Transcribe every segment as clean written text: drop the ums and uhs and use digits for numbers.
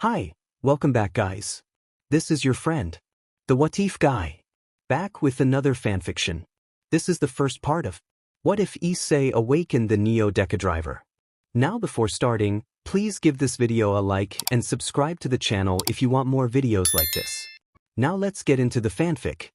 Hi, welcome back guys. This is your friend, the What If guy, back with another fanfiction. This is the first part of What If Issei awakened the Neo Deca Driver. Now before starting, please give this video a like and subscribe to the channel if you want more videos like this. Now let's get into the fanfic.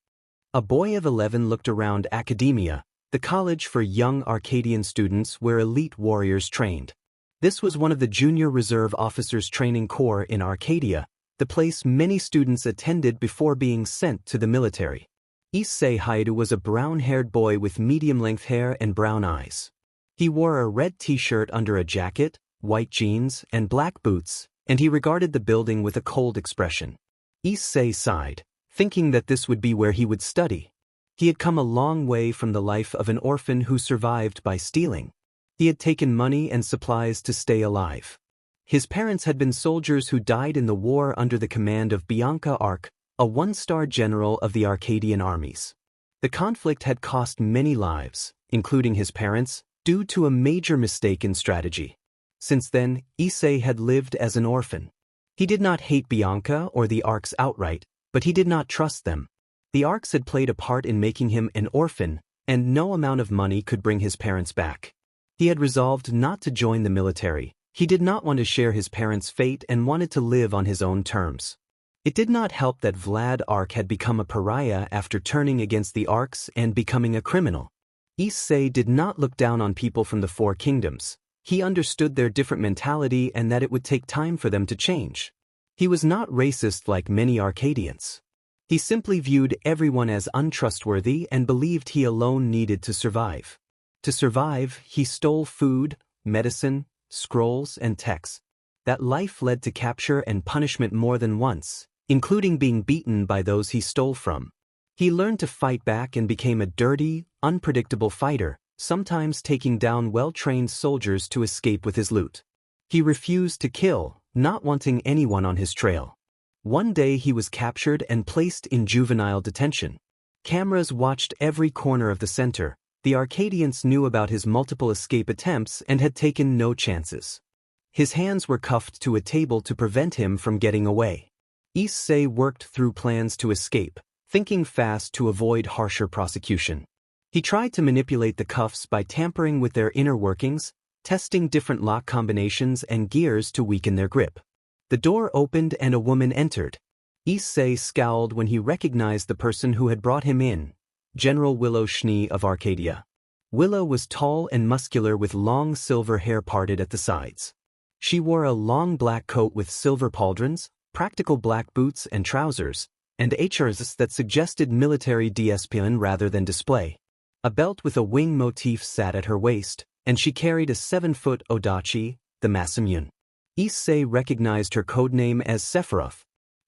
A boy of 11 looked around academia, the college for young Arcadian students where elite warriors trained. This was one of the junior reserve officers training corps in Arcadia, the place many students attended before being sent to the military. Issei Hyoudou was a brown-haired boy with medium-length hair and brown eyes. He wore a red t-shirt under a jacket, white jeans, and black boots, and he regarded the building with a cold expression. Issei sighed, thinking that this would be where he would study. He had come a long way from the life of an orphan who survived by stealing. He had taken money and supplies to stay alive. His parents had been soldiers who died in the war under the command of Bianca Arc, a one-star general of the Arcadian armies. The conflict had cost many lives, including his parents, due to a major mistake in strategy. Since then, Issei had lived as an orphan. He did not hate Bianca or the Arcs outright, but he did not trust them. The Arcs had played a part in making him an orphan, and no amount of money could bring his parents back. He had resolved not to join the military. He did not want to share his parents' fate and wanted to live on his own terms. It did not help that Vlad Arc had become a pariah after turning against the Arcs and becoming a criminal. Issei did not look down on people from the Four Kingdoms. He understood their different mentality and that it would take time for them to change. He was not racist like many Arcadians. He simply viewed everyone as untrustworthy and believed he alone needed to survive. To survive, he stole food, medicine, scrolls, and texts. That life led to capture and punishment more than once, including being beaten by those he stole from. He learned to fight back and became a dirty, unpredictable fighter, sometimes taking down well-trained soldiers to escape with his loot. He refused to kill, not wanting anyone on his trail. One day he was captured and placed in juvenile detention. Cameras watched every corner of the center. The Arcadians knew about his multiple escape attempts and had taken no chances. His hands were cuffed to a table to prevent him from getting away. Issei worked through plans to escape, thinking fast to avoid harsher prosecution. He tried to manipulate the cuffs by tampering with their inner workings, testing different lock combinations and gears to weaken their grip. The door opened and a woman entered. Issei scowled when he recognized the person who had brought him in. General Willow of Arcadia. Willow was tall and muscular with long silver hair parted at the sides. She wore a long black coat with silver pauldrons, practical black boots and trousers, and hrs that suggested military discipline rather than display. A belt with a wing motif sat at her waist, and she carried a 7-foot odachi, the masamune. Issei recognized her codename as Sephiroth.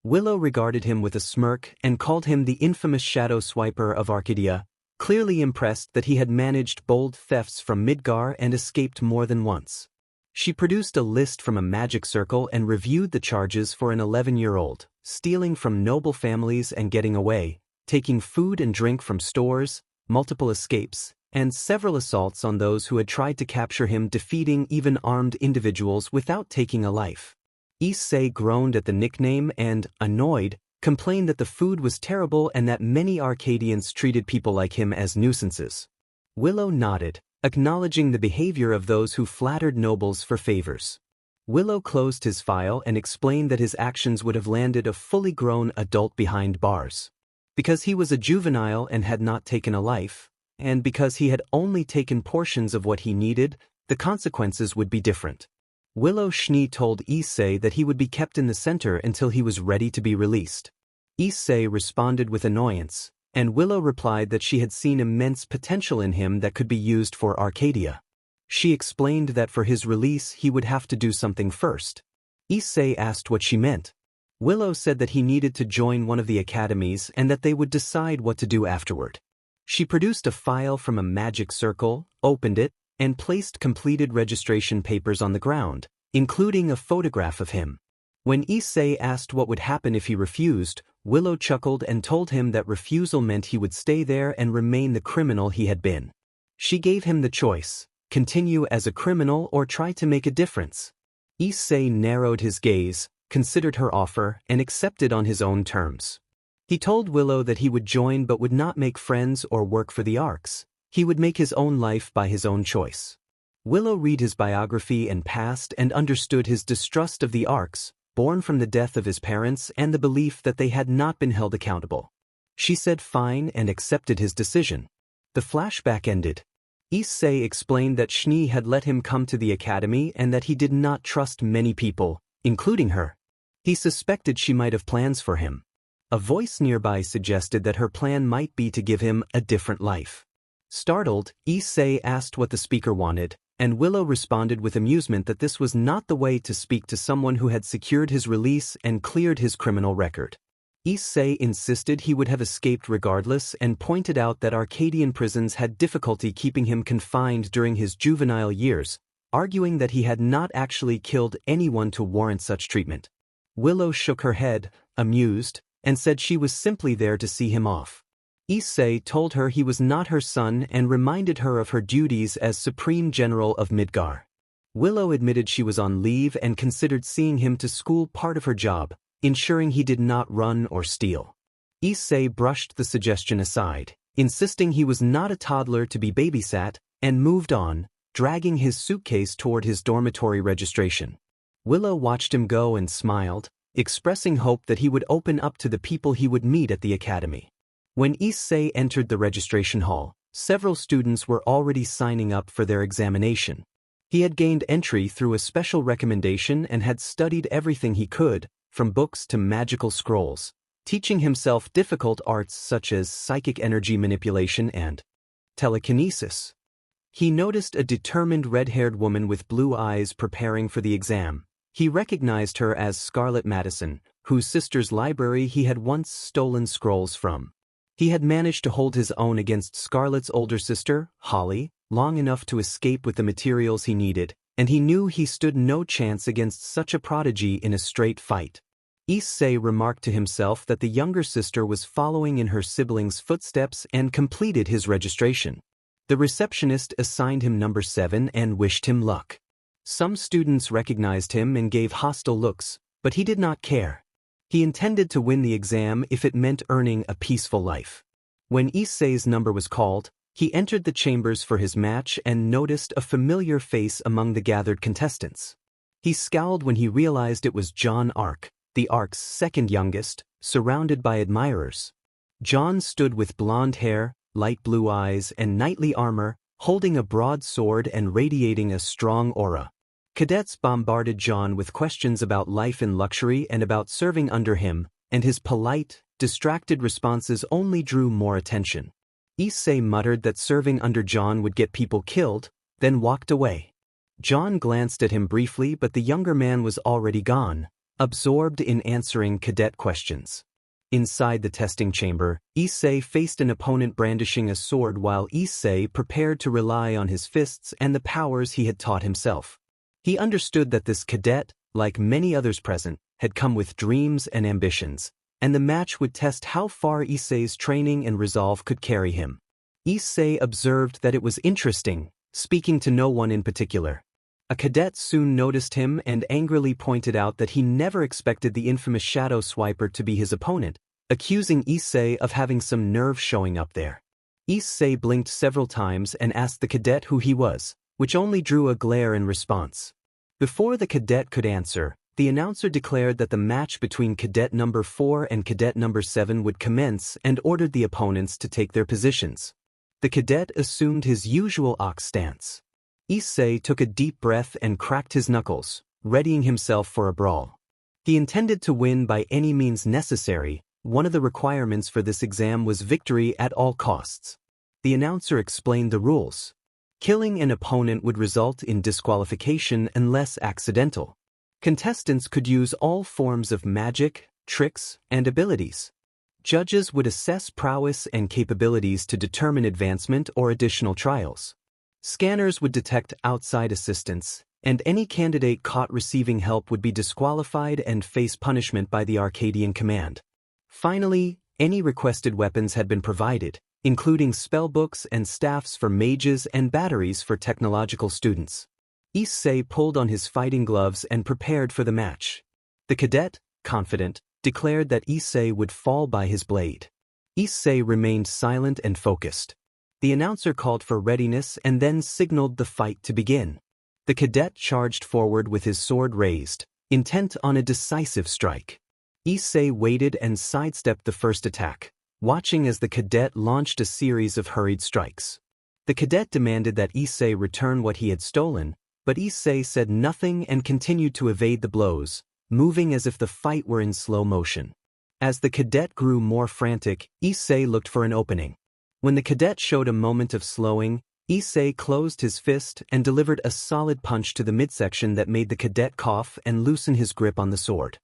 Willow regarded him with a smirk and called him the infamous shadow swiper of Arcadia, clearly impressed that he had managed bold thefts from Midgar and escaped more than once. She produced a list from a magic circle and reviewed the charges for an 11-year-old, stealing from noble families and getting away, taking food and drink from stores, multiple escapes, and several assaults on those who had tried to capture him, defeating even armed individuals without taking a life. Issei groaned at the nickname and, annoyed, complained that the food was terrible and that many Arcadians treated people like him as nuisances. Willow nodded, acknowledging the behavior of those who flattered nobles for favors. Willow closed his file and explained that his actions would have landed a fully grown adult behind bars. Because he was a juvenile and had not taken a life, and because he had only taken portions of what he needed, the consequences would be different. Willow told Issei that he would be kept in the center until he was ready to be released. Issei responded with annoyance, and Willow replied that she had seen immense potential in him that could be used for Arcadia. She explained that for his release he would have to do something first. Issei asked what she meant. Willow said that he needed to join one of the academies and that they would decide what to do afterward. She produced a file from a magic circle, opened it, and placed completed registration papers on the ground, including a photograph of him. When Issei asked what would happen if he refused, Willow chuckled and told him that refusal meant he would stay there and remain the criminal he had been. She gave him the choice: continue as a criminal or try to make a difference. Issei narrowed his gaze, considered her offer, and accepted on his own terms. He told Willow that he would join but would not make friends or work for the Arcs. He would make his own life by his own choice. Willow read his biography and past and understood his distrust of the Arcs, born from the death of his parents and the belief that they had not been held accountable. She said fine and accepted his decision. The flashback ended. Issei explained that Schnee had let him come to the academy and that he did not trust many people, including her. He suspected she might have plans for him. A voice nearby suggested that her plan might be to give him a different life. Startled, Issei asked what the speaker wanted, and Willow responded with amusement that this was not the way to speak to someone who had secured his release and cleared his criminal record. Issei insisted he would have escaped regardless and pointed out that Arcadian prisons had difficulty keeping him confined during his juvenile years, arguing that he had not actually killed anyone to warrant such treatment. Willow shook her head, amused, and said she was simply there to see him off. Issei told her he was not her son and reminded her of her duties as Supreme General of Midgar. Willow admitted she was on leave and considered seeing him to school part of her job, ensuring he did not run or steal. Issei brushed the suggestion aside, insisting he was not a toddler to be babysat, and moved on, dragging his suitcase toward his dormitory registration. Willow watched him go and smiled, expressing hope that he would open up to the people he would meet at the academy. When Issei entered the registration hall, several students were already signing up for their examination. He had gained entry through a special recommendation and had studied everything he could, from books to magical scrolls, teaching himself difficult arts such as psychic energy manipulation and telekinesis. He noticed a determined red-haired woman with blue eyes preparing for the exam. He recognized her as Scarlet Madison, whose sister's library he had once stolen scrolls from. He had managed to hold his own against Scarlet's older sister, Holly, long enough to escape with the materials he needed, and he knew he stood no chance against such a prodigy in a straight fight. Issei remarked to himself that the younger sister was following in her siblings' footsteps and completed his registration. The receptionist assigned him number 7 and wished him luck. Some students recognized him and gave hostile looks, but he did not care. He intended to win the exam if it meant earning a peaceful life. When Issei's number was called, he entered the chambers for his match and noticed a familiar face among the gathered contestants. He scowled when he realized it was Jaune, the Arc's second youngest, surrounded by admirers. Jaune stood with blonde hair, light blue eyes, and knightly armor, holding a broad sword and radiating a strong aura. Cadets bombarded Jaune with questions about life in luxury and about serving under him, and his polite, distracted responses only drew more attention. Issei muttered that serving under Jaune would get people killed, then walked away. Jaune glanced at him briefly, but the younger man was already gone, absorbed in answering cadet questions. Inside the testing chamber, Issei faced an opponent brandishing a sword while Issei prepared to rely on his fists and the powers he had taught himself. He understood that this cadet, like many others present, had come with dreams and ambitions, and the match would test how far Issei's training and resolve could carry him. Issei observed that it was interesting, speaking to no one in particular. A cadet soon noticed him and angrily pointed out that he never expected the infamous Shadow Swiper to be his opponent, accusing Issei of having some nerve showing up there. Issei blinked several times and asked the cadet who he was, which only drew a glare in response. Before the cadet could answer, the announcer declared that the match between cadet number 4 and cadet number 7 would commence and ordered the opponents to take their positions. The cadet assumed his usual ox stance. Issei took a deep breath and cracked his knuckles, readying himself for a brawl. He intended to win by any means necessary. One of the requirements for this exam was victory at all costs. The announcer explained the rules. Killing an opponent would result in disqualification unless accidental. Contestants could use all forms of magic, tricks, and abilities. Judges would assess prowess and capabilities to determine advancement or additional trials. Scanners would detect outside assistance, and any candidate caught receiving help would be disqualified and face punishment by the Arcadian command. Finally, any requested weapons had been provided, including spellbooks and staffs for mages and batteries for technological students. Issei pulled on his fighting gloves and prepared for the match. The cadet, confident, declared that Issei would fall by his blade. Issei remained silent and focused. The announcer called for readiness and then signaled the fight to begin. The cadet charged forward with his sword raised, intent on a decisive strike. Issei waited and sidestepped the first attack, watching as the cadet launched a series of hurried strikes. The cadet demanded that Issei return what he had stolen, but Issei said nothing and continued to evade the blows, moving as if the fight were in slow motion. As the cadet grew more frantic, Issei looked for an opening. When the cadet showed a moment of slowing, Issei closed his fist and delivered a solid punch to the midsection that made the cadet cough and loosen his grip on the sword.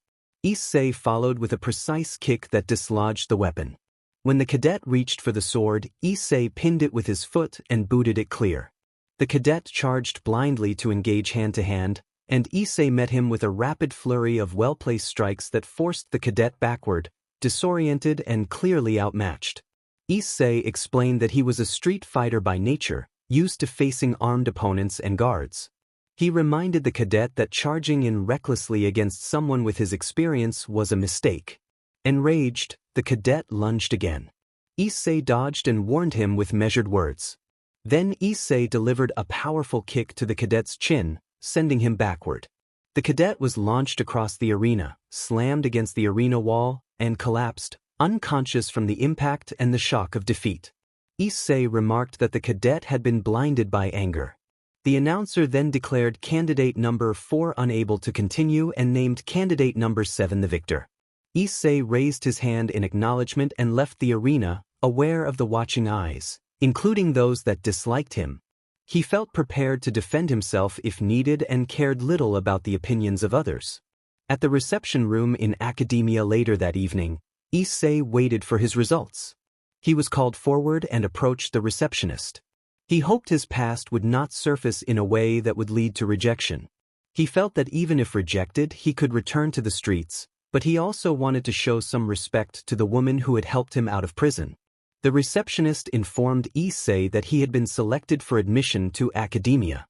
Issei followed with a precise kick that dislodged the weapon. When the cadet reached for the sword, Issei pinned it with his foot and booted it clear. The cadet charged blindly to engage hand-to-hand, and Issei met him with a rapid flurry of well-placed strikes that forced the cadet backward, disoriented and clearly outmatched. Issei explained that he was a street fighter by nature, used to facing armed opponents and guards. He reminded the cadet that charging in recklessly against someone with his experience was a mistake. Enraged, the cadet lunged again. Issei dodged and warned him with measured words. Then Issei delivered a powerful kick to the cadet's chin, sending him backward. The cadet was launched across the arena, slammed against the arena wall, and collapsed, unconscious from the impact and the shock of defeat. Issei remarked that the cadet had been blinded by anger. The announcer then declared candidate number 4 unable to continue and named candidate number 7 the victor. Issei raised his hand in acknowledgement and left the arena, aware of the watching eyes, including those that disliked him. He felt prepared to defend himself if needed and cared little about the opinions of others. At the reception room in Academia later that evening, Issei waited for his results. He was called forward and approached the receptionist. He hoped his past would not surface in a way that would lead to rejection. He felt that even if rejected, he could return to the streets, but he also wanted to show some respect to the woman who had helped him out of prison. The receptionist informed Issei that he had been selected for admission to Academia.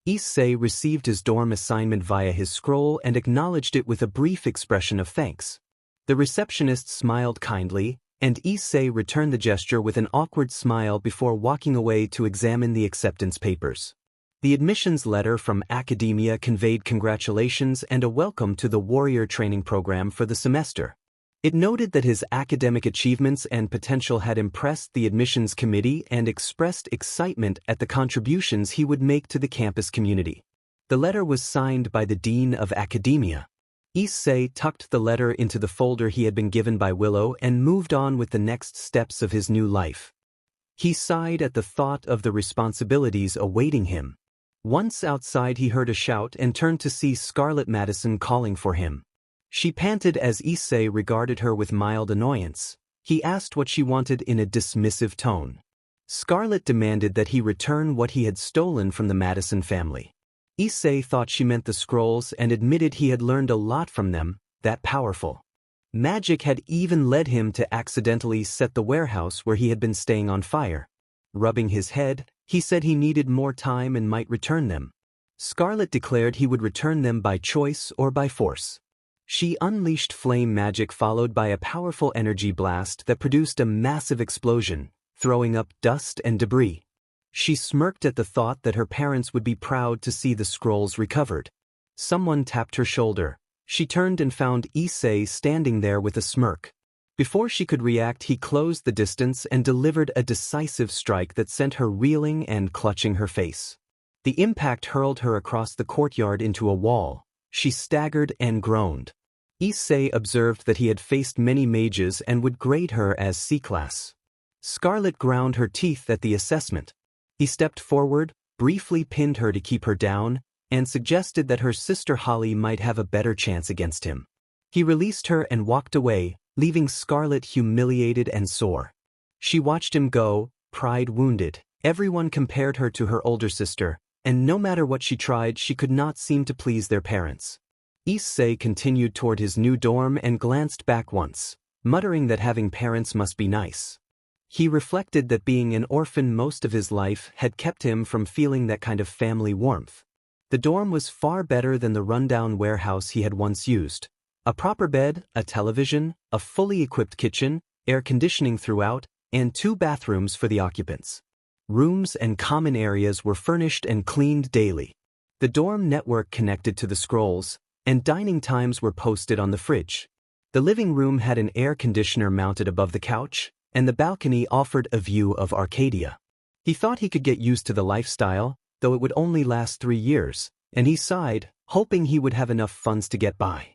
Issei received his dorm assignment via his scroll and acknowledged it with a brief expression of thanks. The receptionist smiled kindly, and Issei returned the gesture with an awkward smile before walking away to examine the acceptance papers. The admissions letter from Academia conveyed congratulations and a welcome to the warrior training program for the semester. It noted that his academic achievements and potential had impressed the admissions committee and expressed excitement at the contributions he would make to the campus community. The letter was signed by the Dean of Academia. Issei tucked the letter into the folder he had been given by Willow and moved on with the next steps of his new life. He sighed at the thought of the responsibilities awaiting him. Once outside he heard a shout and turned to see Scarlet Madison calling for him. She panted as Issei regarded her with mild annoyance. He asked what she wanted in a dismissive tone. Scarlet demanded that he return what he had stolen from the Madison family. Issei thought she meant the scrolls and admitted he had learned a lot from them, that powerful. Magic had even led him to accidentally set the warehouse where he had been staying on fire. Rubbing his head, he said he needed more time and might return them. Scarlet declared he would return them by choice or by force. She unleashed flame magic followed by a powerful energy blast that produced a massive explosion, throwing up dust and debris. She smirked at the thought that her parents would be proud to see the scrolls recovered. Someone tapped her shoulder. She turned and found Issei standing there with a smirk. Before she could react, he closed the distance and delivered a decisive strike that sent her reeling and clutching her face. The impact hurled her across the courtyard into a wall. She staggered and groaned. Issei observed that he had faced many mages and would grade her as C-class. Scarlet ground her teeth at the assessment. He stepped forward, briefly pinned her to keep her down, and suggested that her sister Holly might have a better chance against him. He released her and walked away, leaving Scarlet humiliated and sore. She watched him go, pride wounded. Everyone compared her to her older sister, and no matter what she tried, she could not seem to please their parents. Issei continued toward his new dorm and glanced back once, muttering that having parents must be nice. He reflected that being an orphan most of his life had kept him from feeling that kind of family warmth. The dorm was far better than the rundown warehouse he had once used. A proper bed, a television, a fully equipped kitchen, air conditioning throughout, and 2 bathrooms for the occupants. Rooms and common areas were furnished and cleaned daily. The dorm network connected to the scrolls, and dining times were posted on the fridge. The living room had an air conditioner mounted above the couch, and the balcony offered a view of Arcadia. He thought he could get used to the lifestyle, though it would only last 3 years, and he sighed, hoping he would have enough funds to get by.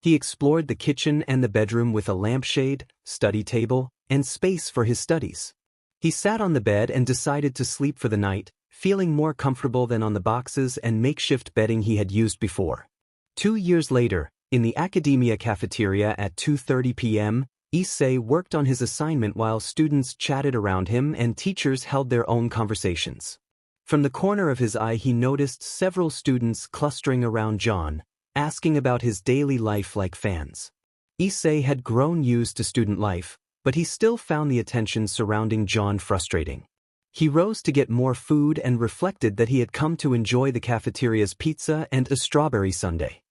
He explored the kitchen and the bedroom with a lampshade, study table, and space for his studies. He sat on the bed and decided to sleep for the night, feeling more comfortable than on the boxes and makeshift bedding he had used before. 2 years later, in the academia cafeteria at 2:30 p.m., Issei worked on his assignment while students chatted around him and teachers held their own conversations. From the corner of his eye he noticed several students clustering around Jaune, asking about his daily life like fans. Issei had grown used to student life, but he still found the attention surrounding Jaune frustrating. He rose to get more food and reflected that he had come to enjoy the cafeteria's pizza and a strawberry sundae.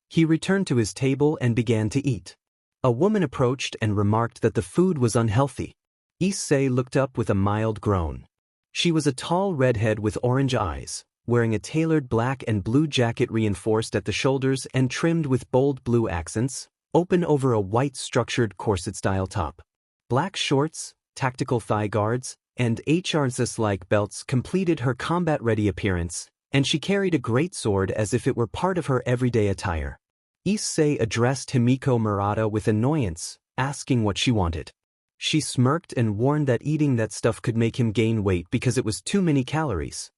He returned to his table and began to eat. A woman approached and remarked that the food was unhealthy. Issei looked up with a mild groan. She was a tall redhead with orange eyes, wearing a tailored black and blue jacket reinforced at the shoulders and trimmed with bold blue accents, open over a white structured corset-style top. Black shorts, tactical thigh guards, and HRSS-like belts completed her combat-ready appearance, and she carried a great sword as if it were part of her everyday attire. Issei addressed Himiko Murata with annoyance, asking what she wanted. She smirked and warned that eating that stuff could make him gain weight because it was too many calories.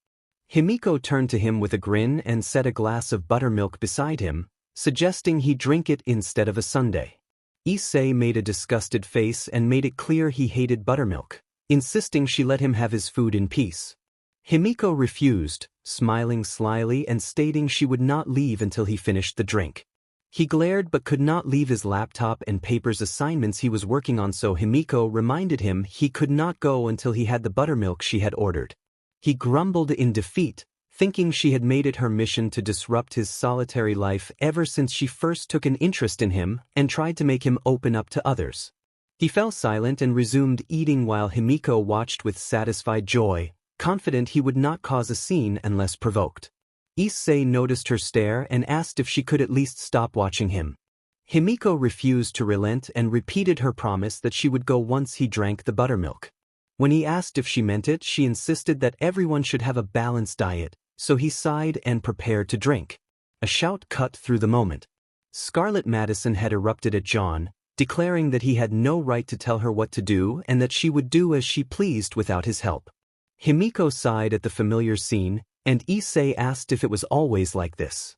Himiko turned to him with a grin and set a glass of buttermilk beside him, suggesting he drink it instead of a sundae. Issei made a disgusted face and made it clear he hated buttermilk, insisting she let him have his food in peace. Himiko refused, smiling slyly and stating she would not leave until he finished the drink. He glared but could not leave his laptop and papers assignments he was working on, so Himiko reminded him he could not go until he had the buttermilk she had ordered. He grumbled in defeat, thinking she had made it her mission to disrupt his solitary life ever since she first took an interest in him and tried to make him open up to others. He fell silent and resumed eating while Himiko watched with satisfied joy, confident he would not cause a scene unless provoked. Issei noticed her stare and asked if she could at least stop watching him. Himiko refused to relent and repeated her promise that she would go once he drank the buttermilk. When he asked if she meant it, she insisted that everyone should have a balanced diet, so he sighed and prepared to drink. A shout cut through the moment. Scarlett Madison had erupted at Jaune, declaring that he had no right to tell her what to do and that she would do as she pleased without his help. Himiko sighed at the familiar scene, and Issei asked if it was always like this.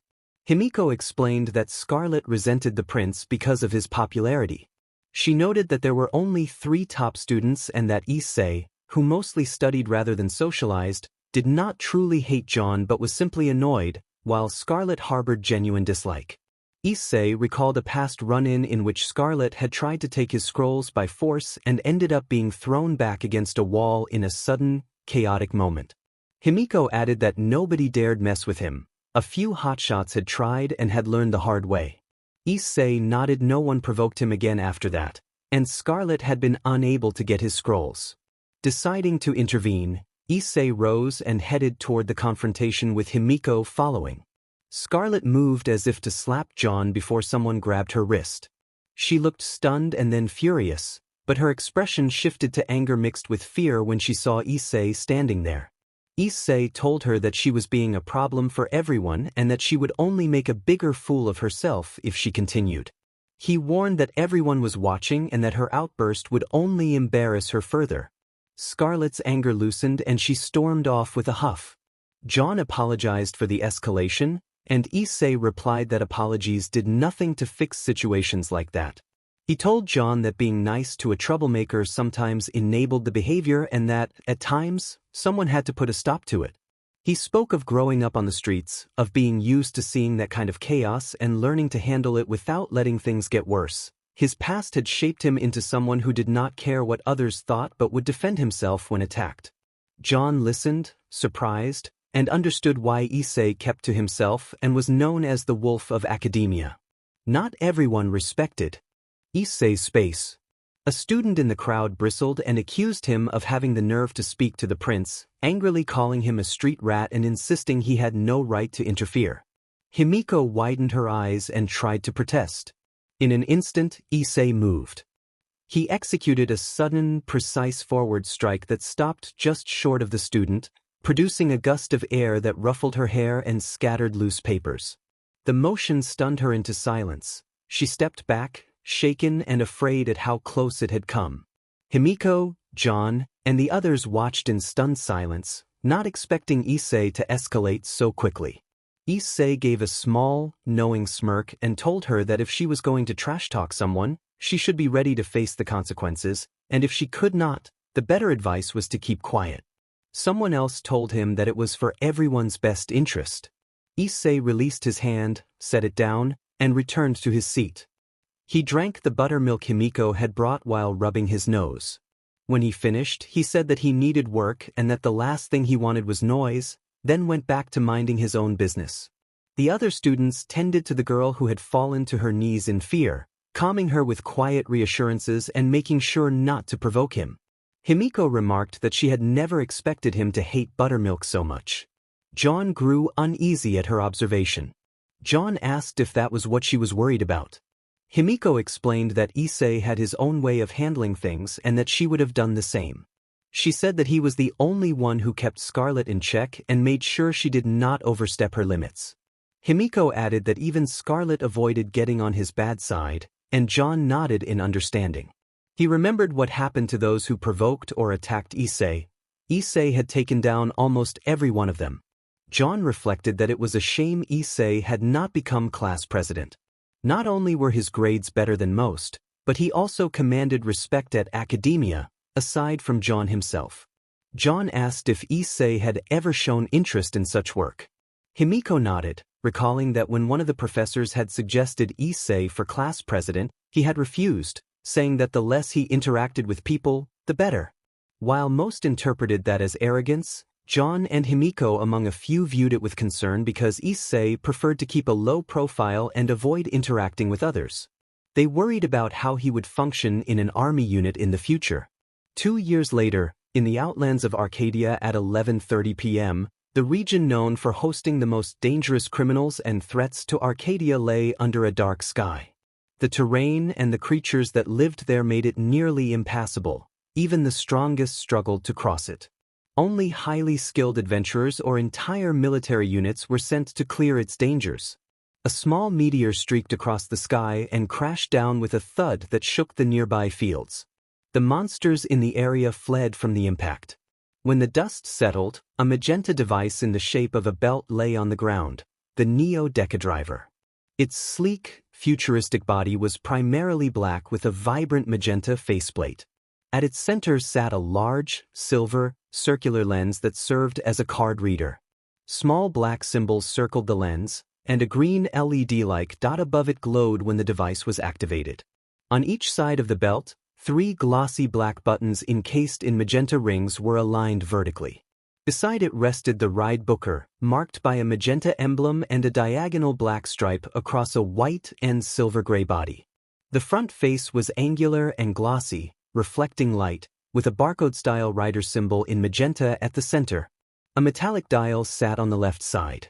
Himiko explained that Scarlett resented the prince because of his popularity. She noted that there were only 3 top students and that Issei, who mostly studied rather than socialized, did not truly hate Jaune but was simply annoyed, while Scarlett harbored genuine dislike. Issei recalled a past run-in in which Scarlett had tried to take his scrolls by force and ended up being thrown back against a wall in a sudden, chaotic moment. Himiko added that nobody dared mess with him. A few hotshots had tried and had learned the hard way. Issei nodded. No one provoked him again after that, and Scarlett had been unable to get his scrolls. Deciding to intervene, Issei rose and headed toward the confrontation with Himiko following. Scarlett moved as if to slap Jaune before someone grabbed her wrist. She looked stunned and then furious, but her expression shifted to anger mixed with fear when she saw Issei standing there. Issei told her that she was being a problem for everyone and that she would only make a bigger fool of herself if she continued. He warned that everyone was watching and that her outburst would only embarrass her further. Scarlett's anger loosened and she stormed off with a huff. Jaune apologized for the escalation, and Issei replied that apologies did nothing to fix situations like that. He told Jaune that being nice to a troublemaker sometimes enabled the behavior and that, at times, someone had to put a stop to it. He spoke of growing up on the streets, of being used to seeing that kind of chaos and learning to handle it without letting things get worse. His past had shaped him into someone who did not care what others thought but would defend himself when attacked. Jaune listened, surprised, and understood why Issei kept to himself and was known as the Wolf of Academia. Not everyone respected Issei's space. A student in the crowd bristled and accused him of having the nerve to speak to the prince, angrily calling him a street rat and insisting he had no right to interfere. Himiko widened her eyes and tried to protest. In an instant, Issei moved. He executed a sudden, precise forward strike that stopped just short of the student, producing a gust of air that ruffled her hair and scattered loose papers. The motion stunned her into silence. She stepped back, shaken and afraid at how close it had come. Himiko, Jaune, and the others watched in stunned silence, not expecting Issei to escalate so quickly. Issei gave a small, knowing smirk and told her that if she was going to trash-talk someone, she should be ready to face the consequences, and if she could not, the better advice was to keep quiet. Someone else told him that it was for everyone's best interest. Issei released his hand, set it down, and returned to his seat. He drank the buttermilk Himiko had brought while rubbing his nose. When he finished, he said that he needed work and that the last thing he wanted was noise, then went back to minding his own business. The other students tended to the girl who had fallen to her knees in fear, calming her with quiet reassurances and making sure not to provoke him. Himiko remarked that she had never expected him to hate buttermilk so much. Jaune grew uneasy at her observation. Jaune asked if that was what she was worried about. Himiko explained that Issei had his own way of handling things and that she would have done the same. She said that he was the only one who kept Scarlet in check and made sure she did not overstep her limits. Himiko added that even Scarlet avoided getting on his bad side, and Jaune nodded in understanding. He remembered what happened to those who provoked or attacked Issei. Issei had taken down almost every one of them. Jaune reflected that it was a shame Issei had not become class president. Not only were his grades better than most, but he also commanded respect at academia, aside from Jaune himself. Jaune asked if Issei had ever shown interest in such work. Himiko nodded, recalling that when one of the professors had suggested Issei for class president, he had refused, saying that the less he interacted with people, the better. While most interpreted that as arrogance, Jaune and Himiko among a few viewed it with concern because Issei preferred to keep a low profile and avoid interacting with others. They worried about how he would function in an army unit in the future. 2 years later, in the Outlands of Arcadia at 11:30 p.m., the region known for hosting the most dangerous criminals and threats to Arcadia lay under a dark sky. The terrain and the creatures that lived there made it nearly impassable. Even the strongest struggled to cross it. Only highly skilled adventurers or entire military units were sent to clear its dangers. A small meteor streaked across the sky and crashed down with a thud that shook the nearby fields. The monsters in the area fled from the impact. When the dust settled, a magenta device in the shape of a belt lay on the ground, the Neo Deca Driver. Its sleek, futuristic body was primarily black with a vibrant magenta faceplate. At its center sat a large, silver, circular lens that served as a card reader. Small black symbols circled the lens, and a green LED-like dot above it glowed when the device was activated. On each side of the belt, 3 glossy black buttons encased in magenta rings were aligned vertically. Beside it rested the ride booker, marked by a magenta emblem and a diagonal black stripe across a white and silver-gray body. The front face was angular and glossy, reflecting light, with a barcode-style rider symbol in magenta at the center. A metallic dial sat on the left side.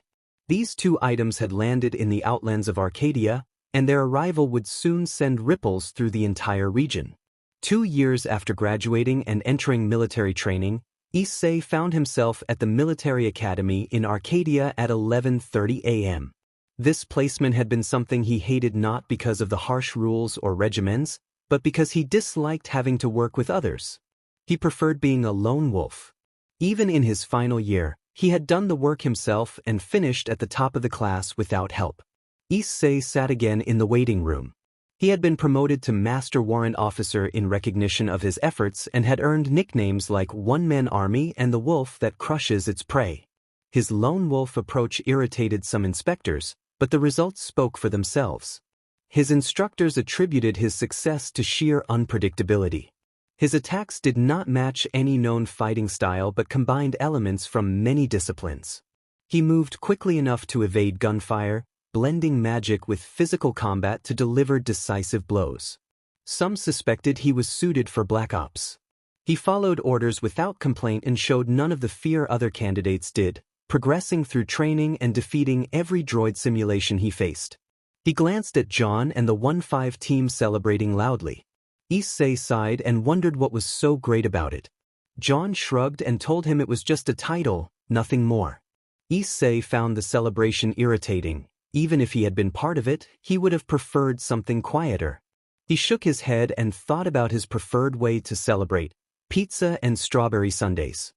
These 2 items had landed in the Outlands of Arcadia, and their arrival would soon send ripples through the entire region. 2 years after graduating and entering military training, Issei found himself at the military academy in Arcadia at 11:30 a.m. This placement had been something he hated not because of the harsh rules or regimens, but because he disliked having to work with others. He preferred being a lone wolf. Even in his final year, he had done the work himself and finished at the top of the class without help. Issei sat again in the waiting room. He had been promoted to Master Warrant Officer in recognition of his efforts and had earned nicknames like One-Man Army and the Wolf that crushes its prey. His lone wolf approach irritated some inspectors, but the results spoke for themselves. His instructors attributed his success to sheer unpredictability. His attacks did not match any known fighting style but combined elements from many disciplines. He moved quickly enough to evade gunfire, blending magic with physical combat to deliver decisive blows. Some suspected he was suited for Black Ops. He followed orders without complaint and showed none of the fear other candidates did, progressing through training and defeating every droid simulation he faced. He glanced at Jaune and the 1-5 team celebrating loudly. Issei sighed and wondered what was so great about it. Jaune shrugged and told him it was just a title, nothing more. Issei found the celebration irritating. Even if he had been part of it, he would have preferred something quieter. He shook his head and thought about his preferred way to celebrate: pizza and strawberry sundaes.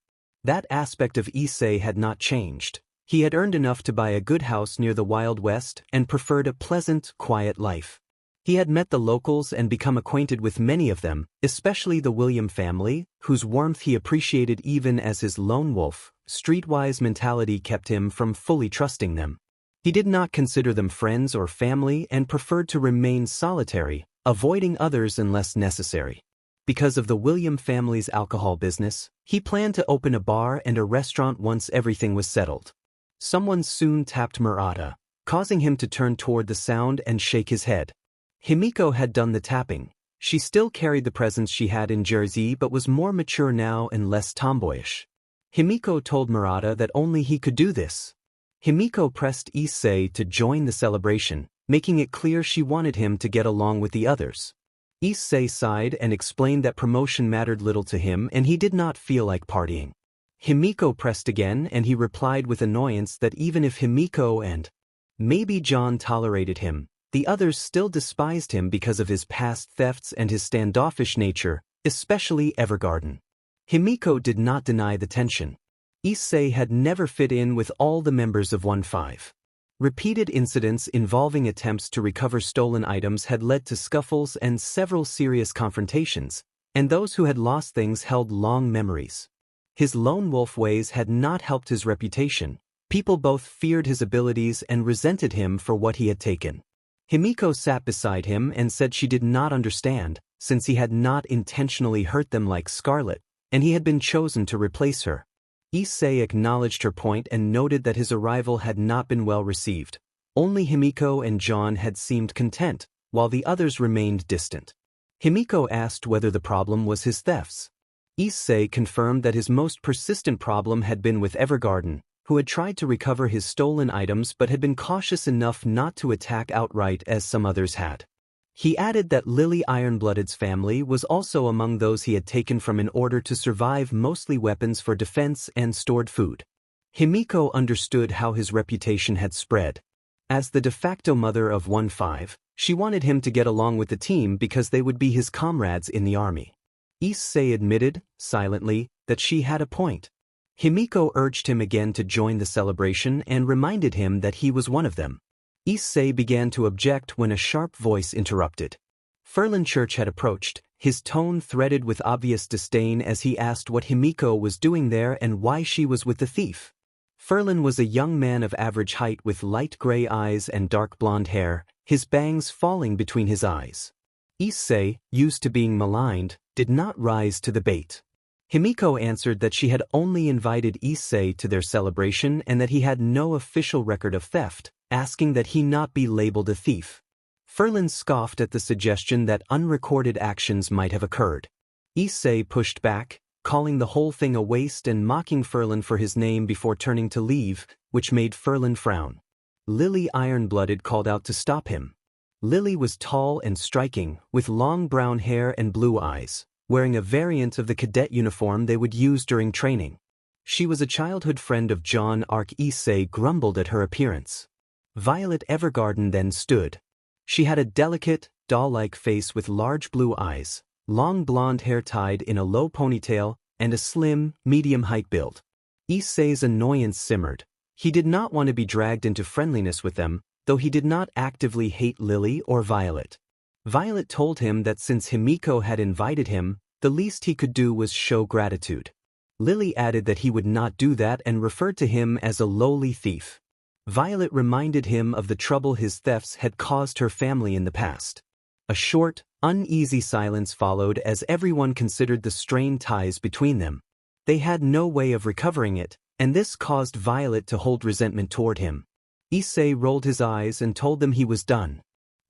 That aspect of Issei had not changed. He had earned enough to buy a good house near the Wild West and preferred a pleasant, quiet life. He had met the locals and become acquainted with many of them, especially the William family, whose warmth he appreciated even as his lone wolf, streetwise mentality kept him from fully trusting them. He did not consider them friends or family and preferred to remain solitary, avoiding others unless necessary. Because of the William family's alcohol business, he planned to open a bar and a restaurant once everything was settled. Someone soon tapped Murata, causing him to turn toward the sound and shake his head. Himiko had done the tapping. She still carried the presence she had in Jersey but was more mature now and less tomboyish. Himiko told Murata that only he could do this. Himiko pressed Issei to join the celebration, making it clear she wanted him to get along with the others. Issei sighed and explained that promotion mattered little to him and he did not feel like partying. Himiko pressed again and he replied with annoyance that even if Himiko and maybe Jaune tolerated him, the others still despised him because of his past thefts and his standoffish nature, especially Evergarden. Himiko did not deny the tension. Issei had never fit in with all the members of 1-5. Repeated incidents involving attempts to recover stolen items had led to scuffles and several serious confrontations, and those who had lost things held long memories. His lone wolf ways had not helped his reputation. People both feared his abilities and resented him for what he had taken. Himiko sat beside him and said she did not understand, since he had not intentionally hurt them like Scarlet, and he had been chosen to replace her. Issei acknowledged her point and noted that his arrival had not been well received. Only Himiko and Jaune had seemed content, while the others remained distant. Himiko asked whether the problem was his thefts. Issei confirmed that his most persistent problem had been with Evergarden, who had tried to recover his stolen items but had been cautious enough not to attack outright as some others had. He added that Lily Ironblooded's family was also among those he had taken from in order to survive, mostly weapons for defense and stored food. Himiko understood how his reputation had spread. As the de facto mother of 1-5, she wanted him to get along with the team because they would be his comrades in the army. Issei admitted, silently, that she had a point. Himiko urged him again to join the celebration and reminded him that he was one of them. Issei began to object when a sharp voice interrupted. Ferlin Church had approached, his tone threaded with obvious disdain as he asked what Himiko was doing there and why she was with the thief. Ferlin was a young man of average height with light gray eyes and dark blonde hair, his bangs falling between his eyes. Issei, used to being maligned, did not rise to the bait. Himiko answered that she had only invited Issei to their celebration and that he had no official record of theft, asking that he not be labeled a thief. Ferlin scoffed at the suggestion that unrecorded actions might have occurred. Issei pushed back, calling the whole thing a waste and mocking Ferlin for his name before turning to leave, which made Ferlin frown. Lily Ironblooded called out to stop him. Lily was tall and striking, with long brown hair and blue eyes, wearing a variant of the cadet uniform they would use during training. She was a childhood friend of Jaune. Issei grumbled at her appearance. Violet Evergarden then stood. She had a delicate, doll-like face with large blue eyes, long blonde hair tied in a low ponytail, and a slim, medium-height build. Issei's annoyance simmered. He did not want to be dragged into friendliness with them, though he did not actively hate Lily or Violet. Violet told him that since Himiko had invited him, the least he could do was show gratitude. Lily added that he would not do that and referred to him as a lowly thief. Violet reminded him of the trouble his thefts had caused her family in the past. A short, uneasy silence followed as everyone considered the strained ties between them. They had no way of recovering it, and this caused Violet to hold resentment toward him. Issei rolled his eyes and told them he was done.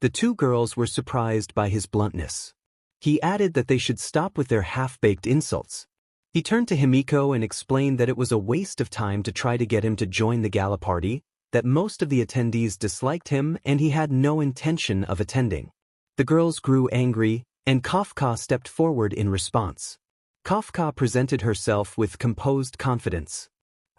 The two girls were surprised by his bluntness. He added that they should stop with their half-baked insults. He turned to Himiko and explained that it was a waste of time to try to get him to join the gala party, that most of the attendees disliked him and he had no intention of attending. The girls grew angry, and Kafka stepped forward in response. Kafka presented herself with composed confidence.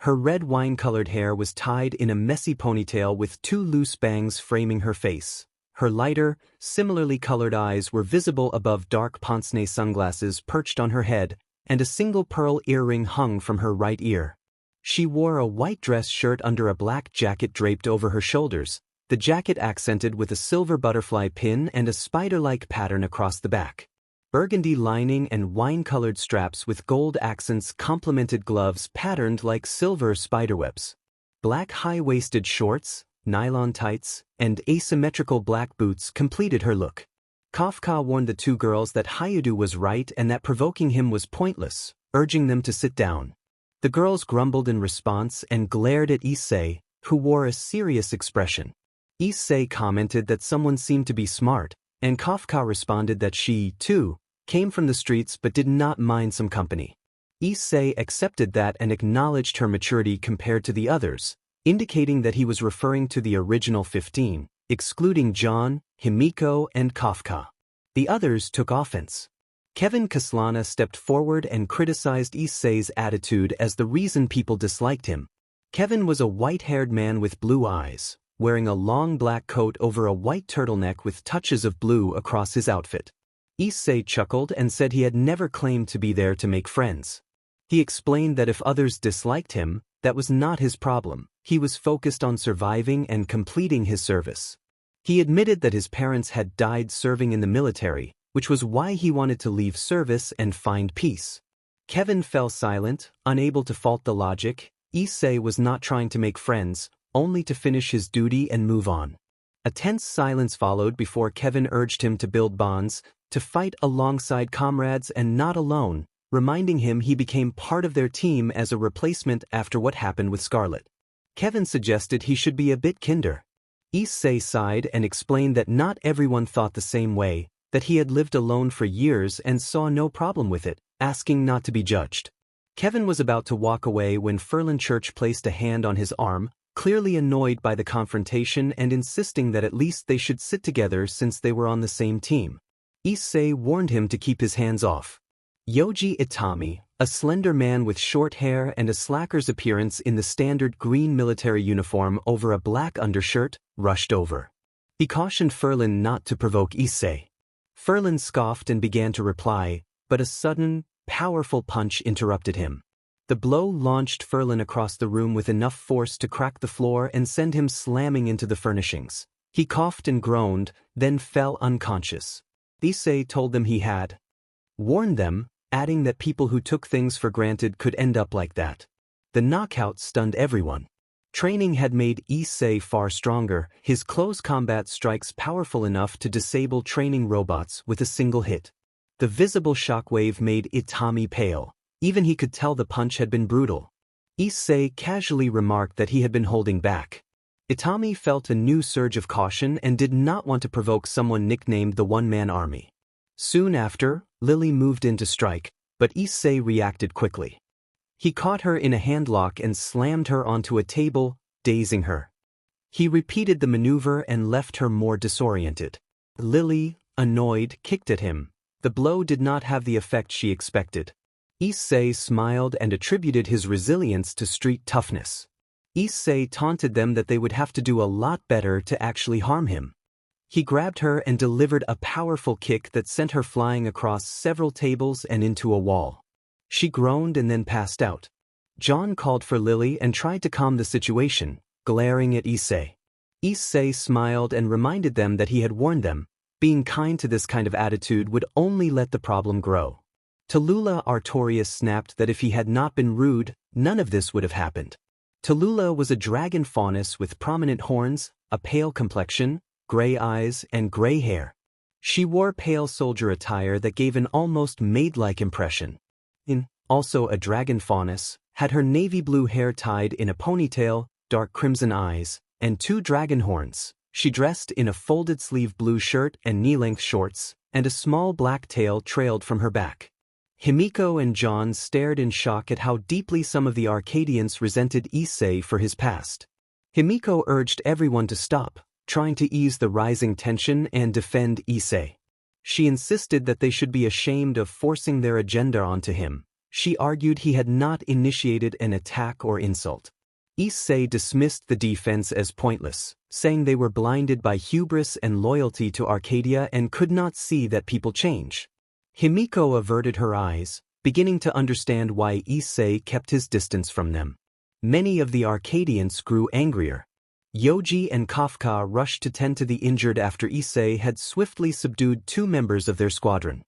Her red wine-colored hair was tied in a messy ponytail with two loose bangs framing her face. Her lighter, similarly colored eyes were visible above dark pince-nez sunglasses perched on her head, and a single pearl earring hung from her right ear. She wore a white dress shirt under a black jacket draped over her shoulders, the jacket accented with a silver butterfly pin and a spider-like pattern across the back. Burgundy lining and wine-colored straps with gold accents complemented gloves patterned like silver spiderwebs. Black high-waisted shorts, nylon tights, and asymmetrical black boots completed her look. Kafka warned the two girls that Hyoudou was right and that provoking him was pointless, urging them to sit down. The girls grumbled in response and glared at Issei, who wore a serious expression. Issei commented that someone seemed to be smart, and Kafka responded that she, too, came from the streets but did not mind some company. Issei accepted that and acknowledged her maturity compared to the others, indicating that he was referring to the original 15, excluding Jaune, Himiko, and Kafka. The others took offense. Kevin Kaslana stepped forward and criticized Issei's attitude as the reason people disliked him. Kevin was a white-haired man with blue eyes, wearing a long black coat over a white turtleneck with touches of blue across his outfit. Issei chuckled and said he had never claimed to be there to make friends. He explained that if others disliked him, that was not his problem. He was focused on surviving and completing his service. He admitted that his parents had died serving in the military, which was why he wanted to leave service and find peace. Kevin fell silent, unable to fault the logic. Issei was not trying to make friends, only to finish his duty and move on. A tense silence followed before Kevin urged him to build bonds, to fight alongside comrades and not alone, reminding him he became part of their team as a replacement after what happened with Scarlet. Kevin suggested he should be a bit kinder. Issei sighed and explained that not everyone thought the same way, that he had lived alone for years and saw no problem with it, asking not to be judged. Kevin was about to walk away when Ferlin Church placed a hand on his arm, clearly annoyed by the confrontation and insisting that at least they should sit together since they were on the same team. Issei warned him to keep his hands off. Yoji Itami, a slender man with short hair and a slacker's appearance in the standard green military uniform over a black undershirt, rushed over. He cautioned Ferlin not to provoke Issei. Ferlin scoffed and began to reply, but a sudden, powerful punch interrupted him. The blow launched Ferlin across the room with enough force to crack the floor and send him slamming into the furnishings. He coughed and groaned, then fell unconscious. Issei told them he had warned them, adding that people who took things for granted could end up like that. The knockout stunned everyone. Training had made Issei far stronger, his close combat strikes powerful enough to disable training robots with a single hit. The visible shockwave made Itami pale. Even he could tell the punch had been brutal. Issei casually remarked that he had been holding back. Itami felt a new surge of caution and did not want to provoke someone nicknamed the One-Man Army. Soon after, Lily moved in to strike, but Issei reacted quickly. He caught her in a handlock and slammed her onto a table, dazing her. He repeated the maneuver and left her more disoriented. Lily, annoyed, kicked at him. The blow did not have the effect she expected. Issei smiled and attributed his resilience to street toughness. Issei taunted them that they would have to do a lot better to actually harm him. He grabbed her and delivered a powerful kick that sent her flying across several tables and into a wall. She groaned and then passed out. Jaune called for Lily and tried to calm the situation, glaring at Issei. Issei smiled and reminded them that he had warned them. Being kind to this kind of attitude would only let the problem grow. Tallulah Artorias snapped that if he had not been rude, none of this would have happened. Tallulah was a dragon faunus with prominent horns, a pale complexion, gray eyes, and gray hair. She wore pale soldier attire that gave an almost maid-like impression. Also a dragon faunus, had her navy blue hair tied in a ponytail, dark crimson eyes, and 2 dragon horns. She dressed in a folded-sleeve blue shirt and knee-length shorts, and a small black tail trailed from her back. Himiko and Jaune stared in shock at how deeply some of the Arcadians resented Issei for his past. Himiko urged everyone to stop, trying to ease the rising tension and defend Issei. She insisted that they should be ashamed of forcing their agenda onto him. She argued he had not initiated an attack or insult. Issei dismissed the defense as pointless, saying they were blinded by hubris and loyalty to Arcadia and could not see that people change. Himiko averted her eyes, beginning to understand why Issei kept his distance from them. Many of the Arcadians grew angrier. Yoji and Kafka rushed to tend to the injured after Issei had swiftly subdued 2 members of their squadron.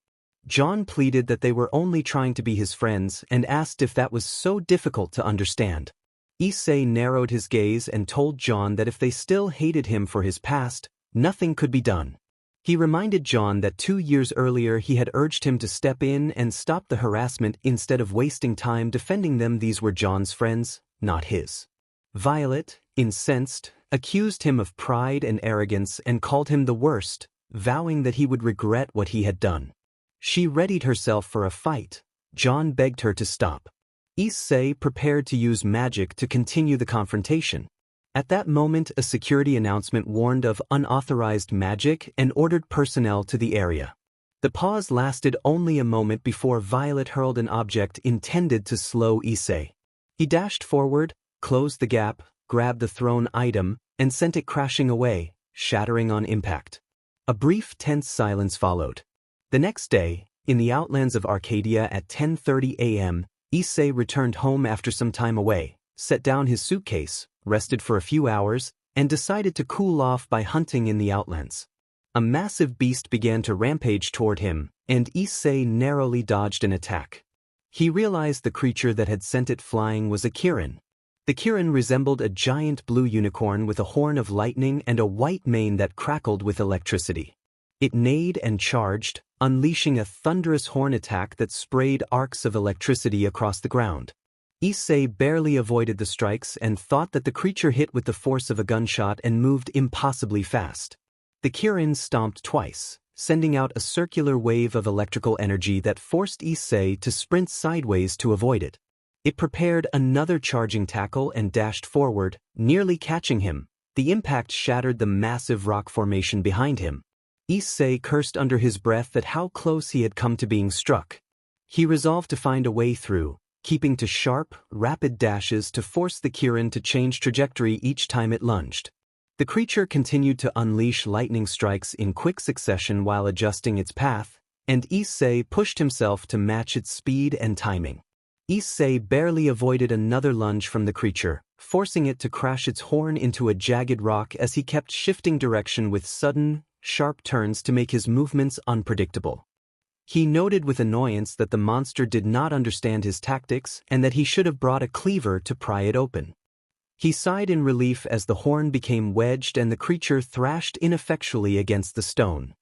Jaune pleaded that they were only trying to be his friends and asked if that was so difficult to understand. Issei narrowed his gaze and told Jaune that if they still hated him for his past, nothing could be done. He reminded Jaune that 2 years earlier he had urged him to step in and stop the harassment instead of wasting time defending them. These were Jaune's friends, not his. Violet, incensed, accused him of pride and arrogance and called him the worst, vowing that he would regret what he had done. She readied herself for a fight. Jaune begged her to stop. Issei prepared to use magic to continue the confrontation. At that moment, a security announcement warned of unauthorized magic and ordered personnel to the area. The pause lasted only a moment before Violet hurled an object intended to slow Issei. He dashed forward, closed the gap, grabbed the thrown item, and sent it crashing away, shattering on impact. A brief, tense silence followed. The next day, in the Outlands of Arcadia at 10:30 a.m., Issei returned home after some time away, set down his suitcase, rested for a few hours, and decided to cool off by hunting in the Outlands. A massive beast began to rampage toward him, and Issei narrowly dodged an attack. He realized the creature that had sent it flying was a Kirin. The Kirin resembled a giant blue unicorn with a horn of lightning and a white mane that crackled with electricity. It neighed and charged, unleashing a thunderous horn attack that sprayed arcs of electricity across the ground. Issei barely avoided the strikes and thought that the creature hit with the force of a gunshot and moved impossibly fast. The Kirin stomped twice, sending out a circular wave of electrical energy that forced Issei to sprint sideways to avoid it. It prepared another charging tackle and dashed forward, nearly catching him. The impact shattered the massive rock formation behind him. Issei cursed under his breath at how close he had come to being struck. He resolved to find a way through, keeping to sharp, rapid dashes to force the Kirin to change trajectory each time it lunged. The creature continued to unleash lightning strikes in quick succession while adjusting its path, and Issei pushed himself to match its speed and timing. Issei barely avoided another lunge from the creature, forcing it to crash its horn into a jagged rock as he kept shifting direction with sudden, sharp turns to make his movements unpredictable. He noted with annoyance that the monster did not understand his tactics and that he should have brought a cleaver to pry it open. He sighed in relief as the horn became wedged and the creature thrashed ineffectually against the stone.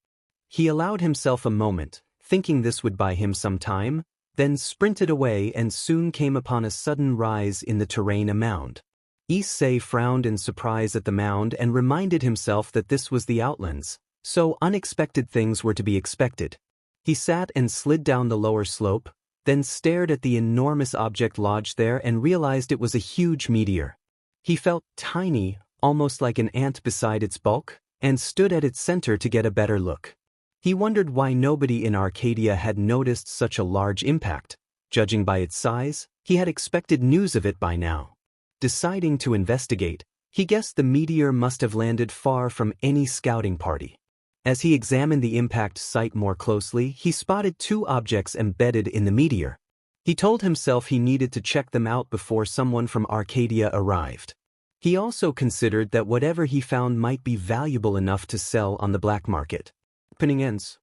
He allowed himself a moment, thinking this would buy him some time, then sprinted away and soon came upon a sudden rise in the terrain, a mound. Issei frowned in surprise at the mound and reminded himself that this was the Outlands, so unexpected things were to be expected. He sat and slid down the lower slope, then stared at the enormous object lodged there and realized it was a huge meteor. He felt tiny, almost like an ant beside its bulk, and stood at its center to get a better look. He wondered why nobody in Arcadia had noticed such a large impact. Judging by its size, he had expected news of it by now. Deciding to investigate, he guessed the meteor must have landed far from any scouting party. As he examined the impact site more closely, he spotted 2 objects embedded in the meteor. He told himself he needed to check them out before someone from Arcadia arrived. He also considered that whatever he found might be valuable enough to sell on the black market. Opening ends.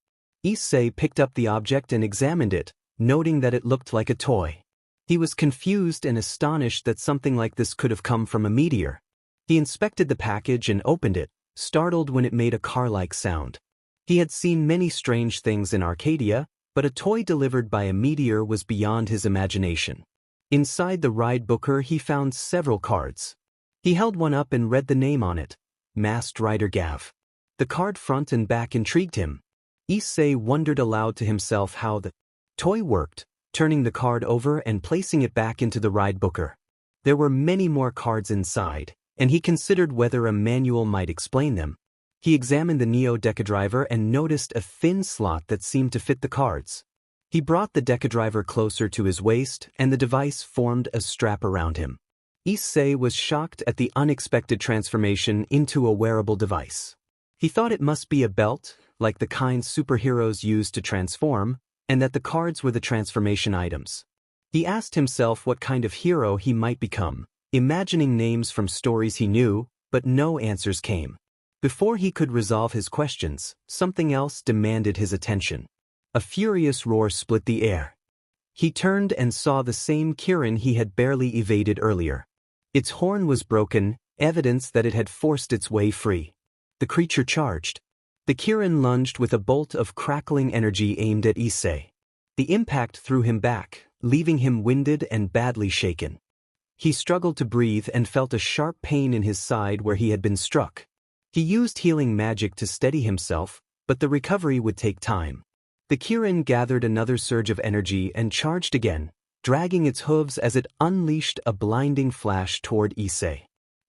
Issei picked up the object and examined it, noting that it looked like a toy. He was confused and astonished that something like this could have come from a meteor. He inspected the package and opened it, startled when it made a car-like sound. He had seen many strange things in Arcadia, but a toy delivered by a meteor was beyond his imagination. Inside the ride booker he found several cards. He held one up and read the name on it, Masked Rider Gav. The card front and back intrigued him. Issei wondered aloud to himself how the toy worked, turning the card over and placing it back into the ride booker. There were many more cards inside, and he considered whether a manual might explain them. He examined the Neo Deca Driver and noticed a thin slot that seemed to fit the cards. He brought the Decadriver closer to his waist, and the device formed a strap around him. Issei was shocked at the unexpected transformation into a wearable device. He thought it must be a belt, like the kind superheroes use to transform, and that the cards were the transformation items. He asked himself what kind of hero he might become, imagining names from stories he knew, but no answers came. Before he could resolve his questions, something else demanded his attention. A furious roar split the air. He turned and saw the same Kirin he had barely evaded earlier. Its horn was broken, evidence that it had forced its way free. The creature charged. The Kirin lunged with a bolt of crackling energy aimed at Issei. The impact threw him back, leaving him winded and badly shaken. He struggled to breathe and felt a sharp pain in his side where he had been struck. He used healing magic to steady himself, but the recovery would take time. The Kirin gathered another surge of energy and charged again, dragging its hooves as it unleashed a blinding flash toward Issei.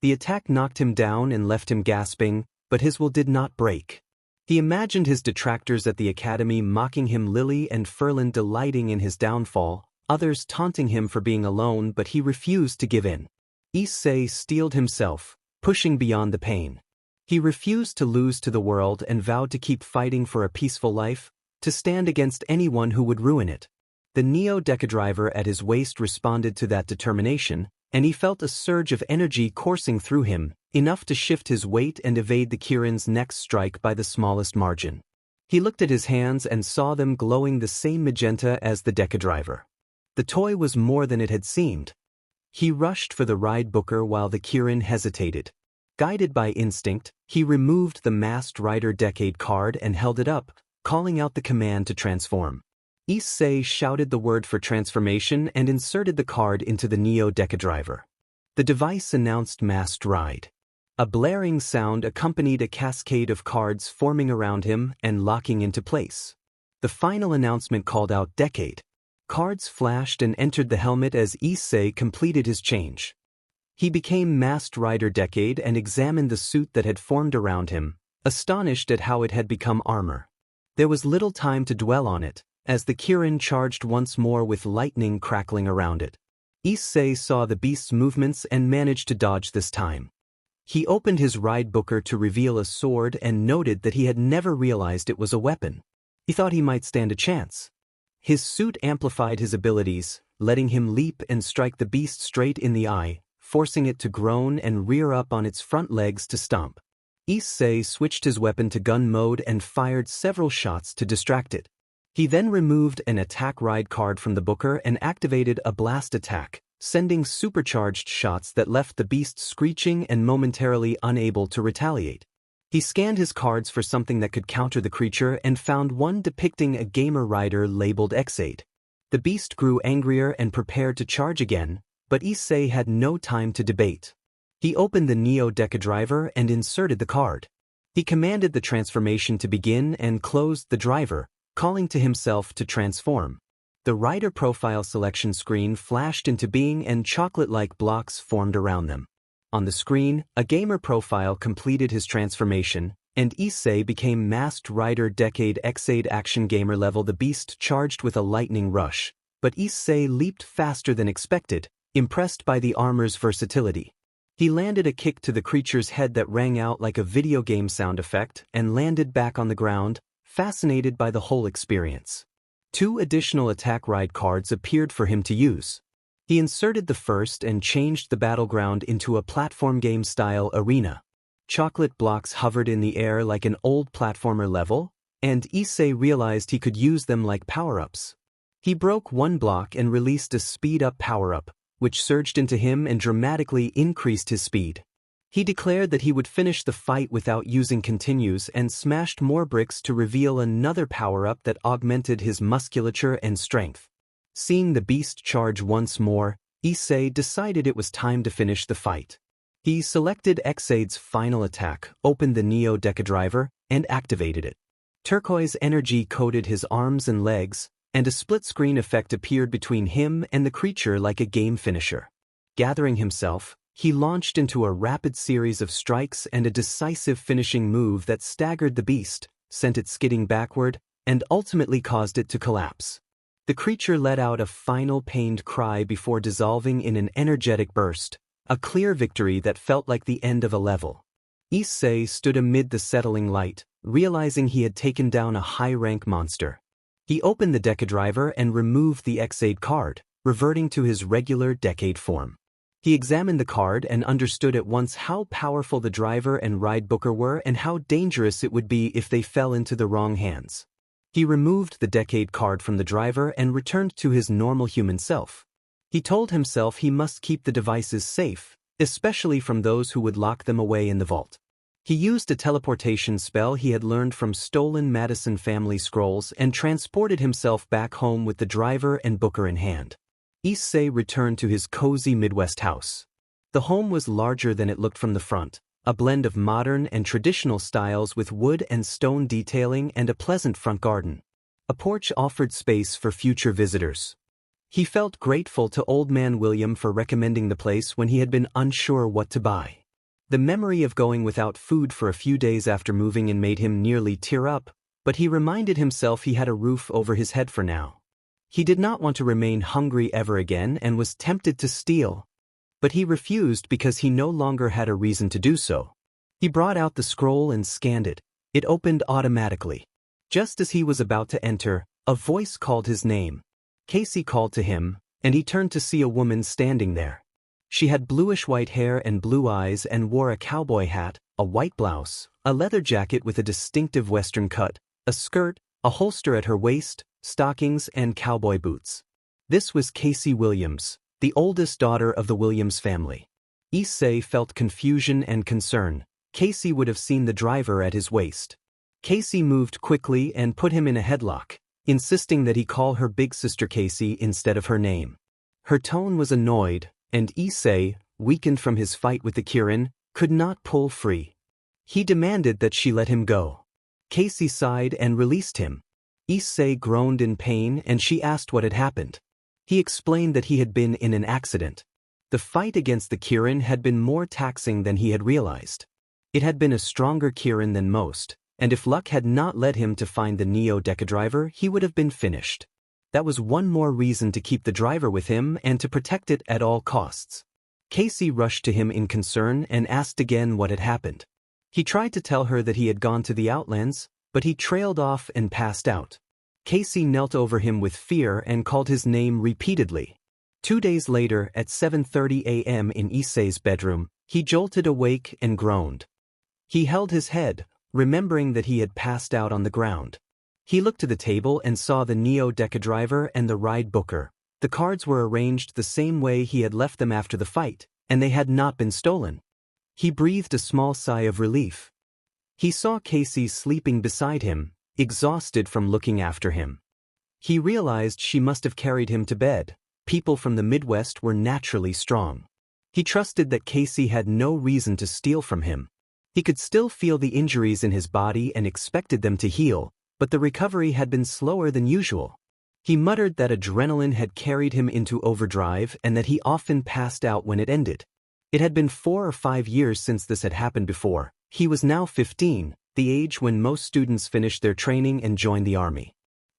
The attack knocked him down and left him gasping, but his will did not break. He imagined his detractors at the academy mocking him, Lily and Ferlin delighting in his downfall, others taunting him for being alone, but he refused to give in. Issei steeled himself, pushing beyond the pain. He refused to lose to the world and vowed to keep fighting for a peaceful life, to stand against anyone who would ruin it. The Neo Deca Driver at his waist responded to that determination, and he felt a surge of energy coursing through him, enough to shift his weight and evade the Kirin's next strike by the smallest margin. He looked at his hands and saw them glowing the same magenta as the Decadriver. The toy was more than it had seemed. He rushed for the ride booker while the Kirin hesitated. Guided by instinct, he removed the Masked Rider Decade card and held it up, calling out the command to transform. Issei shouted the word for transformation and inserted the card into the Neo Deca Driver. The device announced Masked Ride. A blaring sound accompanied a cascade of cards forming around him and locking into place. The final announcement called out Decade. Cards flashed and entered the helmet as Issei completed his change. He became Masked Rider Decade and examined the suit that had formed around him, astonished at how it had become armor. There was little time to dwell on it, as the Kirin charged once more with lightning crackling around it. Issei saw the beast's movements and managed to dodge this time. He opened his ride booker to reveal a sword and noted that he had never realized it was a weapon. He thought he might stand a chance. His suit amplified his abilities, letting him leap and strike the beast straight in the eye, forcing it to groan and rear up on its front legs to stomp. Issei switched his weapon to gun mode and fired several shots to distract it. He then removed an attack ride card from the booker and activated a blast attack, sending supercharged shots that left the beast screeching and momentarily unable to retaliate. He scanned his cards for something that could counter the creature and found one depicting a gamer rider labeled X8. The beast grew angrier and prepared to charge again, but Issei had no time to debate. He opened the Neo Deca Driver and inserted the card. He commanded the transformation to begin and closed the driver, calling to himself to transform. The rider profile selection screen flashed into being and chocolate-like blocks formed around them. On the screen, a gamer profile completed his transformation, and Issei became Masked Rider Decade X8 Action Gamer level. The beast charged with a lightning rush, but Issei leaped faster than expected, impressed by the armor's versatility. He landed a kick to the creature's head that rang out like a video game sound effect and landed back on the ground, fascinated by the whole experience. 2 additional attack ride cards appeared for him to use. He inserted the first and changed the battleground into a platform game-style arena. Chocolate blocks hovered in the air like an old platformer level, and Issei realized he could use them like power-ups. He broke one block and released a speed-up power-up, which surged into him and dramatically increased his speed. He declared that he would finish the fight without using continues and smashed more bricks to reveal another power-up that augmented his musculature and strength. Seeing the beast charge once more, Issei decided it was time to finish the fight. He selected Xade's final attack, opened the Neo Deca Driver, and activated it. Turquoise energy coated his arms and legs, and a split-screen effect appeared between him and the creature like a game finisher. Gathering himself, he launched into a rapid series of strikes and a decisive finishing move that staggered the beast, sent it skidding backward, and ultimately caused it to collapse. The creature let out a final pained cry before dissolving in an energetic burst, a clear victory that felt like the end of a level. Issei stood amid the settling light, realizing he had taken down a high-rank monster. He opened the Decadriver and removed the Xade card, reverting to his regular Decade form. He examined the card and understood at once how powerful the driver and ride booker were and how dangerous it would be if they fell into the wrong hands. He removed the Decade card from the driver and returned to his normal human self. He told himself he must keep the devices safe, especially from those who would lock them away in the vault. He used a teleportation spell he had learned from stolen Madison family scrolls and transported himself back home with the driver and booker in hand. Issei returned to his cozy Midwest house. The home was larger than it looked from the front, a blend of modern and traditional styles with wood and stone detailing and a pleasant front garden. A porch offered space for future visitors. He felt grateful to Old Man William for recommending the place when he had been unsure what to buy. The memory of going without food for a few days after moving in made him nearly tear up, but he reminded himself he had a roof over his head for now. He did not want to remain hungry ever again and was tempted to steal. But he refused because he no longer had a reason to do so. He brought out the scroll and scanned it. It opened automatically. Just as he was about to enter, a voice called his name. Casey called to him, and he turned to see a woman standing there. She had bluish-white hair and blue eyes and wore a cowboy hat, a white blouse, a leather jacket with a distinctive western cut, a skirt, a holster at her waist, stockings, and cowboy boots. This was Casey Williams, the oldest daughter of the Williams family. Issei felt confusion and concern. Casey would have seen the driver at his waist. Casey moved quickly and put him in a headlock, insisting that he call her big sister Casey instead of her name. Her tone was annoyed, and Issei, weakened from his fight with the Kirin, could not pull free. He demanded that she let him go. Casey sighed and released him. Issei groaned in pain and she asked what had happened. He explained that he had been in an accident. The fight against the Kirin had been more taxing than he had realized. It had been a stronger Kirin than most, and if luck had not led him to find the Neo Deca Driver, he would have been finished. That was one more reason to keep the driver with him and to protect it at all costs. Casey rushed to him in concern and asked again what had happened. He tried to tell her that he had gone to the Outlands, but he trailed off and passed out. Casey knelt over him with fear and called his name repeatedly. 2 days later, at 7:30 a.m. in Issei's bedroom, he jolted awake and groaned. He held his head, remembering that he had passed out on the ground. He looked to the table and saw the Neo Deca Driver and the ride booker. The cards were arranged the same way he had left them after the fight, and they had not been stolen. He breathed a small sigh of relief. He saw Casey sleeping beside him, exhausted from looking after him. He realized she must have carried him to bed. People from the Midwest were naturally strong. He trusted that Casey had no reason to steal from him. He could still feel the injuries in his body and expected them to heal, but the recovery had been slower than usual. He muttered that adrenaline had carried him into overdrive and that he often passed out when it ended. It had been 4 or 5 years since this had happened before. He was now 15, the age when most students finish their training and join the army.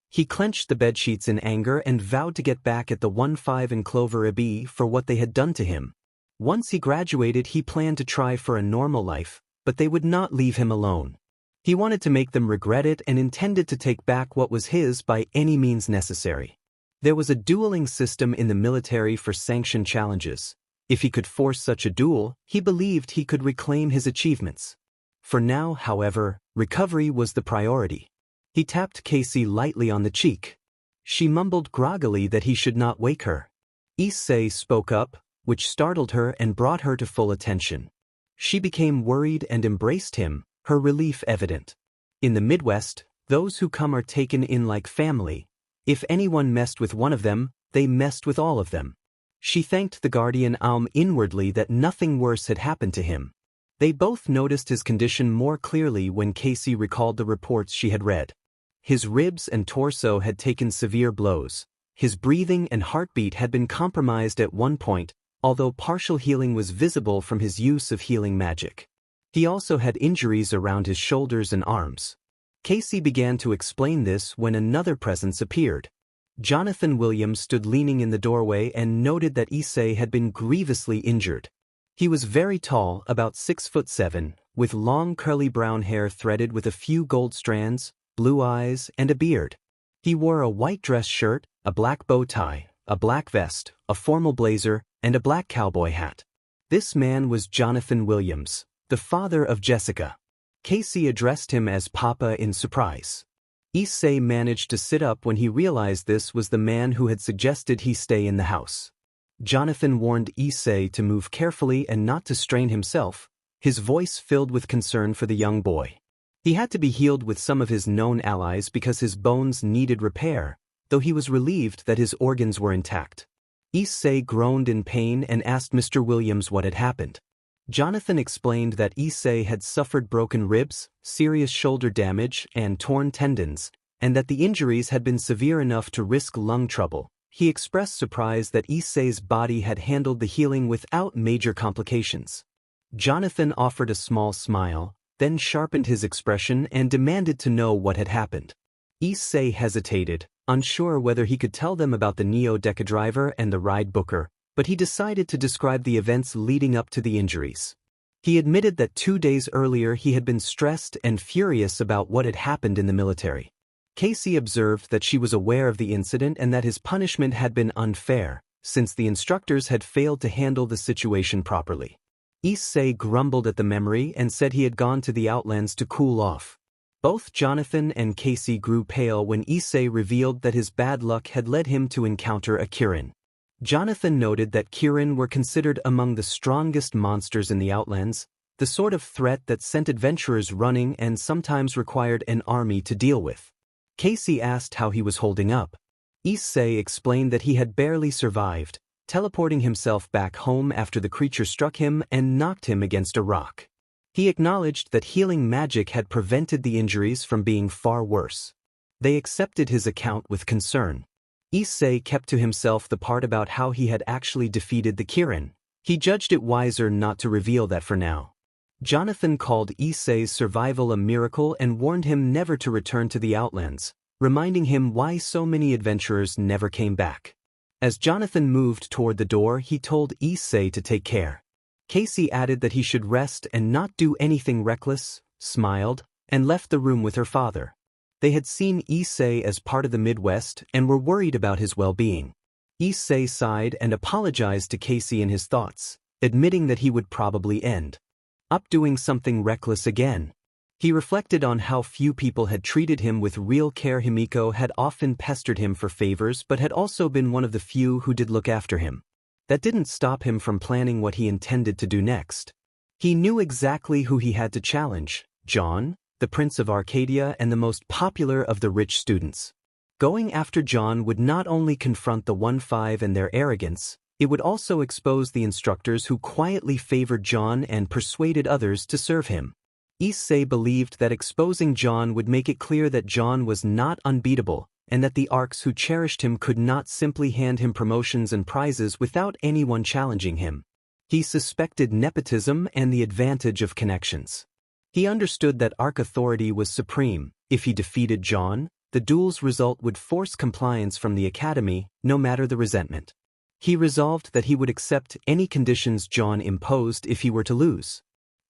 He clenched the bedsheets in anger and vowed to get back at the 1-5 and Clover Abbey for what they had done to him. Once he graduated, he planned to try for a normal life, but they would not leave him alone. He wanted to make them regret it and intended to take back what was his by any means necessary. There was a dueling system in the military for sanctioned challenges. If he could force such a duel, he believed he could reclaim his achievements. For now, however, recovery was the priority. He tapped Casey lightly on the cheek. She mumbled groggily that he should not wake her. Issei spoke up, which startled her and brought her to full attention. She became worried and embraced him, her relief evident. In the Midwest, those who come are taken in like family. If anyone messed with one of them, they messed with all of them. She thanked the guardian inwardly that nothing worse had happened to him. They both noticed his condition more clearly when Casey recalled the reports she had read. His ribs and torso had taken severe blows. His breathing and heartbeat had been compromised at one point, although partial healing was visible from his use of healing magic. He also had injuries around his shoulders and arms. Casey began to explain this when another presence appeared. Jonathan Williams stood leaning in the doorway and noted that Issei had been grievously injured. He was very tall, about 6'7", with long curly brown hair threaded with a few gold strands, blue eyes, and a beard. He wore a white dress shirt, a black bow tie, a black vest, a formal blazer, and a black cowboy hat. This man was Jonathan Williams, the father of Jessica. Casey addressed him as Papa in surprise. Issei managed to sit up when he realized this was the man who had suggested he stay in the house. Jonathan warned Issei to move carefully and not to strain himself, his voice filled with concern for the young boy. He had to be healed with some of his known allies because his bones needed repair, though he was relieved that his organs were intact. Issei groaned in pain and asked Mr. Williams what had happened. Jonathan explained that Issei had suffered broken ribs, serious shoulder damage, and torn tendons, and that the injuries had been severe enough to risk lung trouble. He expressed surprise that Issei's body had handled the healing without major complications. Jonathan offered a small smile, then sharpened his expression and demanded to know what had happened. Issei hesitated, unsure whether he could tell them about the Neo Deca Driver and the ride booker, but he decided to describe the events leading up to the injuries. He admitted that 2 days earlier he had been stressed and furious about what had happened in the military. Casey observed that she was aware of the incident and that his punishment had been unfair, since the instructors had failed to handle the situation properly. Issei grumbled at the memory and said he had gone to the Outlands to cool off. Both Jonathan and Casey grew pale when Issei revealed that his bad luck had led him to encounter a Kirin. Jonathan noted that Kirin were considered among the strongest monsters in the Outlands, the sort of threat that sent adventurers running and sometimes required an army to deal with. Casey asked how he was holding up. Issei explained that he had barely survived, teleporting himself back home after the creature struck him and knocked him against a rock. He acknowledged that healing magic had prevented the injuries from being far worse. They accepted his account with concern. Issei kept to himself the part about how he had actually defeated the Kirin. He judged it wiser not to reveal that for now. Jonathan called Issei's survival a miracle and warned him never to return to the Outlands, reminding him why so many adventurers never came back. As Jonathan moved toward the door, he told Issei to take care. Casey added that he should rest and not do anything reckless, smiled, and left the room with her father. They had seen Issei as part of the Midwest and were worried about his well-being. Issei sighed and apologized to Casey in his thoughts, admitting that he would probably end up doing something reckless again. He reflected on how few people had treated him with real care. Himiko had often pestered him for favors but had also been one of the few who did look after him. That didn't stop him from planning what he intended to do next. He knew exactly who he had to challenge: Jaune, the Prince of Arcadia and the most popular of the rich students. Going after Jaune would not only confront the 1-5 and their arrogance, it would also expose the instructors who quietly favored Jaune and persuaded others to serve him. Issei believed that exposing Jaune would make it clear that Jaune was not unbeatable, and that the arcs who cherished him could not simply hand him promotions and prizes without anyone challenging him. He suspected nepotism and the advantage of connections. He understood that Arc authority was supreme. If he defeated Jaune, the duel's result would force compliance from the Academy, no matter the resentment. He resolved that he would accept any conditions Jaune imposed if he were to lose.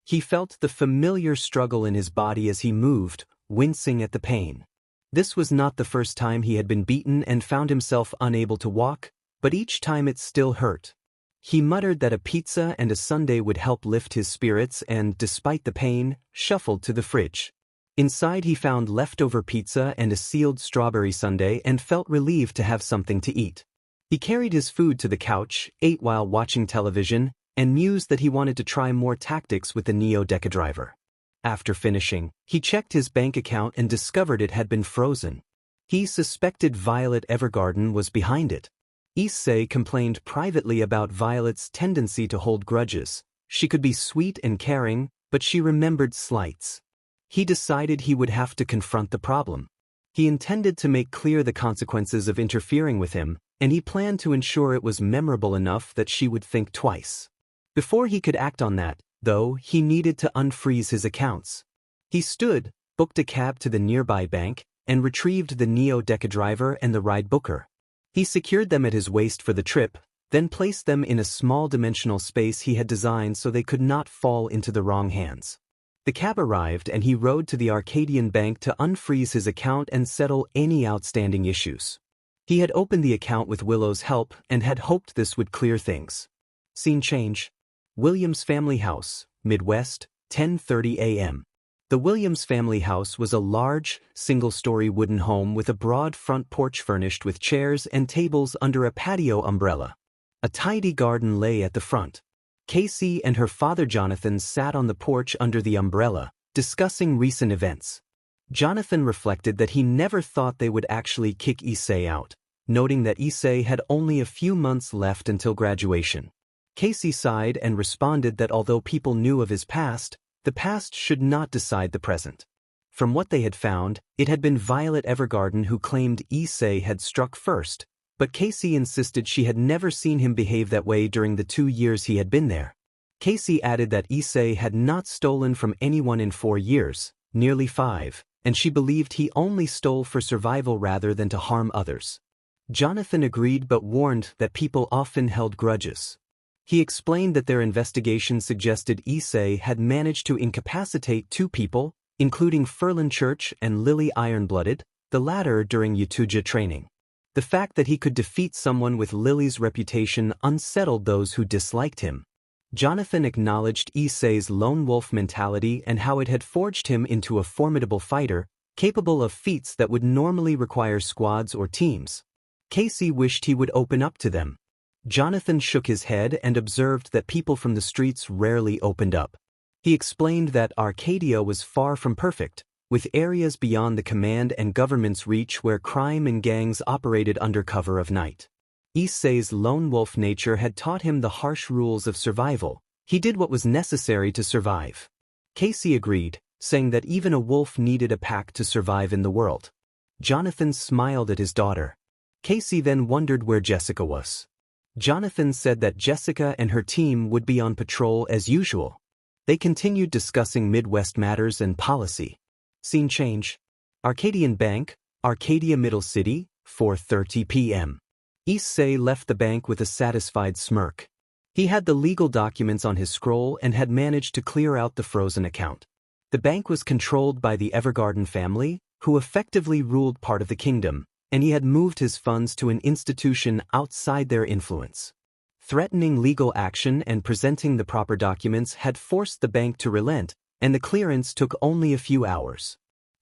He felt the familiar struggle in his body as he moved, wincing at the pain. This was not the first time he had been beaten and found himself unable to walk, but each time it still hurt. He muttered that a pizza and a sundae would help lift his spirits and, despite the pain, shuffled to the fridge. Inside he found leftover pizza and a sealed strawberry sundae and felt relieved to have something to eat. He carried his food to the couch, ate while watching television, and mused that he wanted to try more tactics with the Neo Deca Driver. After finishing, he checked his bank account and discovered it had been frozen. He suspected Violet Evergarden was behind it. Issei complained privately about Violet's tendency to hold grudges. She could be sweet and caring, but she remembered slights. He decided he would have to confront the problem. He intended to make clear the consequences of interfering with him, and he planned to ensure it was memorable enough that she would think twice. Before he could act on that, though, he needed to unfreeze his accounts. He stood, booked a cab to the nearby bank, and retrieved the Neo Deca Driver and the ride booker. He secured them at his waist for the trip, then placed them in a small dimensional space he had designed so they could not fall into the wrong hands. The cab arrived and he rode to the Arcadian bank to unfreeze his account and settle any outstanding issues. He had opened the account with Willow's help and had hoped this would clear things. Scene change. Williams' family house, Midwest, 10:30 a.m. The Williams family house was a large, single-story wooden home with a broad front porch furnished with chairs and tables under a patio umbrella. A tidy garden lay at the front. Casey and her father Jonathan sat on the porch under the umbrella, discussing recent events. Jonathan reflected that he never thought they would actually kick Issei out, noting that Issei had only a few months left until graduation. Casey sighed and responded that although people knew of his past, the past should not decide the present. From what they had found, it had been Violet Evergarden who claimed Issei had struck first, but Casey insisted she had never seen him behave that way during the 2 years he had been there. Casey added that Issei had not stolen from anyone in 4 years, nearly 5, and she believed he only stole for survival rather than to harm others. Jonathan agreed but warned that people often held grudges. He explained that their investigation suggested Issei had managed to incapacitate 2 people, including Ferlin Church and Lily Ironblooded, the latter during Yutuja training. The fact that he could defeat someone with Lily's reputation unsettled those who disliked him. Jonathan acknowledged Issei's lone wolf mentality and how it had forged him into a formidable fighter, capable of feats that would normally require squads or teams. Casey wished he would open up to them. Jonathan shook his head and observed that people from the streets rarely opened up. He explained that Arcadia was far from perfect, with areas beyond the command and government's reach where crime and gangs operated under cover of night. Issei's lone wolf nature had taught him the harsh rules of survival. He did what was necessary to survive. Casey agreed, saying that even a wolf needed a pack to survive in the world. Jonathan smiled at his daughter. Casey then wondered where Jessica was. Jonathan said that Jessica and her team would be on patrol as usual. They continued discussing Midwest matters and policy. Scene change. Arcadian Bank, Arcadia Middle City, 4:30 p.m. Issei left the bank with a satisfied smirk. He had the legal documents on his scroll and had managed to clear out the frozen account. The bank was controlled by the Evergarden family, who effectively ruled part of the kingdom, and he had moved his funds to an institution outside their influence. Threatening legal action and presenting the proper documents had forced the bank to relent, and the clearance took only a few hours.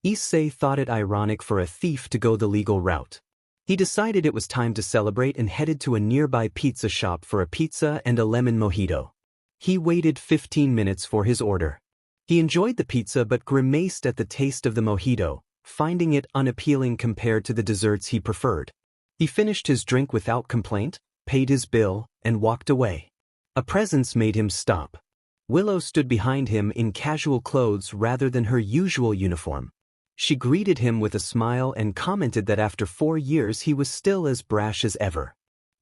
Issei thought it ironic for a thief to go the legal route. He decided it was time to celebrate and headed to a nearby pizza shop for a pizza and a lemon mojito. He waited 15 minutes for his order. He enjoyed the pizza but grimaced at the taste of the mojito, finding it unappealing compared to the desserts he preferred. He finished his drink without complaint, paid his bill, and walked away. A presence made him stop. Willow stood behind him in casual clothes rather than her usual uniform. She greeted him with a smile and commented that after 4 years he was still as brash as ever.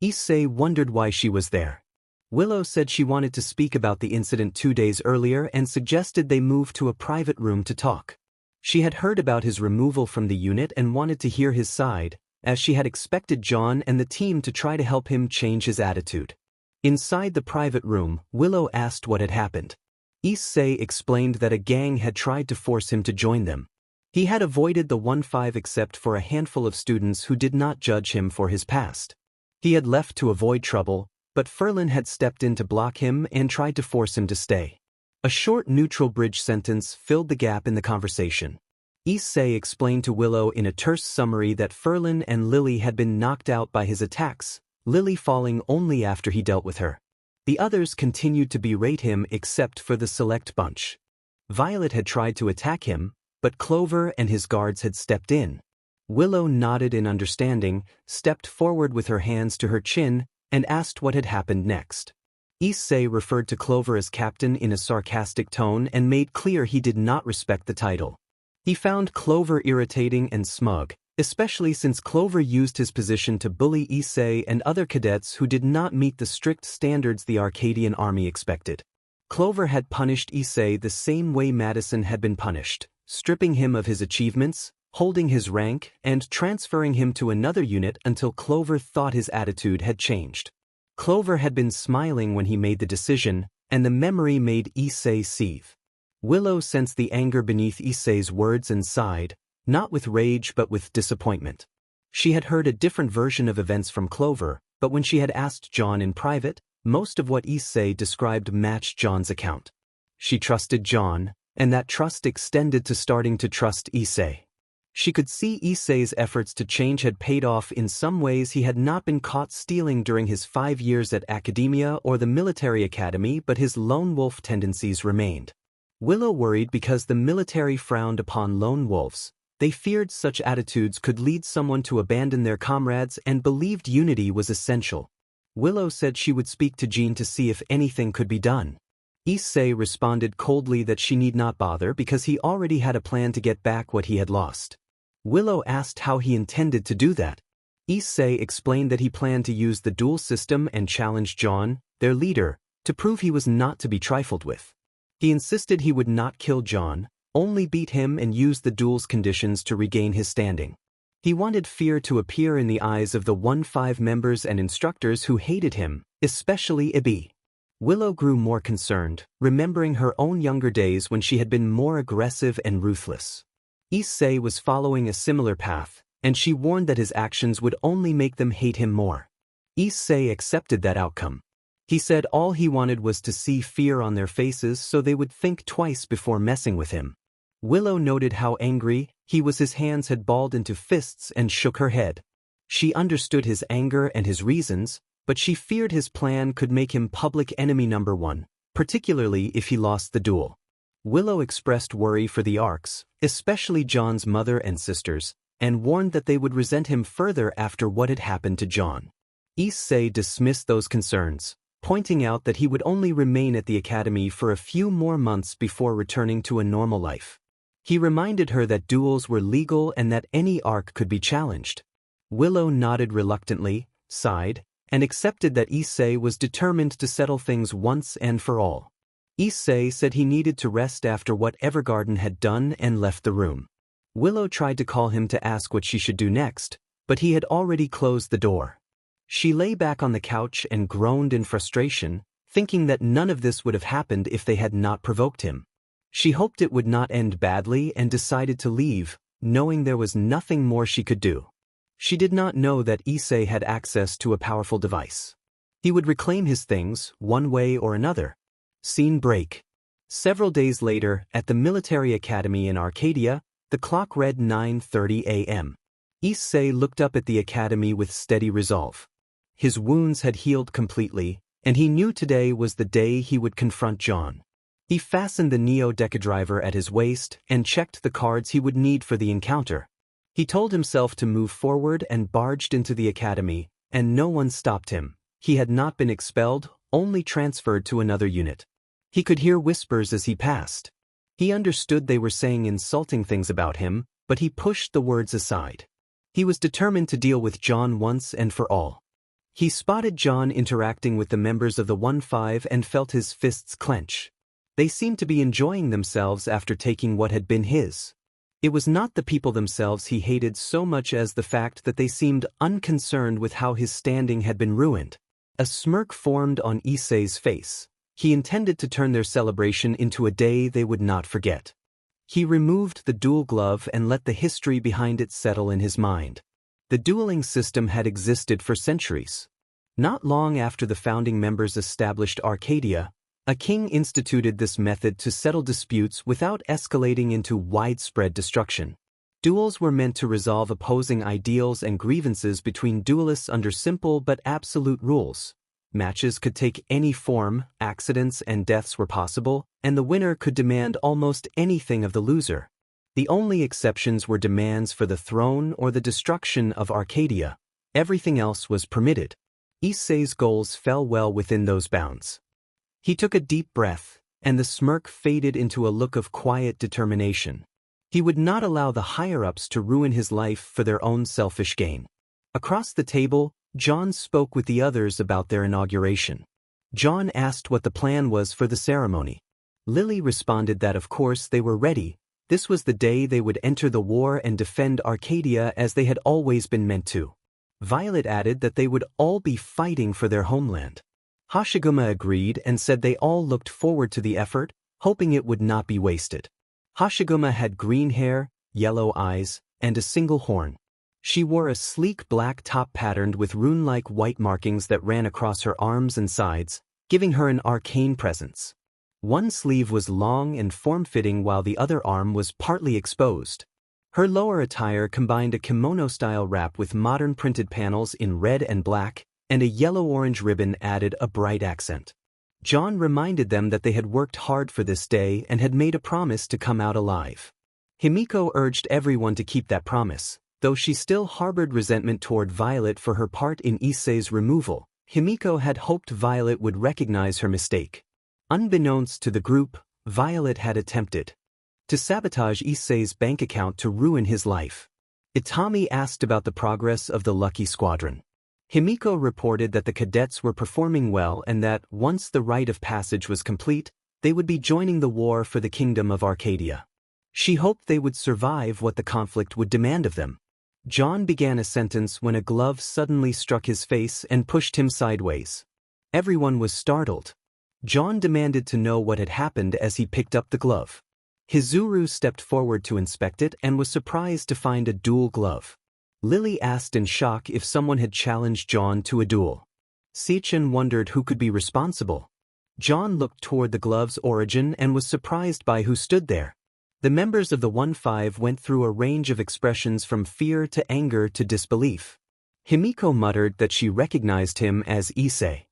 Issei wondered why she was there. Willow said she wanted to speak about the incident 2 days earlier and suggested they move to a private room to talk. She had heard about his removal from the unit and wanted to hear his side, as she had expected Jaune and the team to try to help him change his attitude. Inside the private room, Willow asked what had happened. Issei explained that a gang had tried to force him to join them. He had avoided the 1-5 except for a handful of students who did not judge him for his past. He had left to avoid trouble, but Ferlin had stepped in to block him and tried to force him to stay. A short neutral bridge sentence filled the gap in the conversation. Issei explained to Willow in a terse summary that Ferlin and Lily had been knocked out by his attacks, Lily falling only after he dealt with her. The others continued to berate him except for the select bunch. Violet had tried to attack him, but Clover and his guards had stepped in. Willow nodded in understanding, stepped forward with her hands to her chin, and asked what had happened next. Issei referred to Clover as captain in a sarcastic tone and made clear he did not respect the title. He found Clover irritating and smug, especially since Clover used his position to bully Issei and other cadets who did not meet the strict standards the Arcadian army expected. Clover had punished Issei the same way Madison had been punished, stripping him of his achievements, holding his rank, and transferring him to another unit until Clover thought his attitude had changed. Clover had been smiling when he made the decision, and the memory made Issei seethe. Willow sensed the anger beneath Issei's words and sighed, not with rage but with disappointment. She had heard a different version of events from Clover, but when she had asked Jaune in private, most of what Issei described matched Jaune's account. She trusted Jaune, and that trust extended to starting to trust Issei. She could see Issei's efforts to change had paid off in some ways. He had not been caught stealing during his 5 years at academia or the military academy, but his lone wolf tendencies remained. Willow worried because the military frowned upon lone wolves. They feared such attitudes could lead someone to abandon their comrades and believed unity was essential. Willow said she would speak to Jaune to see if anything could be done. Issei responded coldly that she need not bother because he already had a plan to get back what he had lost. Willow asked how he intended to do that. Issei explained that he planned to use the duel system and challenge Jaune, their leader, to prove he was not to be trifled with. He insisted he would not kill Jaune, only beat him and use the duel's conditions to regain his standing. He wanted fear to appear in the eyes of the 1-5 members and instructors who hated him, especially Ibi. Willow grew more concerned, remembering her own younger days when she had been more aggressive and ruthless. Issei was following a similar path, and she warned that his actions would only make them hate him more. Issei accepted that outcome. He said all he wanted was to see fear on their faces so they would think twice before messing with him. Willow noted how angry he was. His hands had balled into fists and shook her head. She understood his anger and his reasons, but she feared his plan could make him public enemy number 1, particularly if he lost the duel. Willow expressed worry for the Arcs, especially Jaune's mother and sisters, and warned that they would resent him further after what had happened to Jaune. Issei dismissed those concerns, pointing out that he would only remain at the academy for a few more months before returning to a normal life. He reminded her that duels were legal and that any Arc could be challenged. Willow nodded reluctantly, sighed, and accepted that Issei was determined to settle things once and for all. Issei said he needed to rest after what Evergarden had done and left the room. Willow tried to call him to ask what she should do next, but he had already closed the door. She lay back on the couch and groaned in frustration, thinking that none of this would have happened if they had not provoked him. She hoped it would not end badly and decided to leave, knowing there was nothing more she could do. She did not know that Issei had access to a powerful device. He would reclaim his things, one way or another. Scene break. Several days later, at the military academy in Arcadia, the clock read 9:30 a.m. Issei looked up at the academy with steady resolve. His wounds had healed completely, and he knew today was the day he would confront Jaune. He fastened the Neo Deca Driver at his waist and checked the cards he would need for the encounter. He told himself to move forward and barged into the academy, and no one stopped him. He had not been expelled, only transferred to another unit. He could hear whispers as he passed. He understood they were saying insulting things about him, but he pushed the words aside. He was determined to deal with Jaune once and for all. He spotted Jaune interacting with the members of the 1-5 and felt his fists clench. They seemed to be enjoying themselves after taking what had been his. It was not the people themselves he hated so much as the fact that they seemed unconcerned with how his standing had been ruined. A smirk formed on Issei's face. He intended to turn their celebration into a day they would not forget. He removed the duel glove and let the history behind it settle in his mind. The dueling system had existed for centuries. Not long after the founding members established Arcadia, a king instituted this method to settle disputes without escalating into widespread destruction. Duels were meant to resolve opposing ideals and grievances between duelists under simple but absolute rules. Matches could take any form, accidents and deaths were possible, and the winner could demand almost anything of the loser. The only exceptions were demands for the throne or the destruction of Arcadia. Everything else was permitted. Issei's goals fell well within those bounds. He took a deep breath, and the smirk faded into a look of quiet determination. He would not allow the higher-ups to ruin his life for their own selfish gain. Across the table, Jaune spoke with the others about their inauguration. Jaune asked what the plan was for the ceremony. Lily responded that of course they were ready. This was the day they would enter the war and defend Arcadia as they had always been meant to. Violet added that they would all be fighting for their homeland. Hashiguma agreed and said they all looked forward to the effort, hoping it would not be wasted. Hashiguma had green hair, yellow eyes, and a single horn. She wore a sleek black top patterned with rune-like white markings that ran across her arms and sides, giving her an arcane presence. One sleeve was long and form-fitting while the other arm was partly exposed. Her lower attire combined a kimono-style wrap with modern printed panels in red and black, and a yellow-orange ribbon added a bright accent. Jaune reminded them that they had worked hard for this day and had made a promise to come out alive. Himiko urged everyone to keep that promise, though she still harbored resentment toward Violet for her part in Issei's removal. Himiko had hoped Violet would recognize her mistake. Unbeknownst to the group, Violet had attempted to sabotage Issei's bank account to ruin his life. Itami asked about the progress of the Lucky Squadron. Himiko reported that the cadets were performing well and that, once the rite of passage was complete, they would be joining the war for the Kingdom of Arcadia. She hoped they would survive what the conflict would demand of them. Jaune began a sentence when a glove suddenly struck his face and pushed him sideways. Everyone was startled. Jaune demanded to know what had happened as he picked up the glove. Hizuru stepped forward to inspect it and was surprised to find a dual glove. Lily asked in shock if someone had challenged Jaune to a duel. Seichen wondered who could be responsible. Jaune looked toward the glove's origin and was surprised by who stood there. The members of the 1-5 went through a range of expressions from fear to anger to disbelief. Himiko muttered that she recognized him as Issei.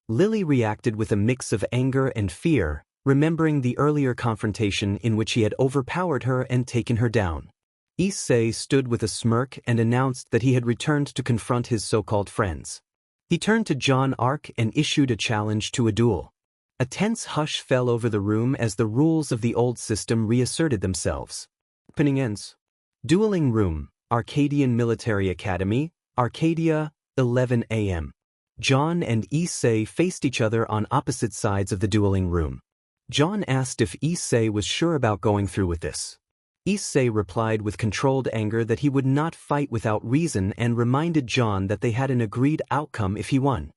Lily reacted with a mix of anger and fear, remembering the earlier confrontation in which he had overpowered her and taken her down. Issei stood with a smirk and announced that he had returned to confront his so-called friends. He turned to Jaune Arc and issued a challenge to a duel. A tense hush fell over the room as the rules of the old system reasserted themselves. Opening ends. Dueling Room, Arcadian Military Academy, Arcadia, 11 a.m. Jaune and Issei faced each other on opposite sides of the dueling room. Jaune asked if Issei was sure about going through with this. Issei replied with controlled anger that he would not fight without reason and reminded Jaune that they had an agreed outcome if he won.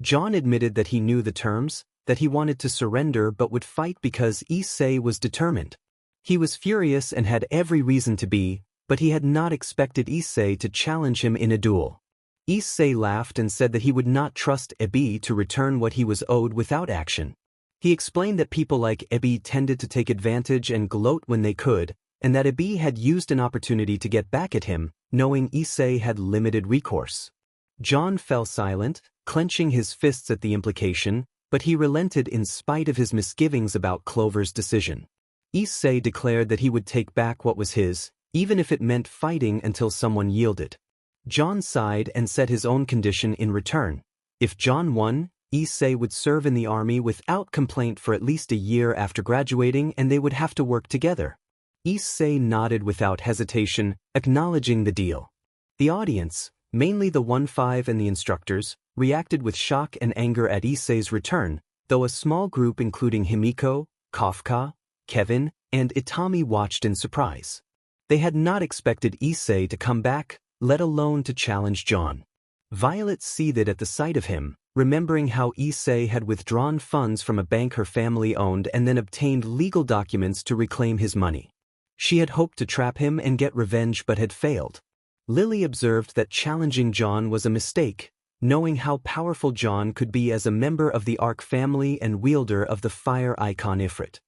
Jaune admitted that he knew the terms, that he wanted to surrender but would fight because Issei was determined. He was furious and had every reason to be, but he had not expected Issei to challenge him in a duel. Issei laughed and said that he would not trust Ebi to return what he was owed without action. He explained that people like Ebi tended to take advantage and gloat when they could, and that Ebi had used an opportunity to get back at him, knowing Issei had limited recourse. Jaune fell silent, clenching his fists at the implication, but he relented in spite of his misgivings about Clover's decision. Issei declared that he would take back what was his, even if it meant fighting until someone yielded. Jaune sighed and set his own condition in return. If Jaune won, Issei would serve in the army without complaint for at least a year after graduating and they would have to work together. Issei nodded without hesitation, acknowledging the deal. The audience, mainly the 1-5 and the instructors, reacted with shock and anger at Issei's return, though a small group including Himiko, Kafka, Kevin, and Itami watched in surprise. They had not expected Issei to come back, let alone to challenge Jaune. Violet seethed at the sight of him, remembering how Issei had withdrawn funds from a bank her family owned and then obtained legal documents to reclaim his money. She had hoped to trap him and get revenge but had failed. Lily observed that challenging Jaune was a mistake, knowing how powerful Jaune could be as a member of the Arc family and wielder of the fire icon Ifrit.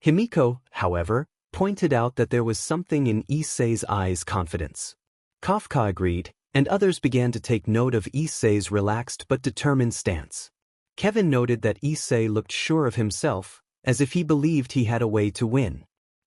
Himiko, however, pointed out that there was something in Issei's eyes' confidence. Kafka agreed, and others began to take note of Issei's relaxed but determined stance. Kevin noted that Issei looked sure of himself, as if he believed he had a way to win.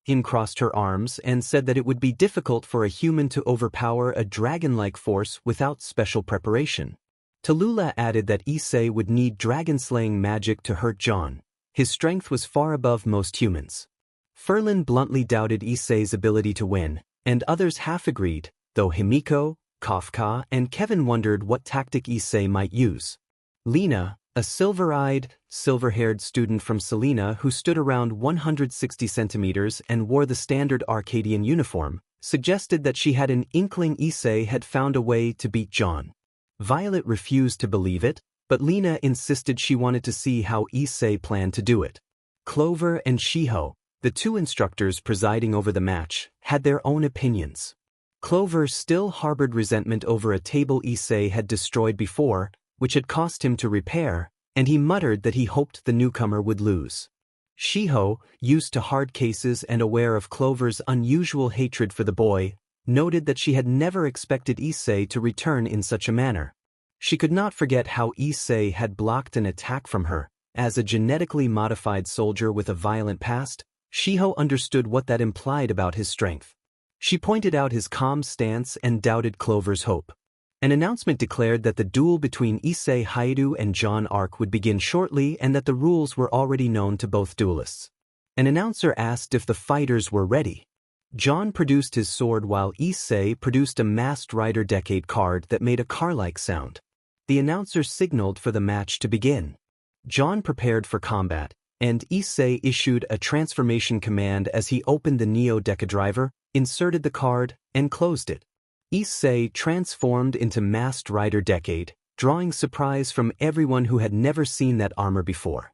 Issei crossed her arms and said that it would be difficult for a human to overpower a dragon-like force without special preparation. Tallulah added that Issei would need dragon-slaying magic to hurt Jaune. His strength was far above most humans. Ferlin bluntly doubted Issei's ability to win, and others half agreed, though Himiko, Kafka, and Kevin wondered what tactic Issei might use. Lena, a silver-eyed, silver-haired student from Selena who stood around 160 centimeters and wore the standard Arcadian uniform, suggested that she had an inkling Issei had found a way to beat Jaune. Violet refused to believe it, but Lena insisted she wanted to see how Issei planned to do it. Clover and Shiho, the two instructors presiding over the match, had their own opinions. Clover still harbored resentment over a table Issei had destroyed before, which had cost him to repair, and he muttered that he hoped the newcomer would lose. Shiho, used to hard cases and aware of Clover's unusual hatred for the boy, noted that she had never expected Issei to return in such a manner. She could not forget how Issei had blocked an attack from her. As a genetically modified soldier with a violent past, Shiho understood what that implied about his strength. She pointed out his calm stance and doubted Clover's hope. An announcement declared that the duel between Issei Hyoudou and Jaune Arc would begin shortly and that the rules were already known to both duelists. An announcer asked if the fighters were ready. Jaune produced his sword while Issei produced a Masked Rider Decade card that made a car-like sound. The announcer signaled for the match to begin. Jaune prepared for combat, and Issei issued a transformation command as he opened the Neo Deca Driver, inserted the card, and closed it. Issei transformed into Masked Rider Decade, drawing surprise from everyone who had never seen that armor before.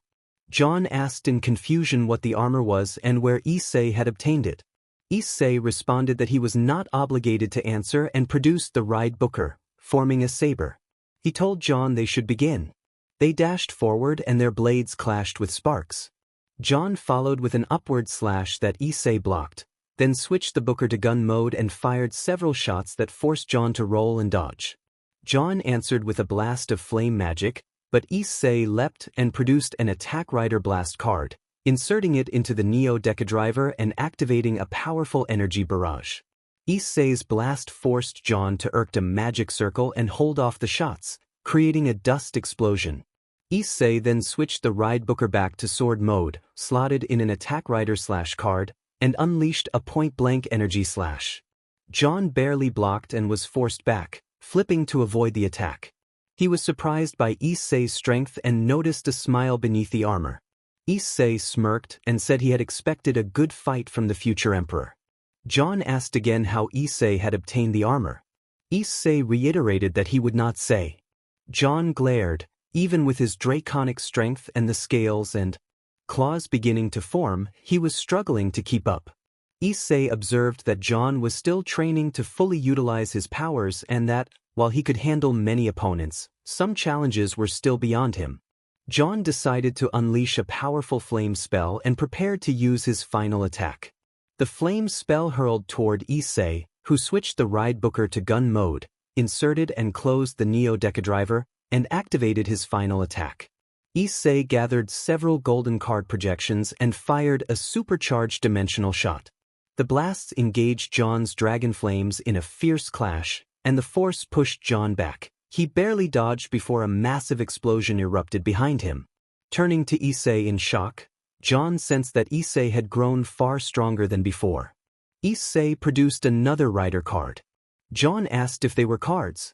Jaune asked in confusion what the armor was and where Issei had obtained it. Issei responded that he was not obligated to answer and produced the Ride Booker, forming a saber. He told Jaune they should begin. They dashed forward and their blades clashed with sparks. Jaune followed with an upward slash that Issei blocked, then switched the Booker to gun mode and fired several shots that forced Jaune to roll and dodge. Jaune answered with a blast of flame magic, but Issei leapt and produced an Attack Rider Blast card, inserting it into the Neo Deca Driver and activating a powerful energy barrage. Issei's blast forced Jaune to erect a magic circle and hold off the shots, creating a dust explosion. Issei then switched the Ride Booker back to sword mode, slotted in an Attack Rider slash card, and unleashed a point-blank energy slash. Jaune barely blocked and was forced back, flipping to avoid the attack. He was surprised by Issei's strength and noticed a smile beneath the armor. Issei smirked and said he had expected a good fight from the future emperor. Jaune asked again how Issei had obtained the armor. Issei reiterated that he would not say. Jaune glared, even with his draconic strength and the scales and claws beginning to form, he was struggling to keep up. Issei observed that Jaune was still training to fully utilize his powers and that, while he could handle many opponents, some challenges were still beyond him. Jaune decided to unleash a powerful flame spell and prepared to use his final attack. The flame spell hurled toward Issei, who switched the Ride Booker to gun mode, inserted and closed the Neo Deca Driver, and activated his final attack. Issei gathered several golden card projections and fired a supercharged dimensional shot. The blasts engaged Jaune's dragon flames in a fierce clash, and the force pushed Jaune back. He barely dodged before a massive explosion erupted behind him. Turning to Issei in shock, Jaune sensed that Issei had grown far stronger than before. Issei produced another rider card. Jaune asked if they were cards.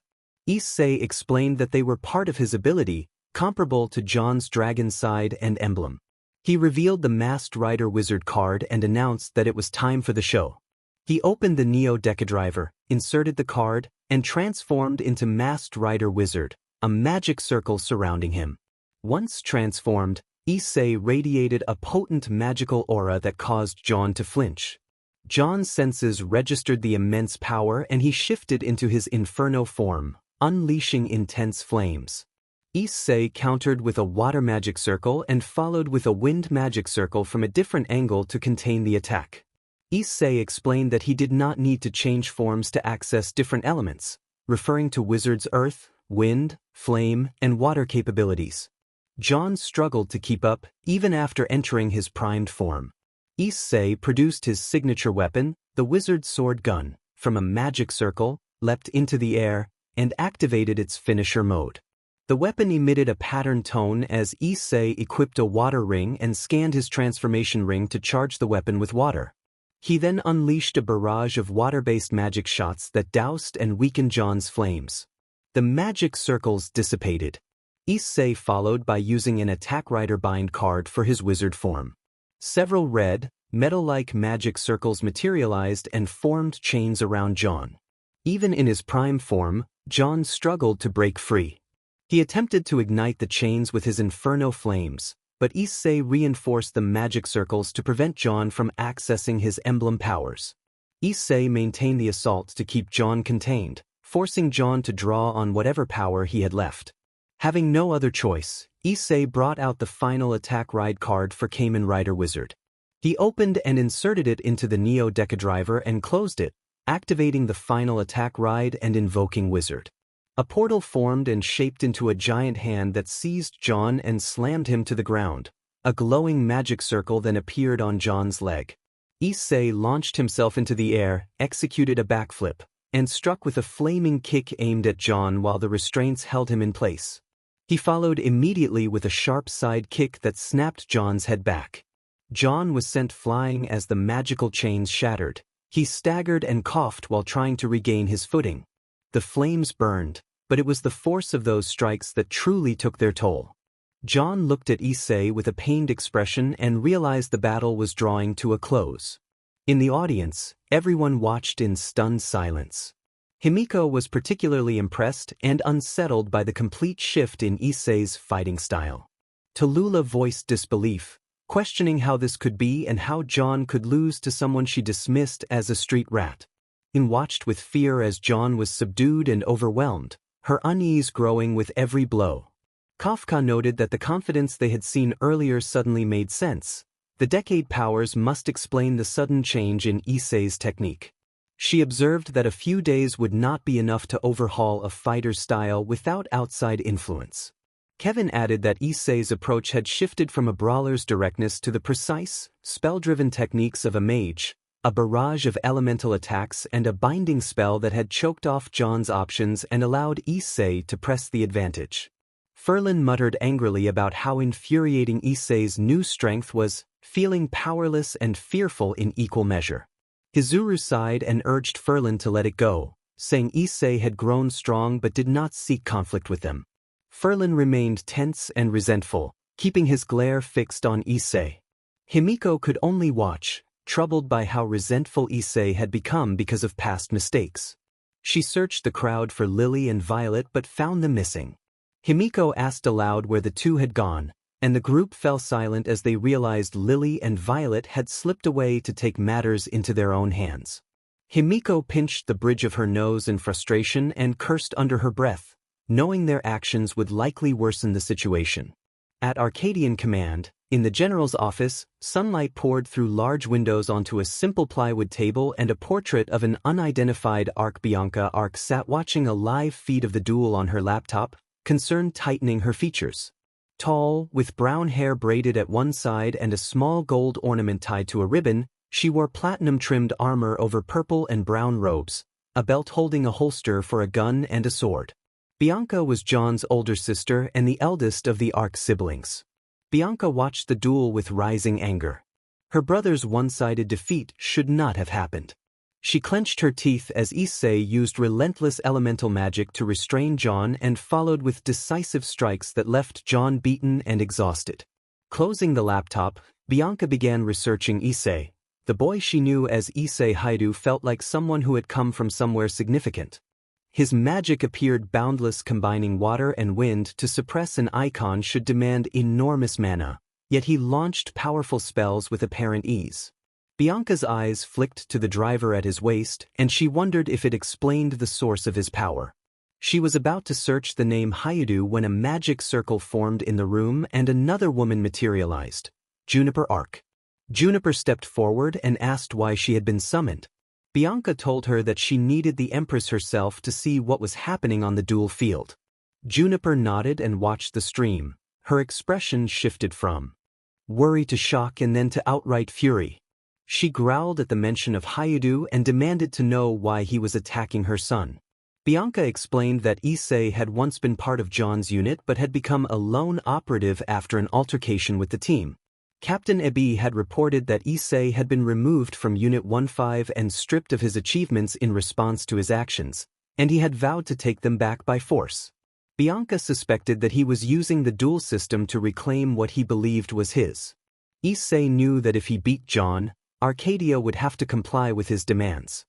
Issei explained that they were part of his ability, comparable to Jaune's dragon side and emblem. He revealed the Masked Rider Wizard card and announced that it was time for the show. He opened the Neo Deca Driver, inserted the card, and transformed into Masked Rider Wizard, a magic circle surrounding him. Once transformed, Issei radiated a potent magical aura that caused Jaune to flinch. Jaune's senses registered the immense power and he shifted into his Inferno form, unleashing intense flames. Issei countered with a water magic circle and followed with a wind magic circle from a different angle to contain the attack. Issei explained that he did not need to change forms to access different elements, referring to Wizard's earth, wind, flame, and water capabilities. Jaune struggled to keep up, even after entering his primed form. Issei produced his signature weapon, the wizard sword gun, from a magic circle, leapt into the air, and activated its finisher mode. The weapon emitted a patterned tone as Issei equipped a water ring and scanned his transformation ring to charge the weapon with water. He then unleashed a barrage of water-based magic shots that doused and weakened Jaune's flames. The magic circles dissipated. Issei followed by using an attack rider bind card for his wizard form. Several red, metal-like magic circles materialized and formed chains around Jaune. Even in his prime form, Jaune struggled to break free. He attempted to ignite the chains with his inferno flames, but Issei reinforced the magic circles to prevent Jaune from accessing his emblem powers. Issei maintained the assault to keep Jaune contained, forcing Jaune to draw on whatever power he had left. Having no other choice, Issei brought out the final attack ride card for Kamen Rider Wizard. He opened and inserted it into the Neo Deca Driver and closed it, activating the final attack ride and invoking Wizard. A portal formed and shaped into a giant hand that seized Jaune and slammed him to the ground. A glowing magic circle then appeared on Jaune's leg. Issei launched himself into the air, executed a backflip, and struck with a flaming kick aimed at Jaune while the restraints held him in place. He followed immediately with a sharp side kick that snapped Jaune's head back. Jaune was sent flying as the magical chains shattered. He staggered and coughed while trying to regain his footing. The flames burned, but it was the force of those strikes that truly took their toll. Jaune looked at Issei with a pained expression and realized the battle was drawing to a close. In the audience, everyone watched in stunned silence. Himiko was particularly impressed and unsettled by the complete shift in Issei's fighting style. Tallulah voiced disbelief, questioning how this could be and how Jaune could lose to someone she dismissed as a street rat. Yin watched with fear as Jaune was subdued and overwhelmed, her unease growing with every blow. Kafka noted that the confidence they had seen earlier suddenly made sense. The decade powers must explain the sudden change in Issei's technique. She observed that a few days would not be enough to overhaul a fighter's style without outside influence. Kevin added that Issei's approach had shifted from a brawler's directness to the precise, spell-driven techniques of a mage, a barrage of elemental attacks and a binding spell that had choked off Jaune's options and allowed Issei to press the advantage. Ferlin muttered angrily about how infuriating Issei's new strength was, feeling powerless and fearful in equal measure. Hizuru sighed and urged Ferlin to let it go, saying Issei had grown strong but did not seek conflict with them. Ferlin remained tense and resentful, keeping his glare fixed on Issei. Himiko could only watch, troubled by how resentful Issei had become because of past mistakes. She searched the crowd for Lily and Violet but found them missing. Himiko asked aloud where the two had gone, and the group fell silent as they realized Lily and Violet had slipped away to take matters into their own hands. Himiko pinched the bridge of her nose in frustration and cursed under her breath, knowing their actions would likely worsen the situation. At Arcadian command, in the general's office, sunlight poured through large windows onto a simple plywood table and a portrait of an unidentified Arc. Bianca Arc sat watching a live feed of the duel on her laptop, concern tightening her features. Tall, with brown hair braided at one side and a small gold ornament tied to a ribbon, she wore platinum-trimmed armor over purple and brown robes, a belt holding a holster for a gun and a sword. Bianca was Jaune's older sister and the eldest of the Arc siblings. Bianca watched the duel with rising anger. Her brother's one-sided defeat should not have happened. She clenched her teeth as Issei used relentless elemental magic to restrain Jaune and followed with decisive strikes that left Jaune beaten and exhausted. Closing the laptop, Bianca began researching Issei. The boy she knew as Issei Hyoudou felt like someone who had come from somewhere significant. His magic appeared boundless, combining water and wind to suppress an icon should demand enormous mana, yet he launched powerful spells with apparent ease. Bianca's eyes flicked to the driver at his waist, and she wondered if it explained the source of his power. She was about to search the name Hyoudou when a magic circle formed in the room and another woman materialized, Juniper Arc. Juniper stepped forward and asked why she had been summoned. Bianca told her that she needed the Empress herself to see what was happening on the duel field. Juniper nodded and watched the stream. Her expression shifted from worry to shock and then to outright fury. She growled at the mention of Hyoudou and demanded to know why he was attacking her son. Bianca explained that Issei had once been part of Jaune's unit but had become a lone operative after an altercation with the team. Captain Ebi had reported that Issei had been removed from Unit 15 and stripped of his achievements in response to his actions, and he had vowed to take them back by force. Bianca suspected that he was using the duel system to reclaim what he believed was his. Issei knew that if he beat Jaune, Arcadia would have to comply with his demands.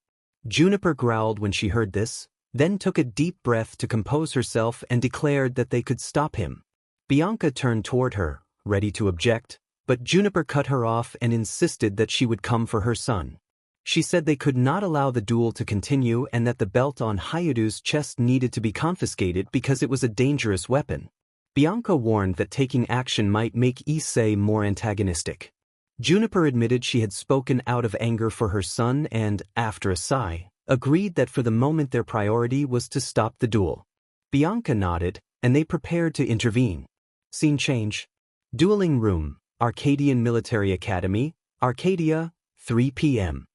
Juniper growled when she heard this, then took a deep breath to compose herself and declared that they could stop him. Bianca turned toward her, ready to object, but Juniper cut her off and insisted that she would come for her son. She said they could not allow the duel to continue and that the belt on Hyoudou's chest needed to be confiscated because it was a dangerous weapon. Bianca warned that taking action might make Issei more antagonistic. Juniper admitted she had spoken out of anger for her son and, after a sigh, agreed that for the moment their priority was to stop the duel. Bianca nodded, and they prepared to intervene. Scene change. Dueling room, Arcadian Military Academy, Arcadia, 3 p.m.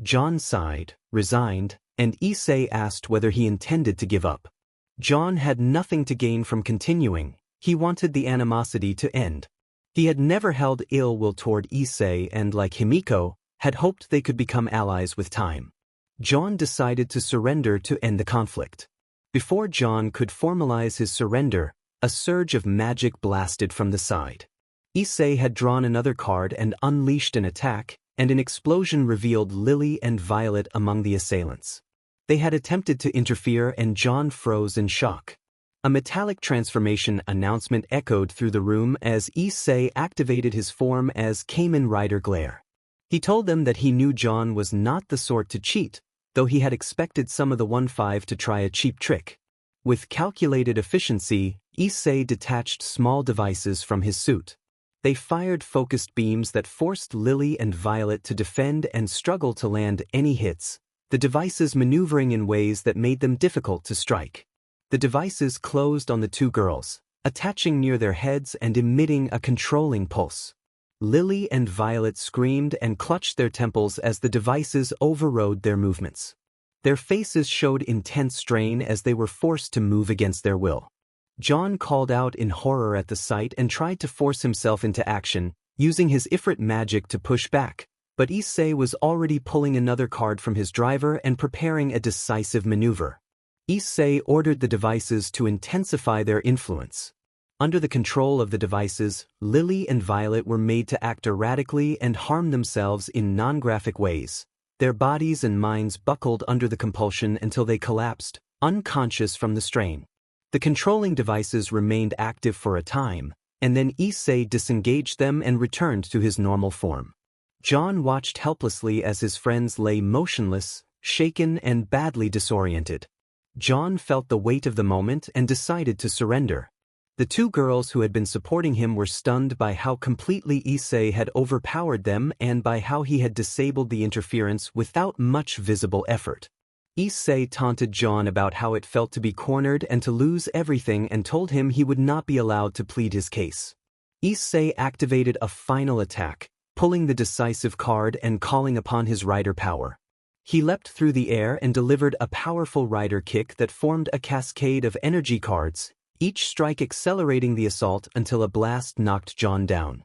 Jaune sighed, resigned, and Issei asked whether he intended to give up. Jaune had nothing to gain from continuing. He wanted the animosity to end. He had never held ill will toward Issei and, like Himiko, had hoped they could become allies with time. Jaune decided to surrender to end the conflict. Before Jaune could formalize his surrender, a surge of magic blasted from the side. Issei had drawn another card and unleashed an attack, and an explosion revealed Lily and Violet among the assailants. They had attempted to interfere and Jaune froze in shock. A metallic transformation announcement echoed through the room as Issei activated his form as Kamen Rider Glare. He told them that he knew Jaune was not the sort to cheat, though he had expected some of the 1-5 to try a cheap trick. With calculated efficiency, Issei detached small devices from his suit. They fired focused beams that forced Lily and Violet to defend and struggle to land any hits, the devices maneuvering in ways that made them difficult to strike. The devices closed on the two girls, attaching near their heads and emitting a controlling pulse. Lily and Violet screamed and clutched their temples as the devices overrode their movements. Their faces showed intense strain as they were forced to move against their will. Jaune called out in horror at the sight and tried to force himself into action, using his Ifrit magic to push back, but Issei was already pulling another card from his driver and preparing a decisive maneuver. Issei ordered the devices to intensify their influence. Under the control of the devices, Lily and Violet were made to act erratically and harm themselves in non-graphic ways. Their bodies and minds buckled under the compulsion until they collapsed, unconscious from the strain. The controlling devices remained active for a time, and then Issei disengaged them and returned to his normal form. Jaune watched helplessly as his friends lay motionless, shaken and badly disoriented. Jaune felt the weight of the moment and decided to surrender. The two girls who had been supporting him were stunned by how completely Issei had overpowered them and by how he had disabled the interference without much visible effort. Issei taunted Jaune about how it felt to be cornered and to lose everything and told him he would not be allowed to plead his case. Issei activated a final attack, pulling the decisive card and calling upon his rider power. He leapt through the air and delivered a powerful rider kick that formed a cascade of energy cards, each strike accelerating the assault until a blast knocked Jaune down.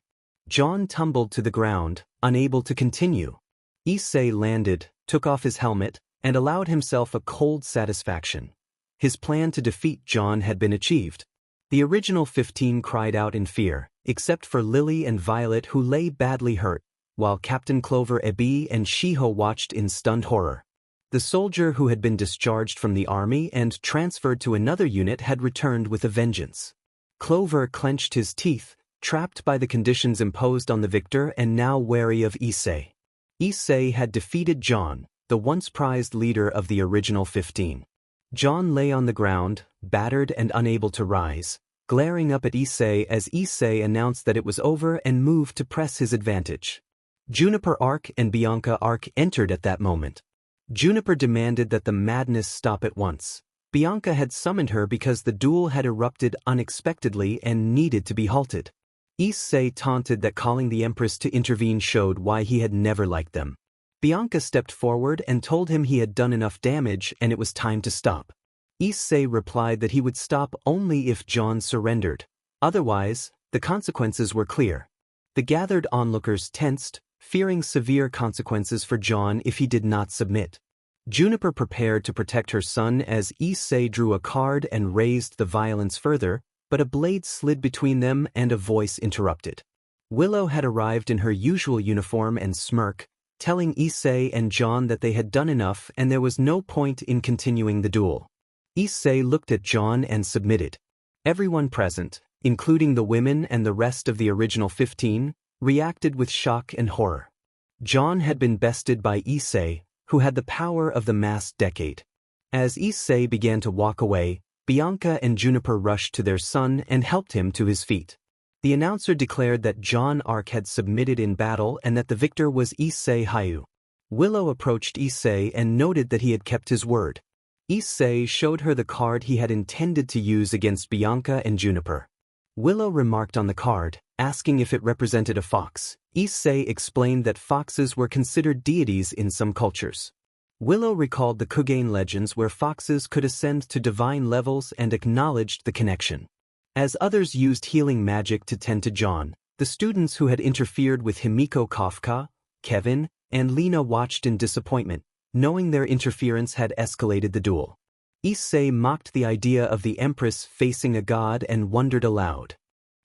Jaune tumbled to the ground, unable to continue. Issei landed, took off his helmet, and allowed himself a cold satisfaction. His plan to defeat Jaune had been achieved. The original 15 cried out in fear, except for Lily and Violet who lay badly hurt, while Captain Clover Ebi and Shiho watched in stunned horror. The soldier who had been discharged from the army and transferred to another unit had returned with a vengeance. Clover clenched his teeth, trapped by the conditions imposed on the victor and now wary of Issei. Issei had defeated Jaune, the once prized leader of the original 15. Jaune lay on the ground, battered and unable to rise, glaring up at Issei as Issei announced that it was over and moved to press his advantage. Juniper Arc and Bianca Arc entered at that moment. Juniper demanded that the madness stop at once. Bianca had summoned her because the duel had erupted unexpectedly and needed to be halted. Issei taunted that calling the Empress to intervene showed why he had never liked them. Bianca stepped forward and told him he had done enough damage and it was time to stop. Issei replied that he would stop only if Jaune surrendered. Otherwise, the consequences were clear. The gathered onlookers tensed, fearing severe consequences for Jaune if he did not submit. Juniper prepared to protect her son as Issei drew a card and raised the violence further, but a blade slid between them and a voice interrupted. Willow had arrived in her usual uniform and smirk, telling Issei and Jaune that they had done enough and there was no point in continuing the duel. Issei looked at Jaune and submitted. Everyone present, including the women and the rest of the original 15, reacted with shock and horror. Jaune had been bested by Issei, who had the power of the masked decade. As Issei began to walk away, Bianca and Juniper rushed to their son and helped him to his feet. The announcer declared that Jaune Arc had submitted in battle and that the victor was Issei Hyoudou. Willow approached Issei and noted that he had kept his word. Issei showed her the card he had intended to use against Bianca and Juniper. Willow remarked on the card, asking if it represented a fox. Issei explained that foxes were considered deities in some cultures. Willow recalled the Kugain legends where foxes could ascend to divine levels and acknowledged the connection. As others used healing magic to tend to Jaune, the students who had interfered with Himiko Kafka, Kevin, and Lena watched in disappointment, knowing their interference had escalated the duel. Issei mocked the idea of the Empress facing a god and wondered aloud.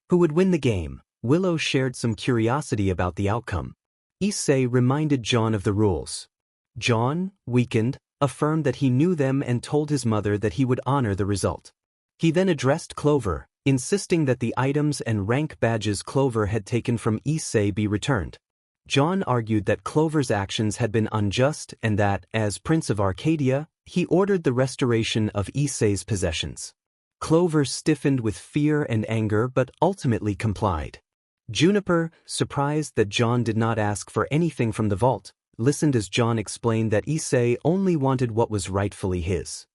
Who would win the game? Willow shared some curiosity about the outcome. Issei reminded Jaune of the rules. Jaune, weakened, affirmed that he knew them and told his mother that he would honor the result. He then addressed Clover, insisting that the items and rank badges Clover had taken from Issei be returned. Jaune argued that Clover's actions had been unjust and that, as Prince of Arcadia, he ordered the restoration of Issei's possessions. Clover stiffened with fear and anger but ultimately complied. Juniper, surprised that Jaune did not ask for anything from the vault, listened as Jaune explained that Issei only wanted what was rightfully his.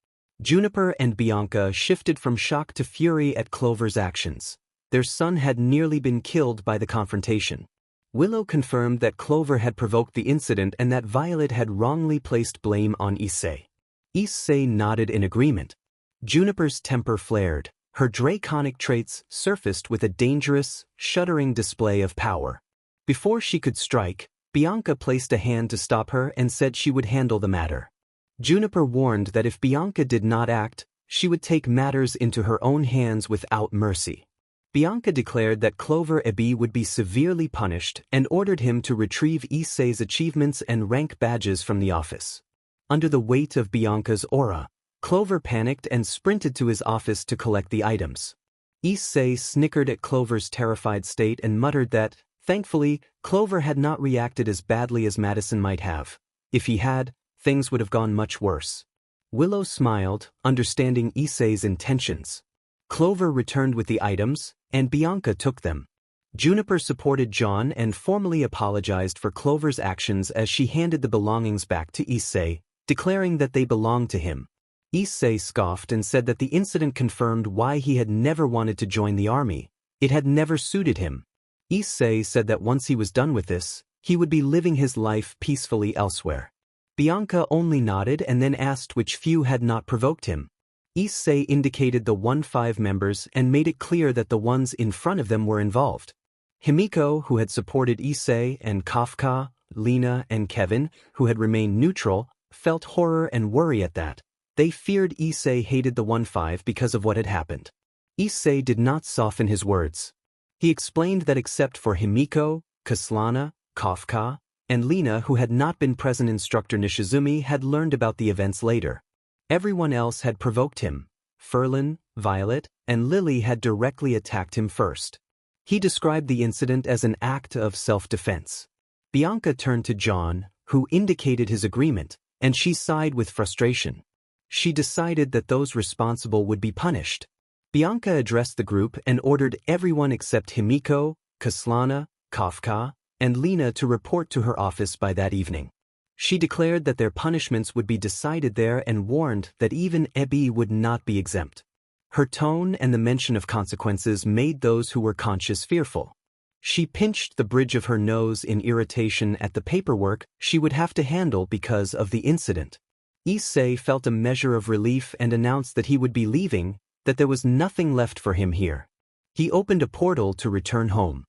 Juniper and Bianca shifted from shock to fury at Clover's actions. Their son had nearly been killed by the confrontation. Willow confirmed that Clover had provoked the incident and that Violet had wrongly placed blame on Issei. Issei nodded in agreement. Juniper's temper flared. Her draconic traits surfaced with a dangerous, shuddering display of power. Before she could strike, Bianca placed a hand to stop her and said she would handle the matter. Juniper warned that if Bianca did not act, she would take matters into her own hands without mercy. Bianca declared that Clover Ebi would be severely punished and ordered him to retrieve Issei's achievements and rank badges from the office. Under the weight of Bianca's aura, Clover panicked and sprinted to his office to collect the items. Issei snickered at Clover's terrified state and muttered that, thankfully, Clover had not reacted as badly as Madison might have. If he had, things would have gone much worse. Willow smiled, understanding Issei's intentions. Clover returned with the items, and Bianca took them. Juniper supported Jaune and formally apologized for Clover's actions as she handed the belongings back to Issei, declaring that they belonged to him. Issei scoffed and said that the incident confirmed why he had never wanted to join the army. It had never suited him. Issei said that once he was done with this, he would be living his life peacefully elsewhere. Bianca only nodded and then asked which few had not provoked him. Issei indicated the 1-5 members and made it clear that the ones in front of them were involved. Himiko, who had supported Issei, and Kafka, Lena, and Kevin, who had remained neutral, felt horror and worry at that. They feared Issei hated the 1-5 because of what had happened. Issei did not soften his words. He explained that except for Himiko, Kaslana, Kafka, and Lena, who had not been present, Instructor Nishizumi had learned about the events later. Everyone else had provoked him. Ferlin, Violet, and Lily had directly attacked him first. He described the incident as an act of self-defense. Bianca turned to Jaune, who indicated his agreement, and she sighed with frustration. She decided that those responsible would be punished. Bianca addressed the group and ordered everyone except Himiko, Kaslana, Kafka, and Lena to report to her office by that evening. She declared that their punishments would be decided there and warned that even Ebi would not be exempt. Her tone and the mention of consequences made those who were conscious fearful. She pinched the bridge of her nose in irritation at the paperwork she would have to handle because of the incident. Issei felt a measure of relief and announced that he would be leaving, that there was nothing left for him here. He opened a portal to return home.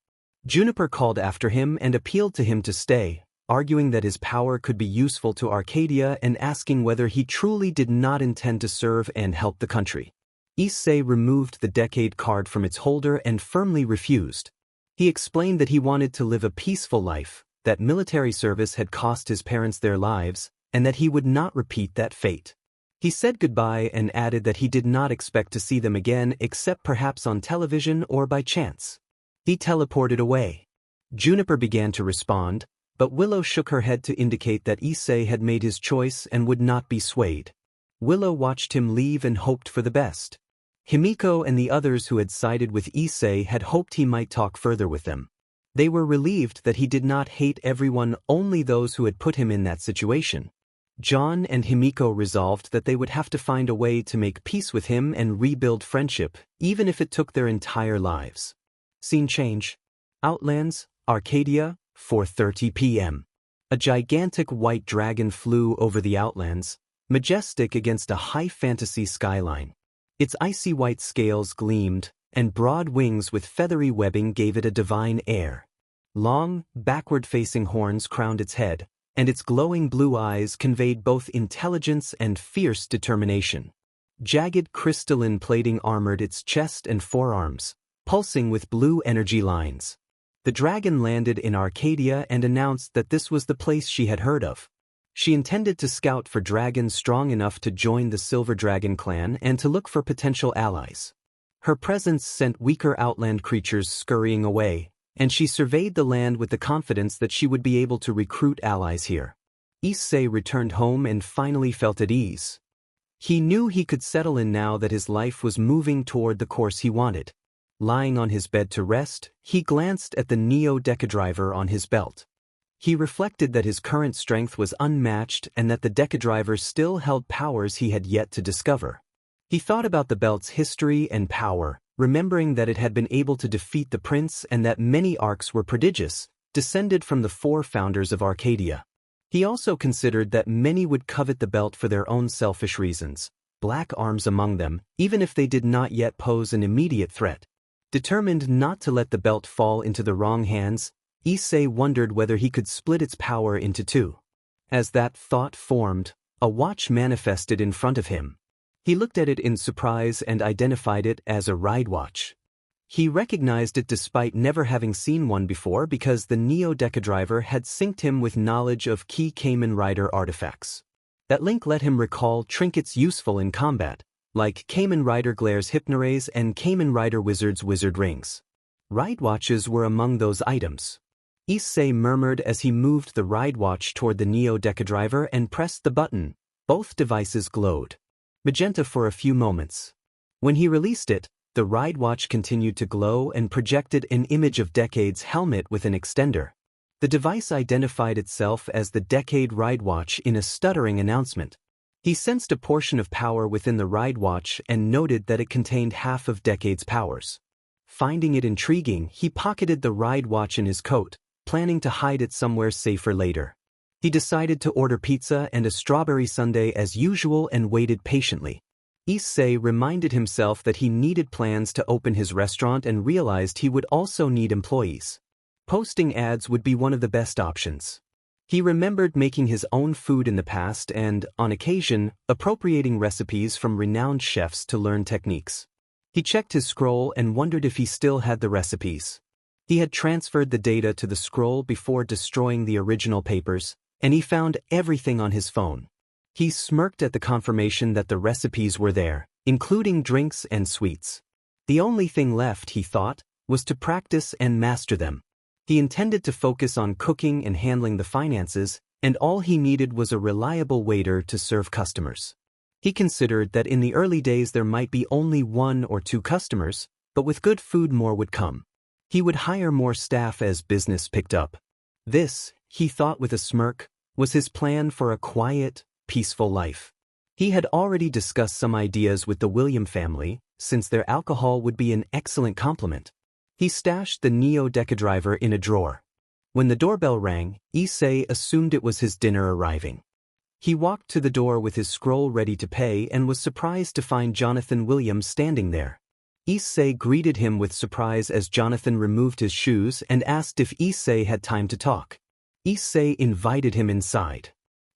Juniper called after him and appealed to him to stay, arguing that his power could be useful to Arcadia and asking whether he truly did not intend to serve and help the country. Issei removed the decade card from its holder and firmly refused. He explained that he wanted to live a peaceful life, that military service had cost his parents their lives, and that he would not repeat that fate. He said goodbye and added that he did not expect to see them again except perhaps on television or by chance. He teleported away. Juniper began to respond, but Willow shook her head to indicate that Issei had made his choice and would not be swayed. Willow watched him leave and hoped for the best. Himiko and the others who had sided with Issei had hoped he might talk further with them. They were relieved that he did not hate everyone, only those who had put him in that situation. Jaune and Himiko resolved that they would have to find a way to make peace with him and rebuild friendship, even if it took their entire lives. Scene change. Outlands, Arcadia, 4:30 p.m. A gigantic white dragon flew over the Outlands, majestic against a high fantasy skyline. Its icy white scales gleamed, and broad wings with feathery webbing gave it a divine air. Long, backward-facing horns crowned its head, and its glowing blue eyes conveyed both intelligence and fierce determination. Jagged crystalline plating armored its chest and forearms, pulsing with blue energy lines. The dragon landed in Arcadia and announced that this was the place she had heard of. She intended to scout for dragons strong enough to join the Silver Dragon clan and to look for potential allies. Her presence sent weaker outland creatures scurrying away, and she surveyed the land with the confidence that she would be able to recruit allies here. Issei returned home and finally felt at ease. He knew he could settle in now that his life was moving toward the course he wanted. Lying on his bed to rest, he glanced at the Neo Deca Driver on his belt. He reflected that his current strength was unmatched and that the Decadriver still held powers he had yet to discover. He thought about the belt's history and power, remembering that it had been able to defeat the prince and that many arcs were prodigious, descended from the 4 founders of Arcadia. He also considered that many would covet the belt for their own selfish reasons, black arms among them, even if they did not yet pose an immediate threat. Determined not to let the belt fall into the wrong hands, Issei wondered whether he could split its power into 2. As that thought formed, a watch manifested in front of him. He looked at it in surprise and identified it as a ride watch. He recognized it despite never having seen one before because the Neo Deca Driver had synced him with knowledge of key Kamen Rider artifacts. That link let him recall trinkets useful in combat, like Kamen Rider Glaire's Hypnorays and Kamen Rider Wizard's Wizard Rings. Ride watches were among those items. Issei murmured as he moved the ride watch toward the Neo Deca Driver and pressed the button. Both devices glowed magenta for a few moments. When he released it, the ride watch continued to glow and projected an image of Decade's helmet with an extender. The device identified itself as the Decade Ride Watch in a stuttering announcement. He sensed a portion of power within the ride watch and noted that it contained half of Decade's powers. Finding it intriguing, he pocketed the ride watch in his coat, planning to hide it somewhere safer later. He decided to order pizza and a strawberry sundae as usual and waited patiently. Issei reminded himself that he needed plans to open his restaurant and realized he would also need employees. Posting ads would be one of the best options. He remembered making his own food in the past and, on occasion, appropriating recipes from renowned chefs to learn techniques. He checked his scroll and wondered if he still had the recipes. He had transferred the data to the scroll before destroying the original papers, and he found everything on his phone. He smirked at the confirmation that the recipes were there, including drinks and sweets. The only thing left, he thought, was to practice and master them. He intended to focus on cooking and handling the finances, and all he needed was a reliable waiter to serve customers. He considered that in the early days there might be only 1 or 2 customers, but with good food more would come. He would hire more staff as business picked up. This, he thought with a smirk, was his plan for a quiet, peaceful life. He had already discussed some ideas with the William family, since their alcohol would be an excellent complement. He stashed the Neo Deca Driver in a drawer. When the doorbell rang, Issei assumed it was his dinner arriving. He walked to the door with his scroll ready to pay and was surprised to find Jonathan Williams standing there. Issei greeted him with surprise as Jonathan removed his shoes and asked if Issei had time to talk. Issei invited him inside.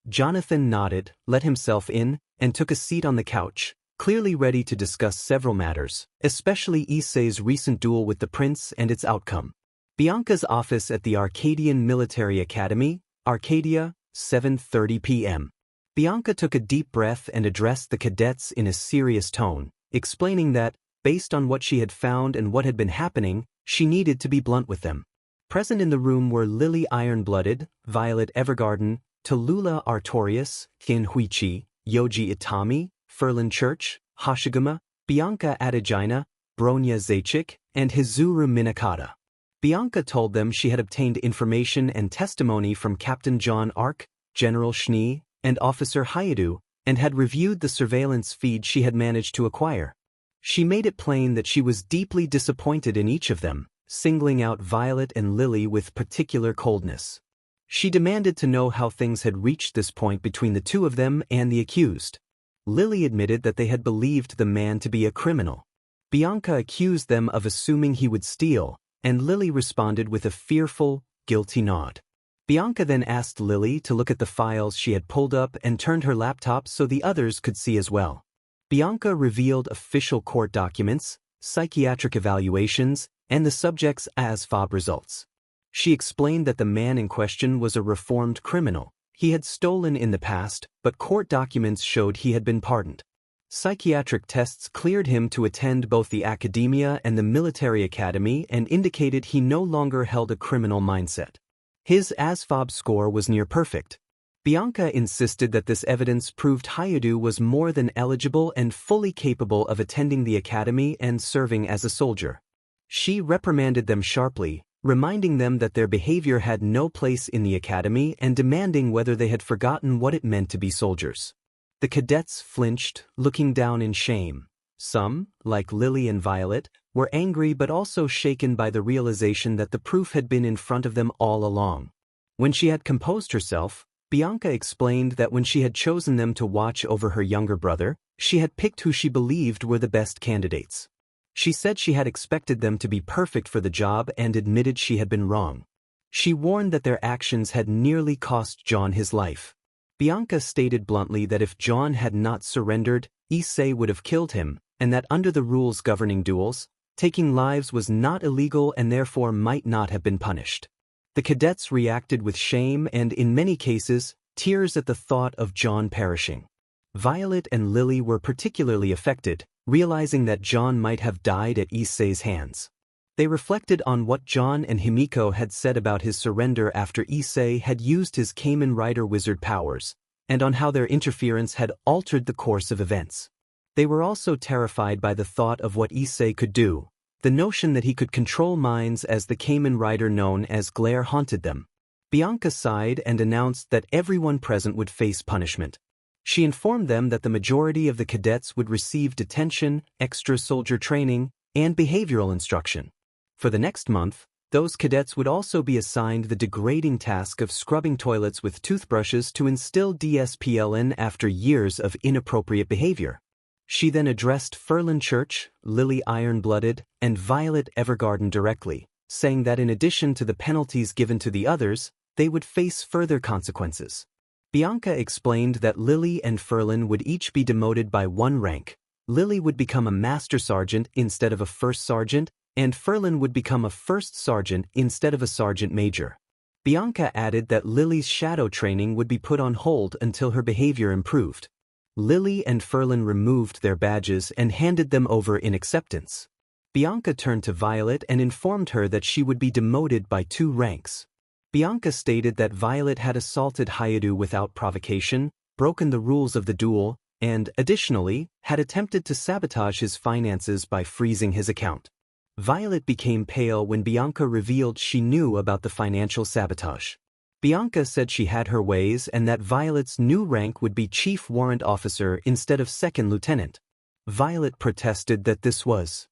Jonathan nodded, let himself in, and took a seat on the couch, clearly ready to discuss several matters, especially Issei's recent duel with the prince and its outcome. Bianca's office at the Arcadian Military Academy, Arcadia, 7:30 p.m. Bianca took a deep breath and addressed the cadets in a serious tone, explaining that, based on what she had found and what had been happening, she needed to be blunt with them. Present in the room were Lily Iron-Blooded, Violet Evergarden, Tallulah Artorias, Kin Huichi, Yoji Itami, Ferlin Church, Hashiguma, Bianca Adagina, Bronya Zacic, and Hizuru Minakata. Bianca told them she had obtained information and testimony from Captain Jaune Arc, General Schnee, and Officer Hyoudou, and had reviewed the surveillance feed she had managed to acquire. She made it plain that she was deeply disappointed in each of them, singling out Violet and Lily with particular coldness. She demanded to know how things had reached this point between the two of them and the accused. Lily admitted that they had believed the man to be a criminal. Bianca accused them of assuming he would steal, and Lily responded with a fearful, guilty nod. Bianca then asked Lily to look at the files she had pulled up and turned her laptop so the others could see as well. Bianca revealed official court documents, psychiatric evaluations, and the subject's ASFOB results. She explained that the man in question was a reformed criminal. He had stolen in the past, but court documents showed he had been pardoned. Psychiatric tests cleared him to attend both the academia and the military academy and indicated he no longer held a criminal mindset. His ASFOB score was near perfect. Bianca insisted that this evidence proved Hyoudou was more than eligible and fully capable of attending the academy and serving as a soldier. She reprimanded them sharply, reminding them that their behavior had no place in the academy and demanding whether they had forgotten what it meant to be soldiers. The cadets flinched, looking down in shame. Some, like Lily and Violet, were angry but also shaken by the realization that the proof had been in front of them all along. When she had composed herself, Bianca explained that when she had chosen them to watch over her younger brother, she had picked who she believed were the best candidates. She said she had expected them to be perfect for the job and admitted she had been wrong. She warned that their actions had nearly cost Jaune his life. Bianca stated bluntly that if Jaune had not surrendered, Issei would have killed him, and that under the rules governing duels, taking lives was not illegal and therefore might not have been punished. The cadets reacted with shame and, in many cases, tears at the thought of Jaune perishing. Violet and Lily were particularly affected, realizing that Jaune might have died at Issei's hands. They reflected on what Jaune and Himiko had said about his surrender after Issei had used his Kamen Rider wizard powers, and on how their interference had altered the course of events. They were also terrified by the thought of what Issei could do. The notion that he could control minds as the Kamen Rider known as Glare haunted them. Bianca sighed and announced that everyone present would face punishment. She informed them that the majority of the cadets would receive detention, extra soldier training, and behavioral instruction. For the next month, those cadets would also be assigned the degrading task of scrubbing toilets with toothbrushes to instill discipline after years of inappropriate behavior. She then addressed Ferlin Church, Lily Iron-Blooded, and Violet Evergarden directly, saying that in addition to the penalties given to the others, they would face further consequences. Bianca explained that Lily and Ferlin would each be demoted by 1 rank. Lily would become a master sergeant instead of a first sergeant, and Ferlin would become a first sergeant instead of a sergeant major. Bianca added that Lily's shadow training would be put on hold until her behavior improved. Lily and Ferlin removed their badges and handed them over in acceptance. Bianca turned to Violet and informed her that she would be demoted by 2 ranks. Bianca stated that Violet had assaulted Hyoudou without provocation, broken the rules of the duel, and, additionally, had attempted to sabotage his finances by freezing his account. Violet became pale when Bianca revealed she knew about the financial sabotage. Bianca said she had her ways and that Violet's new rank would be Chief Warrant Officer instead of Second Lieutenant. Violet protested that this was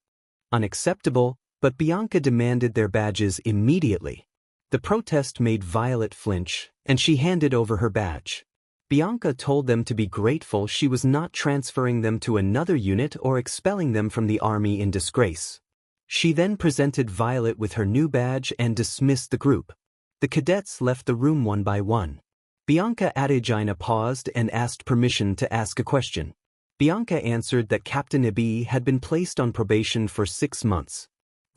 unacceptable, but Bianca demanded their badges immediately. The protest made Violet flinch, and she handed over her badge. Bianca told them to be grateful she was not transferring them to another unit or expelling them from the army in disgrace. She then presented Violet with her new badge and dismissed the group. The cadets left the room one by one. Bianca Adegina paused and asked permission to ask a question. Bianca answered that Captain Ibi had been placed on probation for 6 months.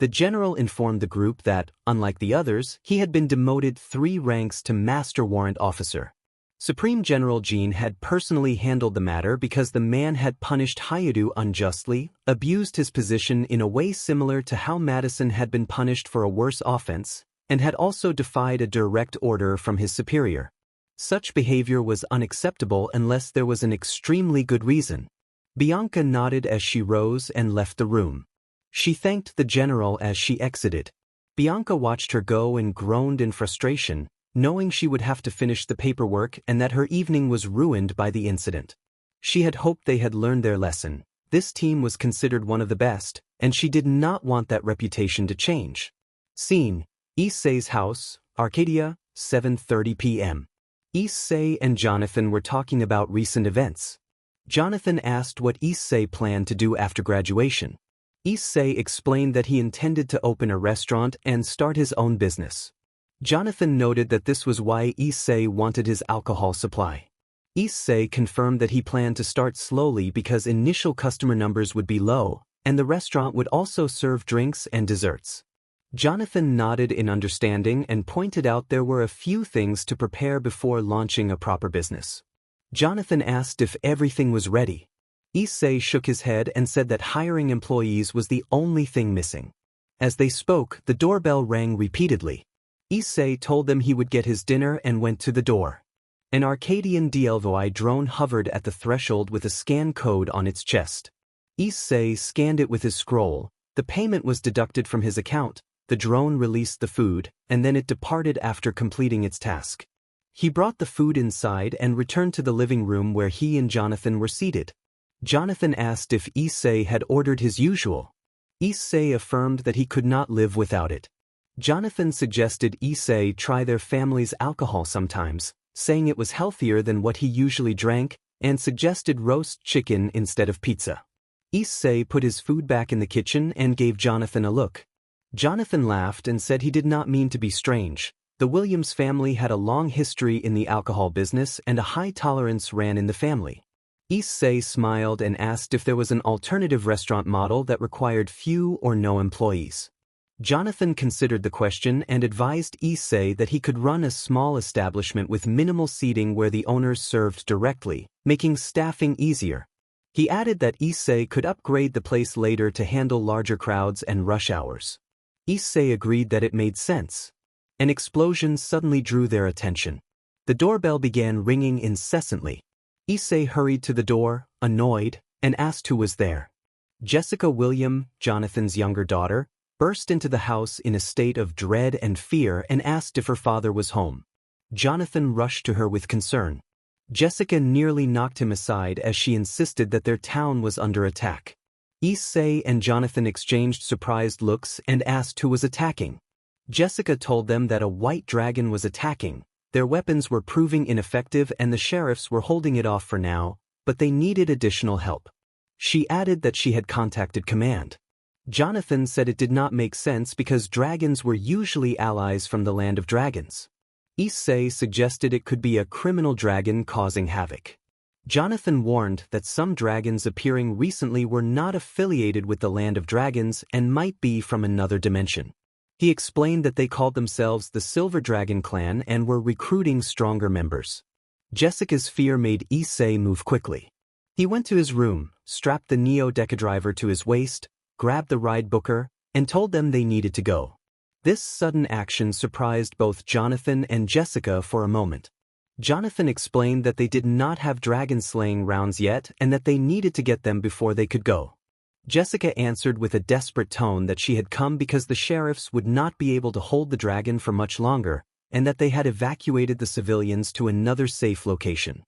The general informed the group that, unlike the others, he had been demoted 3 ranks to Master Warrant Officer. Supreme General Jaune had personally handled the matter because the man had punished Hyoudou unjustly, abused his position in a way similar to how Madison had been punished for a worse offense, and had also defied a direct order from his superior. Such behavior was unacceptable unless there was an extremely good reason. Bianca nodded as she rose and left the room. She thanked the general as she exited. Bianca watched her go and groaned in frustration, knowing she would have to finish the paperwork and that her evening was ruined by the incident. She had hoped they had learned their lesson. This team was considered one of the best, and she did not want that reputation to change. Scene: Issei's house, Arcadia, 7:30 p.m. Issei and Jonathan were talking about recent events. Jonathan asked what Issei planned to do after graduation. Issei explained that he intended to open a restaurant and start his own business. Jonathan noted that this was why Issei wanted his alcohol supply. Issei confirmed that he planned to start slowly because initial customer numbers would be low, and the restaurant would also serve drinks and desserts. Jonathan nodded in understanding and pointed out there were a few things to prepare before launching a proper business. Jonathan asked if everything was ready. Issei shook his head and said that hiring employees was the only thing missing. As they spoke, the doorbell rang repeatedly. Issei told them he would get his dinner and went to the door. An Arcadian DLVI drone hovered at the threshold with a scan code on its chest. Issei scanned it with his scroll. The payment was deducted from his account, the drone released the food, and then it departed after completing its task. He brought the food inside and returned to the living room where he and Jonathan were seated. Jonathan asked if Issei had ordered his usual. Issei affirmed that he could not live without it. Jonathan suggested Issei try their family's alcohol sometimes, saying it was healthier than what he usually drank, and suggested roast chicken instead of pizza. Issei put his food back in the kitchen and gave Jonathan a look. Jonathan laughed and said he did not mean to be strange. The Williams family had a long history in the alcohol business and a high tolerance ran in the family. Issei smiled and asked if there was an alternative restaurant model that required few or no employees. Jonathan considered the question and advised Issei that he could run a small establishment with minimal seating where the owners served directly, making staffing easier. He added that Issei could upgrade the place later to handle larger crowds and rush hours. Issei agreed that it made sense. An explosion suddenly drew their attention. The doorbell began ringing incessantly. Issei hurried to the door, annoyed, and asked who was there. Jessica William, Jonathan's younger daughter, burst into the house in a state of dread and fear and asked if her father was home. Jonathan rushed to her with concern. Jessica nearly knocked him aside as she insisted that their town was under attack. Issei and Jonathan exchanged surprised looks and asked who was attacking. Jessica told them that a white dragon was attacking. Their weapons were proving ineffective and the sheriffs were holding it off for now, but they needed additional help. She added that she had contacted command. Jonathan said it did not make sense because dragons were usually allies from the land of dragons. Issei suggested it could be a criminal dragon causing havoc. Jonathan warned that some dragons appearing recently were not affiliated with the land of dragons and might be from another dimension. He explained that they called themselves the Silver Dragon Clan and were recruiting stronger members. Jessica's fear made Issei move quickly. He went to his room, strapped the Neo Deca Driver to his waist, grabbed the ride booker, and told them they needed to go. This sudden action surprised both Jonathan and Jessica for a moment. Jonathan explained that they did not have dragon-slaying rounds yet and that they needed to get them before they could go. Jessica answered with a desperate tone that she had come because the sheriffs would not be able to hold the dragon for much longer, and that they had evacuated the civilians to another safe location.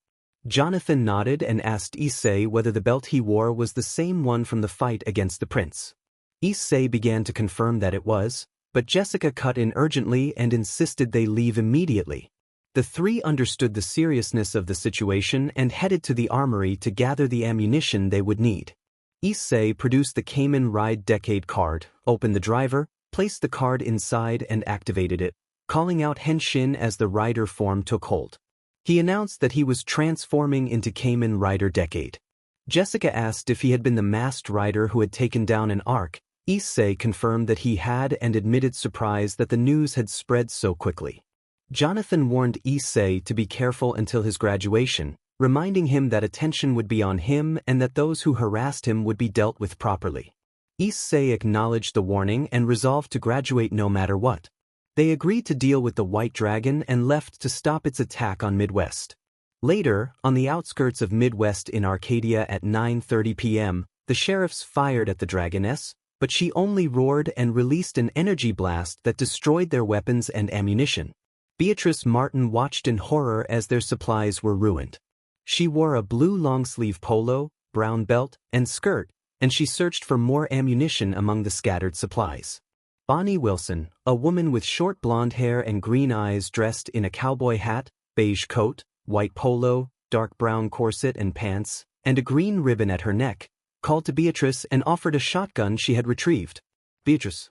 Jonathan nodded and asked Issei whether the belt he wore was the same one from the fight against the prince. Issei began to confirm that it was, but Jessica cut in urgently and insisted they leave immediately. The three understood the seriousness of the situation and headed to the armory to gather the ammunition they would need. Issei produced the Kamen Ride Decade card, opened the driver, placed the card inside and activated it, calling out Henshin as the rider form took hold. He announced that he was transforming into Kamen Rider Decade. Jessica asked if he had been the masked rider who had taken down an arc. Issei confirmed that he had and admitted surprise that the news had spread so quickly. Jonathan warned Issei to be careful until his graduation, reminding him that attention would be on him and that those who harassed him would be dealt with properly. Issei acknowledged the warning and resolved to graduate no matter what. They agreed to deal with the White Dragon and left to stop its attack on Midwest. Later, on the outskirts of Midwest in Arcadia at 9:30 p.m., the sheriffs fired at the Dragoness, but she only roared and released an energy blast that destroyed their weapons and ammunition. Beatrice Martin watched in horror as their supplies were ruined. She wore a blue long-sleeve polo, brown belt, and skirt, and she searched for more ammunition among the scattered supplies. Bonnie Wilson, a woman with short blonde hair and green eyes dressed in a cowboy hat, beige coat, white polo, dark brown corset and pants, and a green ribbon at her neck, called to Beatrice and offered a shotgun she had retrieved. Beatrice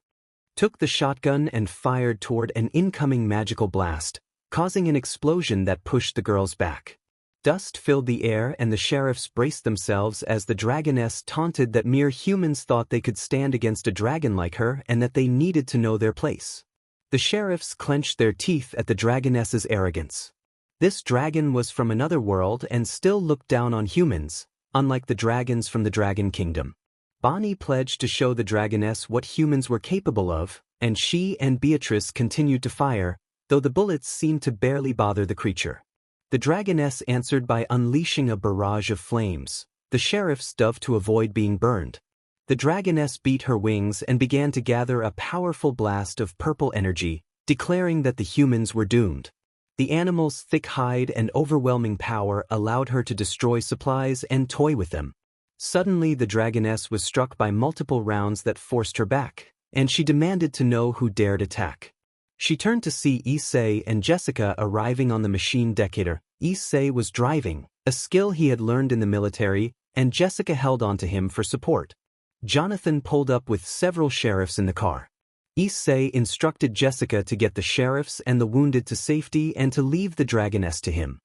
took the shotgun and fired toward an incoming magical blast, causing an explosion that pushed the girls back. Dust filled the air and the sheriffs braced themselves as the Dragoness taunted that mere humans thought they could stand against a dragon like her and that they needed to know their place. The sheriffs clenched their teeth at the Dragoness's arrogance. This dragon was from another world and still looked down on humans, unlike the dragons from the Dragon Kingdom. Bonnie pledged to show the Dragoness what humans were capable of, and she and Beatrice continued to fire, though the bullets seemed to barely bother the creature. The Dragoness answered by unleashing a barrage of flames. The sheriffs dove to avoid being burned. The Dragoness beat her wings and began to gather a powerful blast of purple energy, declaring that the humans were doomed. The animal's thick hide and overwhelming power allowed her to destroy supplies and toy with them. Suddenly the Dragoness was struck by multiple rounds that forced her back, and she demanded to know who dared attack. She turned to see Issei and Jessica arriving on the machine Decadriver. Issei was driving, a skill he had learned in the military, and Jessica held on to him for support. Jonathan pulled up with several sheriffs in the car. Issei instructed Jessica to get the sheriffs and the wounded to safety and to leave the Dragoness to him.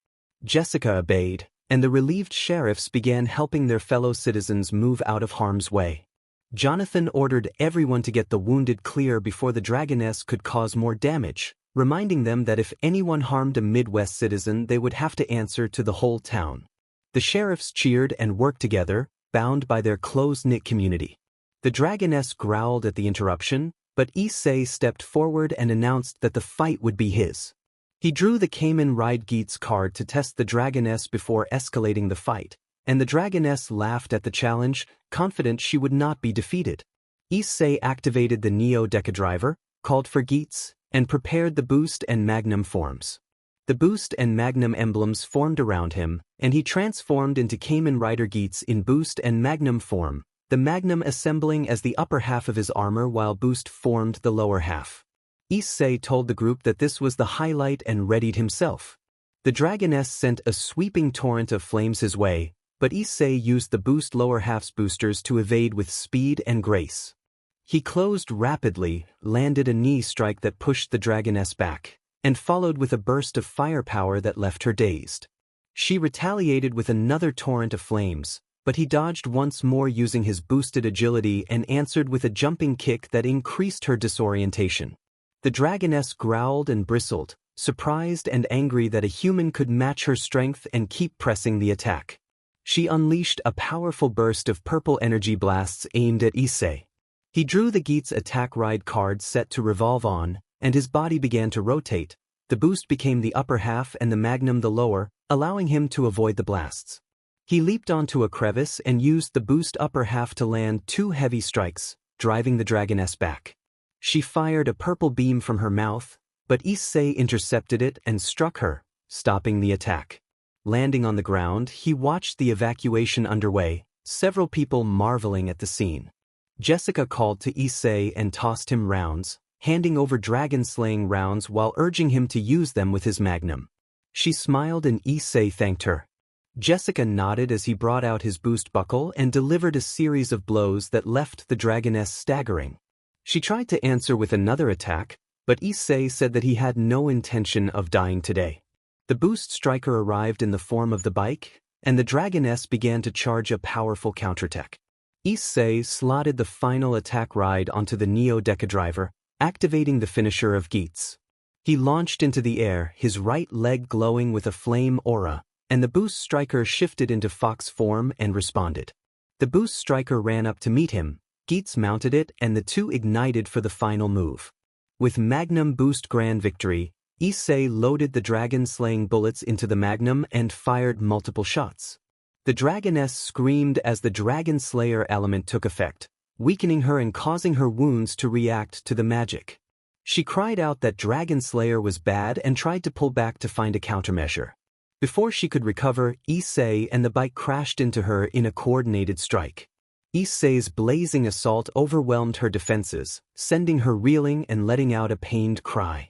Jessica obeyed, and the relieved sheriffs began helping their fellow citizens move out of harm's way. Jonathan ordered everyone to get the wounded clear before the Dragoness could cause more damage, reminding them that if anyone harmed a Midwest citizen they would have to answer to the whole town. The sheriffs cheered and worked together, bound by their close-knit community. The Dragoness growled at the interruption, but Issei stepped forward and announced that the fight would be his. He drew the Kamen Ride Geats card to test the Dragoness before escalating the fight, and the Dragoness laughed at the challenge, confident she would not be defeated. Issei activated the Neo Deca Driver, called for Geats, and prepared the Boost and Magnum forms. The Boost and Magnum emblems formed around him, and he transformed into Kamen Rider Geats in Boost and Magnum form, the Magnum assembling as the upper half of his armor while Boost formed the lower half. Issei told the group that this was the highlight and readied himself. The Dragoness sent a sweeping torrent of flames his way, but Issei used the Boost lower half's boosters to evade with speed and grace. He closed rapidly, landed a knee strike that pushed the Dragoness back, and followed with a burst of firepower that left her dazed. She retaliated with another torrent of flames, but he dodged once more using his boosted agility and answered with a jumping kick that increased her disorientation. The Dragoness growled and bristled, surprised and angry that a human could match her strength and keep pressing the attack. She unleashed a powerful burst of purple energy blasts aimed at Issei. He drew the Geats attack ride card set to revolve on, and his body began to rotate. The Boost became the upper half and the Magnum the lower, allowing him to avoid the blasts. He leaped onto a crevice and used the Boost upper half to land 2 heavy strikes, driving the Dragoness back. She fired a purple beam from her mouth, but Issei intercepted it and struck her, stopping the attack. Landing on the ground, he watched the evacuation underway, several people marveling at the scene. Jessica called to Issei and tossed him rounds, handing over dragon-slaying rounds while urging him to use them with his magnum. She smiled and Issei thanked her. Jessica nodded as he brought out his boost buckle and delivered a series of blows that left the dragoness staggering. She tried to answer with another attack, but Issei said that he had no intention of dying today. The boost striker arrived in the form of the bike, and the dragoness began to charge a powerful counterattack. Issei slotted the final attack ride onto the Neo Deca Driver, activating the finisher of Geats. He launched into the air, his right leg glowing with a flame aura, and the boost striker shifted into fox form and responded. The boost striker ran up to meet him, Geats mounted it and the two ignited for the final move. With Magnum boost grand victory, Issei loaded the dragon-slaying bullets into the Magnum and fired multiple shots. The dragoness screamed as the Dragon Slayer element took effect, weakening her and causing her wounds to react to the magic. She cried out that Dragon Slayer was bad and tried to pull back to find a countermeasure. Before she could recover, Issei and the bike crashed into her in a coordinated strike. Issei's blazing assault overwhelmed her defenses, sending her reeling and letting out a pained cry.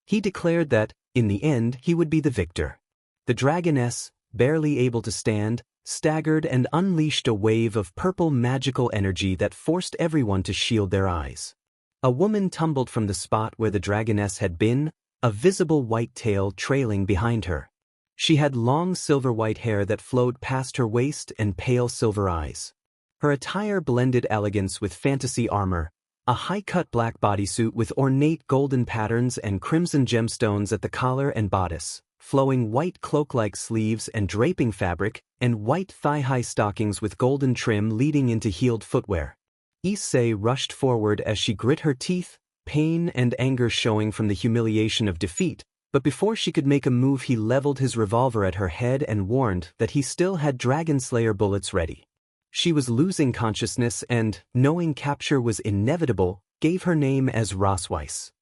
He declared that, in the end, he would be the victor. The dragoness, barely able to stand, staggered and unleashed a wave of purple magical energy that forced everyone to shield their eyes. A woman tumbled from the spot where the dragoness had been, a visible white tail trailing behind her. She had long silver-white hair that flowed past her waist and pale silver eyes. Her attire blended elegance with fantasy armor, a high-cut black bodysuit with ornate golden patterns and crimson gemstones at the collar and bodice, flowing white cloak-like sleeves and draping fabric, and white thigh-high stockings with golden trim leading into heeled footwear. Issei rushed forward as she grit her teeth, pain and anger showing from the humiliation of defeat, but before she could make a move he leveled his revolver at her head and warned that he still had Dragon Slayer bullets ready. She was losing consciousness and, knowing capture was inevitable, gave her name as Rosweiss.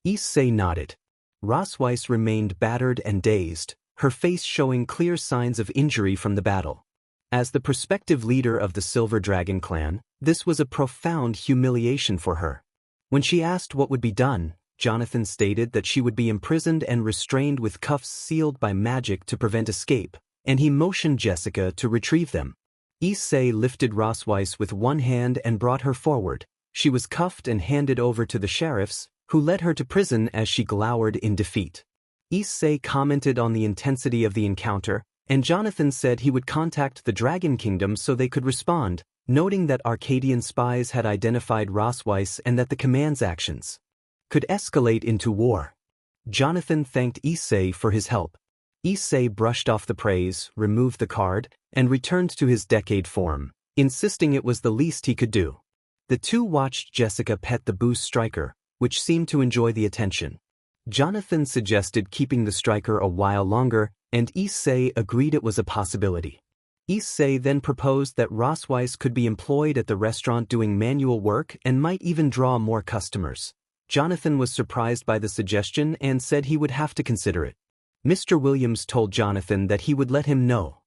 Issei nodded. Rosweiss remained battered and dazed, her face showing clear signs of injury from the battle. As the prospective leader of the Silver Dragon clan, this was a profound humiliation for her. When she asked what would be done, Jonathan stated that she would be imprisoned and restrained with cuffs sealed by magic to prevent escape, and he motioned Jessica to retrieve them. Issei lifted Rosweiss with one hand and brought her forward. She was cuffed and handed over to the sheriffs, who led her to prison as she glowered in defeat. Issei commented on the intensity of the encounter, and Jonathan said he would contact the Dragon Kingdom so they could respond, noting that Arcadian spies had identified Rosweiss and that the command's actions could escalate into war. Jonathan thanked Issei for his help. Issei brushed off the praise, removed the card, and returned to his decade form, insisting it was the least he could do. The two watched Jessica pet the boost striker, which seemed to enjoy the attention. Jonathan suggested keeping the striker a while longer, and Issei agreed it was a possibility. Issei then proposed that Rosweiss could be employed at the restaurant doing manual work and might even draw more customers. Jonathan was surprised by the suggestion and said he would have to consider it. Mr. Williams told Jonathan that he would let him know.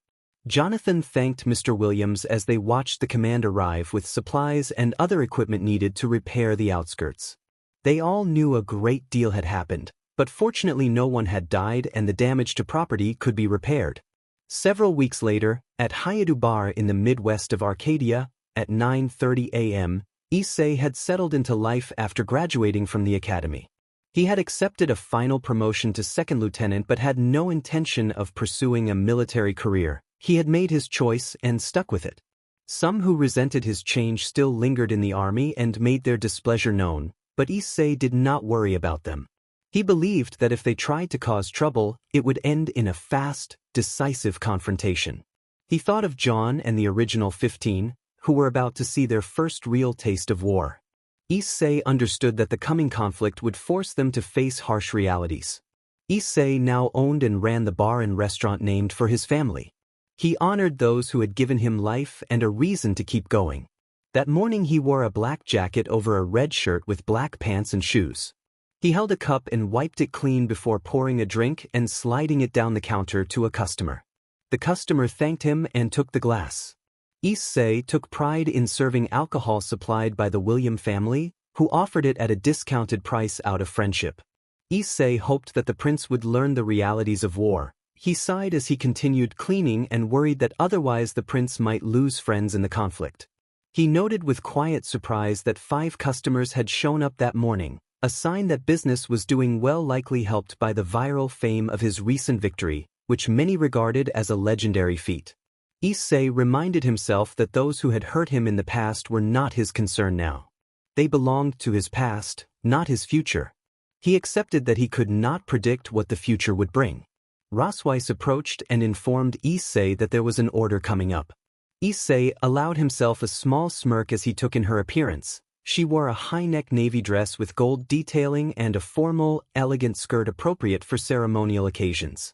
Jonathan thanked Mr. Williams as they watched the command arrive with supplies and other equipment needed to repair the outskirts. They all knew a great deal had happened, but fortunately no one had died and the damage to property could be repaired. Several weeks later, at Hyoudou Bar in the Midwest of Arcadia, at 9:30 a.m., Issei had settled into life after graduating from the academy. He had accepted a final promotion to second lieutenant but had no intention of pursuing a military career. He had made his choice and stuck with it. Some who resented his change still lingered in the army and made their displeasure known, but Issei did not worry about them. He believed that if they tried to cause trouble, it would end in a fast, decisive confrontation. He thought of Jaune and the original 15, who were about to see their first real taste of war. Issei understood that the coming conflict would force them to face harsh realities. Issei now owned and ran the bar and restaurant named for his family. He honored those who had given him life and a reason to keep going. That morning he wore a black jacket over a red shirt with black pants and shoes. He held a cup and wiped it clean before pouring a drink and sliding it down the counter to a customer. The customer thanked him and took the glass. Issei took pride in serving alcohol supplied by the William family, who offered it at a discounted price out of friendship. Issei hoped that the prince would learn the realities of war. He sighed as he continued cleaning and worried that otherwise the prince might lose friends in the conflict. He noted with quiet surprise that 5 customers had shown up that morning, a sign that business was doing well, likely helped by the viral fame of his recent victory, which many regarded as a legendary feat. Issei reminded himself that those who had hurt him in the past were not his concern now. They belonged to his past, not his future. He accepted that he could not predict what the future would bring. Rosweiss approached and informed Issei that there was an order coming up. Issei allowed himself a small smirk as he took in her appearance. She wore a high-neck navy dress with gold detailing and a formal, elegant skirt appropriate for ceremonial occasions.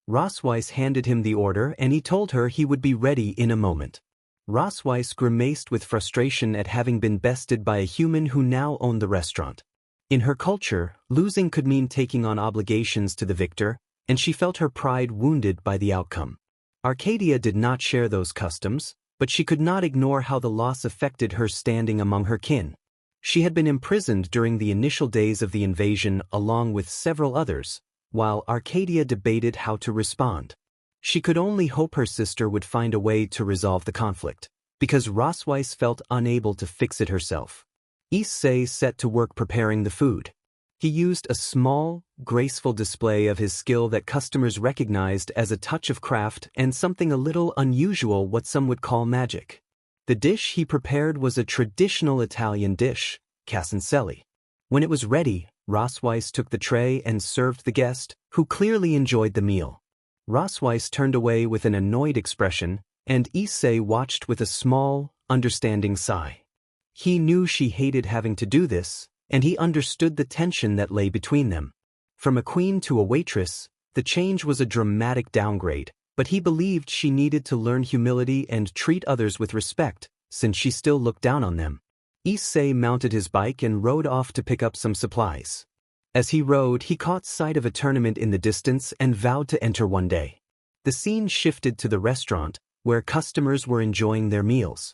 Rosweiss handed him the order and he told her he would be ready in a moment. Rosweiss grimaced with frustration at having been bested by a human who now owned the restaurant. In her culture, losing could mean taking on obligations to the victor, and she felt her pride wounded by the outcome. Arcadia did not share those customs, but she could not ignore how the loss affected her standing among her kin. She had been imprisoned during the initial days of the invasion along with several others, while Arcadia debated how to respond. She could only hope her sister would find a way to resolve the conflict, because Rosweiss felt unable to fix it herself. Issei set to work preparing the food. He used a small, graceful display of his skill that customers recognized as a touch of craft and something a little unusual, what some would call magic. The dish he prepared was a traditional Italian dish, casoncelli. When it was ready, Rosweiss took the tray and served the guest, who clearly enjoyed the meal. Rosweiss turned away with an annoyed expression, and Issei watched with a small, understanding sigh. He knew she hated having to do this, and he understood the tension that lay between them. From a queen to a waitress, the change was a dramatic downgrade, but he believed she needed to learn humility and treat others with respect, since she still looked down on them. Issei mounted his bike and rode off to pick up some supplies. As he rode, he caught sight of a tournament in the distance and vowed to enter one day. The scene shifted to the restaurant, where customers were enjoying their meals.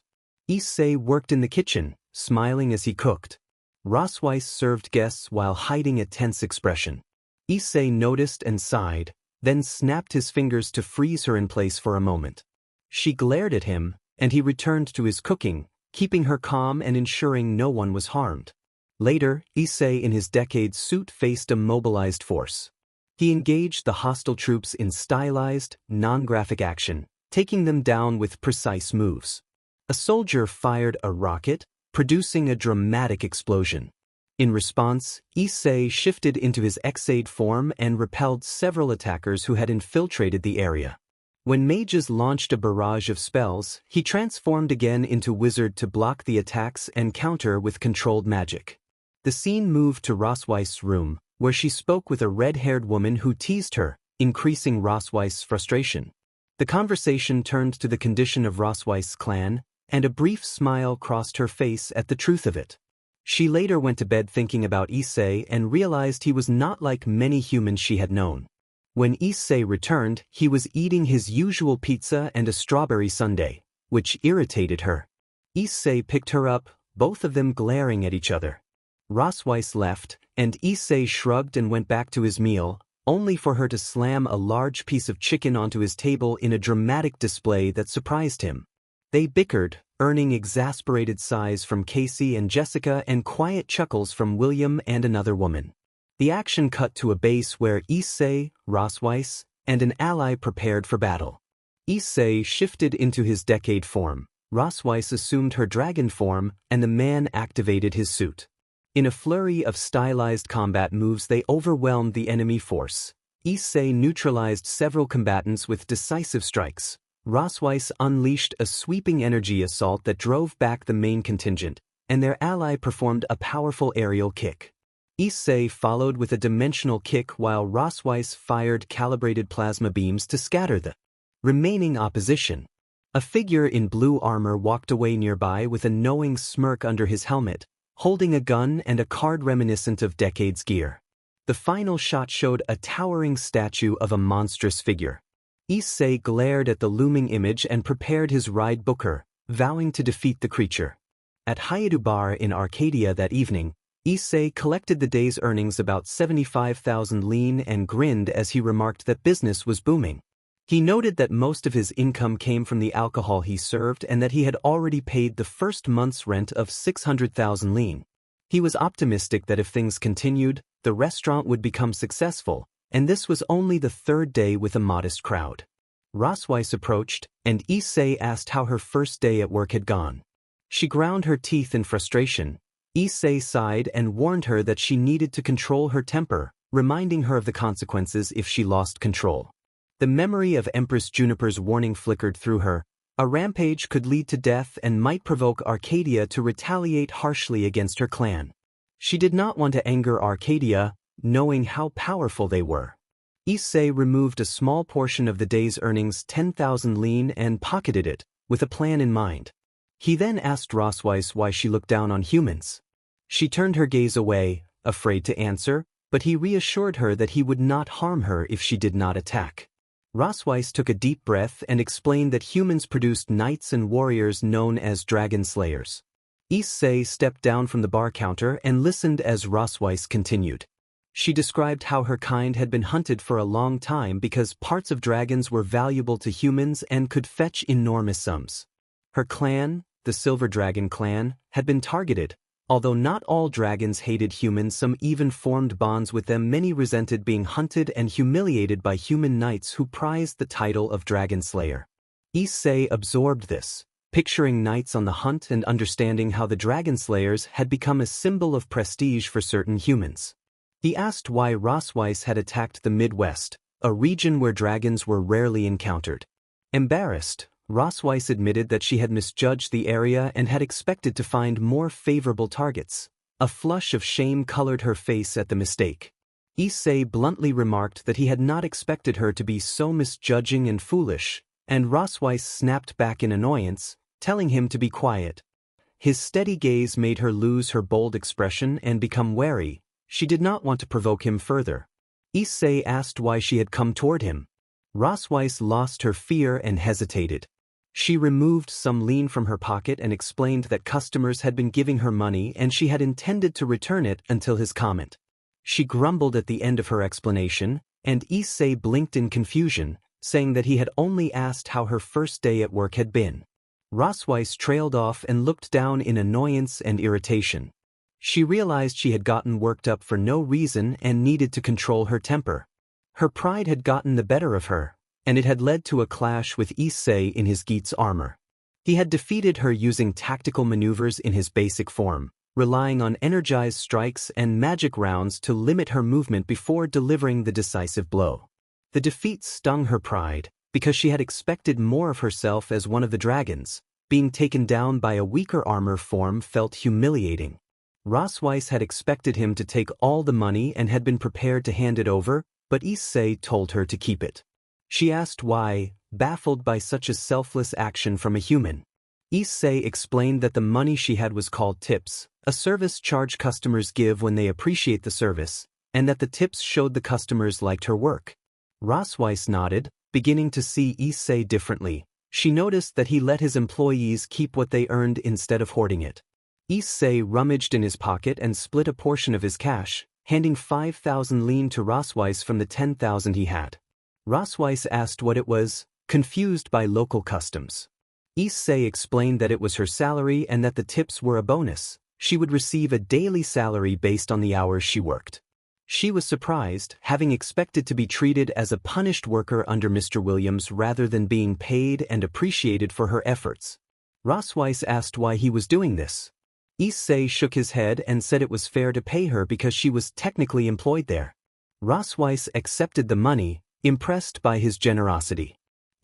Issei worked in the kitchen, smiling as he cooked. Rosweiss served guests while hiding a tense expression. Issei noticed and sighed, then snapped his fingers to freeze her in place for a moment. She glared at him, and he returned to his cooking, keeping her calm and ensuring no one was harmed. Later, Issei in his decade suit faced a mobilized force. He engaged the hostile troops in stylized, non-graphic action, taking them down with precise moves. A soldier fired a rocket, producing a dramatic explosion. In response, Issei shifted into his Exade form and repelled several attackers who had infiltrated the area. When mages launched a barrage of spells, he transformed again into wizard to block the attacks and counter with controlled magic. The scene moved to Rosweiss' room, where she spoke with a red-haired woman who teased her, increasing Rosweiss' frustration. The conversation turned to the condition of Rosweiss' clan, and a brief smile crossed her face at the truth of it. She later went to bed thinking about Issei and realized he was not like many humans she had known. When Issei returned, he was eating his usual pizza and a strawberry sundae, which irritated her. Issei picked her up, both of them glaring at each other. Rosweiss left, and Issei shrugged and went back to his meal, only for her to slam a large piece of chicken onto his table in a dramatic display that surprised him. They bickered, earning exasperated sighs from Casey and Jessica and quiet chuckles from William and another woman. The action cut to a base where Issei, Rosweiss, and an ally prepared for battle. Issei shifted into his decade form, Rosweiss assumed her dragon form, and the man activated his suit. In a flurry of stylized combat moves, they overwhelmed the enemy force. Issei neutralized several combatants with decisive strikes. Rosweiss unleashed a sweeping energy assault that drove back the main contingent, and their ally performed a powerful aerial kick. Issei followed with a dimensional kick while Rosweiss fired calibrated plasma beams to scatter the remaining opposition. A figure in blue armor walked away nearby with a knowing smirk under his helmet, holding a gun and a card reminiscent of Decade's gear. The final shot showed a towering statue of a monstrous figure. Issei glared at the looming image and prepared his ride booker, vowing to defeat the creature. At Hyoudou Bar in Arcadia that evening, Issei collected the day's earnings, about 75,000 lien, and grinned as he remarked that business was booming. He noted that most of his income came from the alcohol he served and that he had already paid the first month's rent of 600,000 lien. He was optimistic that if things continued, the restaurant would become successful, and this was only the third day with a modest crowd. Rosweiss approached, and Issei asked how her first day at work had gone. She ground her teeth in frustration. Issei sighed and warned her that she needed to control her temper, reminding her of the consequences if she lost control. The memory of Empress Juniper's warning flickered through her. A rampage could lead to death and might provoke Arcadia to retaliate harshly against her clan. She did not want to anger Arcadia, knowing how powerful they were. Issei removed a small portion of the day's earnings, 10,000 lien, and pocketed it, with a plan in mind. He then asked Rosweiss why she looked down on humans. She turned her gaze away, afraid to answer, but he reassured her that he would not harm her if she did not attack. Rosweiss took a deep breath and explained that humans produced knights and warriors known as dragon slayers. Issei stepped down from the bar counter and listened as Rosweiss continued. She described how her kind had been hunted for a long time because parts of dragons were valuable to humans and could fetch enormous sums. Her clan, the Silver Dragon clan, had been targeted. Although not all dragons hated humans, some even formed bonds with them. Many resented being hunted and humiliated by human knights who prized the title of Dragon Slayer. Issei absorbed this, picturing knights on the hunt and understanding how the Dragon Slayers had become a symbol of prestige for certain humans. He asked why Rosweiss had attacked the Midwest, a region where dragons were rarely encountered. Embarrassed, Rosweiss admitted that she had misjudged the area and had expected to find more favorable targets. A flush of shame colored her face at the mistake. Issei bluntly remarked that he had not expected her to be so misjudging and foolish, and Rosweiss snapped back in annoyance, telling him to be quiet. His steady gaze made her lose her bold expression and become wary. She did not want to provoke him further. Issei asked why she had come toward him. Rosweiss lost her fear and hesitated. She removed some lien from her pocket and explained that customers had been giving her money and she had intended to return it until his comment. She grumbled at the end of her explanation, and Issei blinked in confusion, saying that he had only asked how her first day at work had been. Rosweiss trailed off and looked down in annoyance and irritation. She realized she had gotten worked up for no reason and needed to control her temper. Her pride had gotten the better of her, and it had led to a clash with Issei in his Geats armor. He had defeated her using tactical maneuvers in his basic form, relying on energized strikes and magic rounds to limit her movement before delivering the decisive blow. The defeat stung her pride, because she had expected more of herself as one of the dragons. Being taken down by a weaker armor form felt humiliating. Rosweiss had expected him to take all the money and had been prepared to hand it over, but Issei told her to keep it. She asked why, baffled by such a selfless action from a human. Issei explained that the money she had was called tips, a service charge customers give when they appreciate the service, and that the tips showed the customers liked her work. Rosweiss nodded, beginning to see Issei differently. She noticed that he let his employees keep what they earned instead of hoarding it. Issei rummaged in his pocket and split a portion of his cash, handing 5,000 lien to Rosweiss from the 10,000 he had. Rosweiss asked what it was, confused by local customs. Issei explained that it was her salary and that the tips were a bonus. She would receive a daily salary based on the hours she worked. She was surprised, having expected to be treated as a punished worker under Mr. Williams rather than being paid and appreciated for her efforts. Rosweiss asked why he was doing this. Issei shook his head and said it was fair to pay her because she was technically employed there. Rosweiss accepted the money, impressed by his generosity.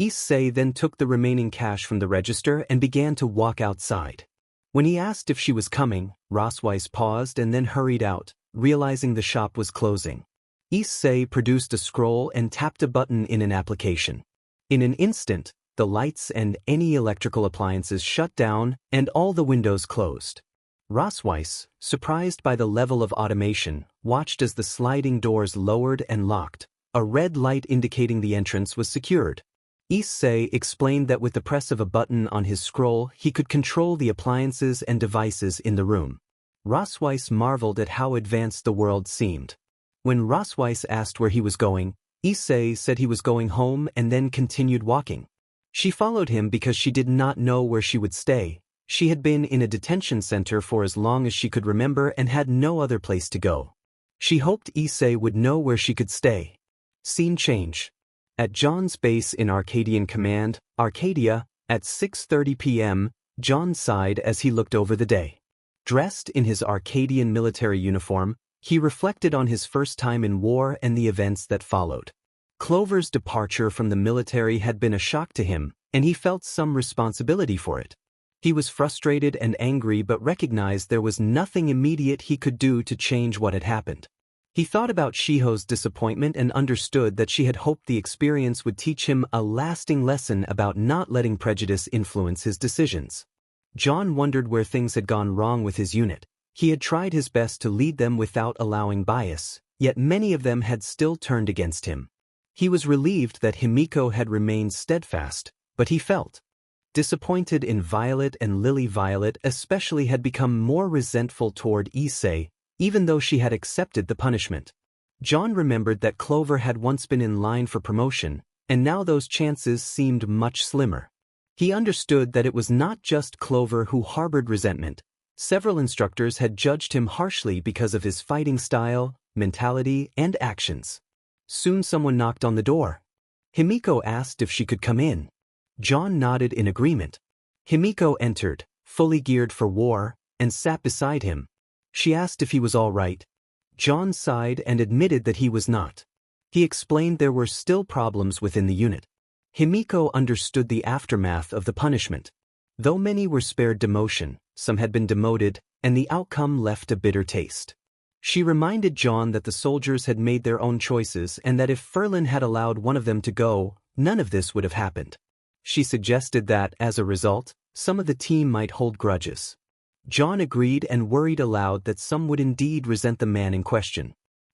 Issei then took the remaining cash from the register and began to walk outside. When he asked if she was coming, Rosweiss paused and then hurried out, realizing the shop was closing. Issei produced a scroll and tapped a button in an application. In an instant, the lights and any electrical appliances shut down and all the windows closed. Rosweiss, surprised by the level of automation, watched as the sliding doors lowered and locked. A red light indicating the entrance was secured. Issei explained that with the press of a button on his scroll he could control the appliances and devices in the room. Rosweiss marveled at how advanced the world seemed. When Rosweiss asked where he was going, Issei said he was going home and then continued walking. She followed him because she did not know where she would stay. She had been in a detention center for as long as she could remember and had no other place to go. She hoped Issei would know where she could stay. Scene change. At Jaune's base in Arcadian Command, Arcadia, at 6:30 p.m., Jaune sighed as he looked over the day. Dressed in his Arcadian military uniform, he reflected on his first time in war and the events that followed. Clover's departure from the military had been a shock to him, and he felt some responsibility for it. He was frustrated and angry but recognized there was nothing immediate he could do to change what had happened. He thought about Shiho's disappointment and understood that she had hoped the experience would teach him a lasting lesson about not letting prejudice influence his decisions. Jaune wondered where things had gone wrong with his unit. He had tried his best to lead them without allowing bias, yet many of them had still turned against him. He was relieved that Himiko had remained steadfast, but he felt disappointed in Violet, and Lily Violet especially had become more resentful toward Issei, even though she had accepted the punishment. Jaune remembered that Clover had once been in line for promotion, and now those chances seemed much slimmer. He understood that it was not just Clover who harbored resentment. Several instructors had judged him harshly because of his fighting style, mentality, and actions. Soon someone knocked on the door. Himiko asked if she could come in. Jaune nodded in agreement. Himiko entered, fully geared for war, and sat beside him. She asked if he was all right. Jaune sighed and admitted that he was not. He explained there were still problems within the unit. Himiko understood the aftermath of the punishment. Though many were spared demotion, some had been demoted, and the outcome left a bitter taste. She reminded Jaune that the soldiers had made their own choices and that if Ferlin had allowed one of them to go, none of this would have happened. She suggested that, as a result, some of the team might hold grudges. Jaune agreed and worried aloud that some would indeed resent the man in question.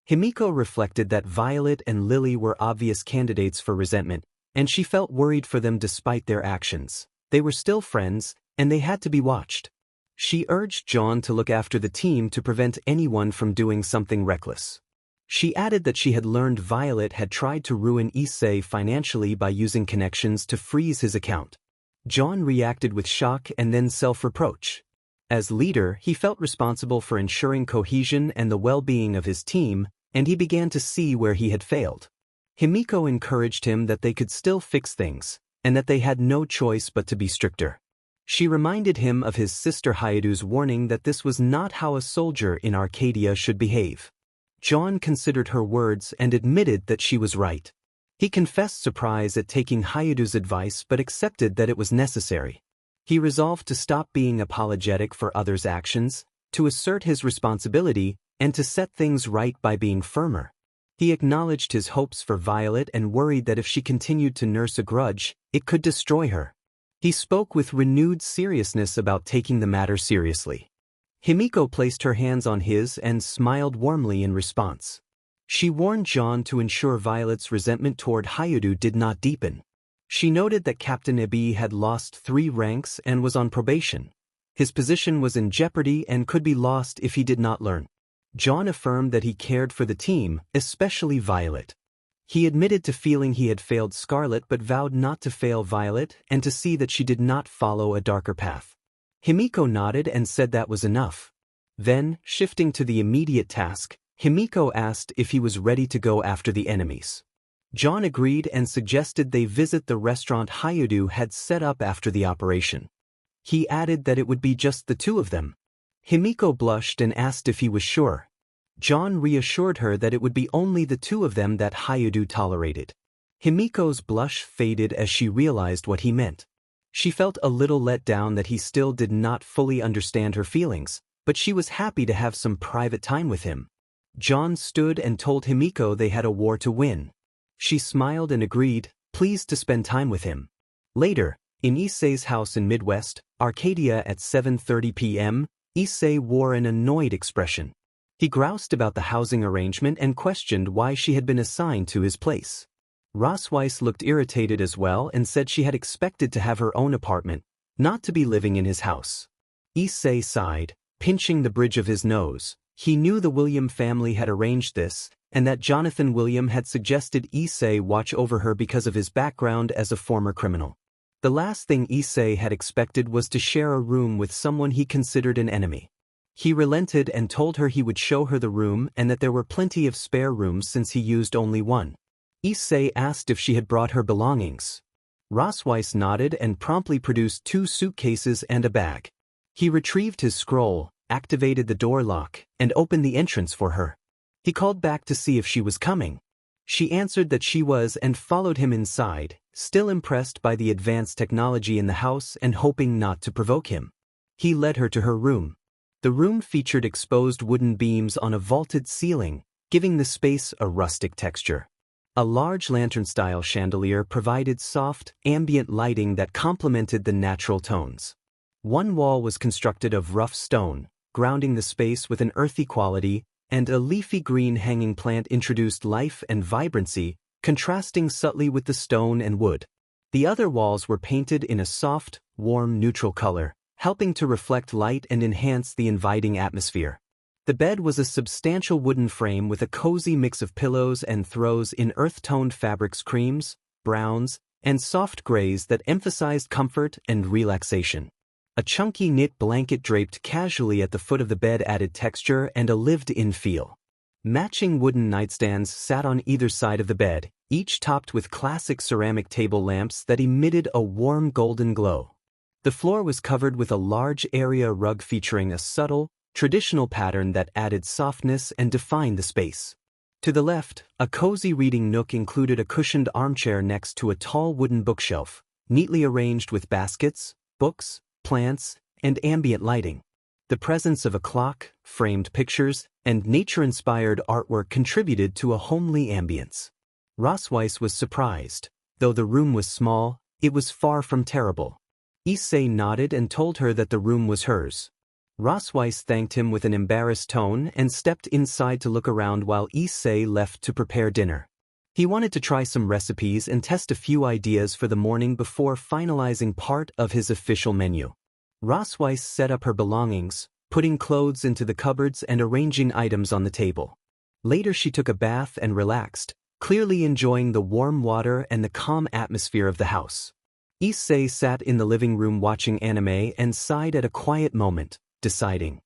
Himiko reflected that Violet and Lily were obvious candidates for resentment, and she felt worried for them despite their actions. They were still friends, and they had to be watched. She urged Jaune to look after the team to prevent anyone from doing something reckless. She added that she had learned Violet had tried to ruin Issei financially by using connections to freeze his account. Jaune reacted with shock and then self-reproach. As leader, he felt responsible for ensuring cohesion and the well-being of his team, and he began to see where he had failed. Himiko encouraged him that they could still fix things, and that they had no choice but to be stricter. She reminded him of his sister Hyoudu's warning that this was not how a soldier in Arcadia should behave. Jaune considered her words and admitted that she was right. He confessed surprise at taking Hyoudu's advice but accepted that it was necessary. He resolved to stop being apologetic for others' actions, to assert his responsibility, and to set things right by being firmer. He acknowledged his hopes for Violet and worried that if she continued to nurse a grudge, it could destroy her. He spoke with renewed seriousness about taking the matter seriously. Himiko placed her hands on his and smiled warmly in response. She warned Jaune to ensure Violet's resentment toward Hyoudou did not deepen. She noted that Captain Ebi had lost 3 ranks and was on probation. His position was in jeopardy and could be lost if he did not learn. Jaune affirmed that he cared for the team, especially Violet. He admitted to feeling he had failed Scarlet but vowed not to fail Violet and to see that she did not follow a darker path. Himiko nodded and said that was enough. Then, shifting to the immediate task, Himiko asked if he was ready to go after the enemies. Jaune agreed and suggested they visit the restaurant Hyoudou had set up after the operation. He added that it would be just the 2 of them. Himiko blushed and asked if he was sure. Jaune reassured her that it would be only the 2 of them that Hyoudou tolerated. Himiko's blush faded as she realized what he meant. She felt a little let down that he still did not fully understand her feelings, but she was happy to have some private time with him. Jaune stood and told Himiko they had a war to win. She smiled and agreed, pleased to spend time with him. Later, in Issei's house in Midwest, Arcadia at 7:30 p.m., Issei wore an annoyed expression. He groused about the housing arrangement and questioned why she had been assigned to his place. Rossweiss looked irritated as well and said she had expected to have her own apartment, not to be living in his house. Issei sighed, pinching the bridge of his nose. He knew the William family had arranged this, and that Jonathan William had suggested Issei watch over her because of his background as a former criminal. The last thing Issei had expected was to share a room with someone he considered an enemy. He relented and told her he would show her the room and that there were plenty of spare rooms since he used only one. Issei asked if she had brought her belongings. Rossweiss nodded and promptly produced 2 suitcases and a bag. He retrieved his scroll, activated the door lock, and opened the entrance for her. He called back to see if she was coming. She answered that she was and followed him inside, still impressed by the advanced technology in the house and hoping not to provoke him. He led her to her room. The room featured exposed wooden beams on a vaulted ceiling, giving the space a rustic texture. A large lantern-style chandelier provided soft, ambient lighting that complemented the natural tones. One wall was constructed of rough stone, grounding the space with an earthy quality, and a leafy green hanging plant introduced life and vibrancy, contrasting subtly with the stone and wood. The other walls were painted in a soft, warm neutral color, helping to reflect light and enhance the inviting atmosphere. The bed was a substantial wooden frame with a cozy mix of pillows and throws in earth-toned fabrics, creams, browns, and soft grays that emphasized comfort and relaxation. A chunky knit blanket draped casually at the foot of the bed added texture and a lived-in feel. Matching wooden nightstands sat on either side of the bed, each topped with classic ceramic table lamps that emitted a warm golden glow. The floor was covered with a large area rug featuring a subtle, traditional pattern that added softness and defined the space. To the left, a cozy reading nook included a cushioned armchair next to a tall wooden bookshelf, neatly arranged with baskets, books, plants, and ambient lighting. The presence of a clock, framed pictures, and nature-inspired artwork contributed to a homely ambience. Rossweiss was surprised. Though the room was small, it was far from terrible. Issei nodded and told her that the room was hers. Rossweiss thanked him with an embarrassed tone and stepped inside to look around while Issei left to prepare dinner. He wanted to try some recipes and test a few ideas for the morning before finalizing part of his official menu. Rossweiss set up her belongings, putting clothes into the cupboards and arranging items on the table. Later she took a bath and relaxed, clearly enjoying the warm water and the calm atmosphere of the house. Issei sat in the living room watching anime and sighed at a quiet moment, deciding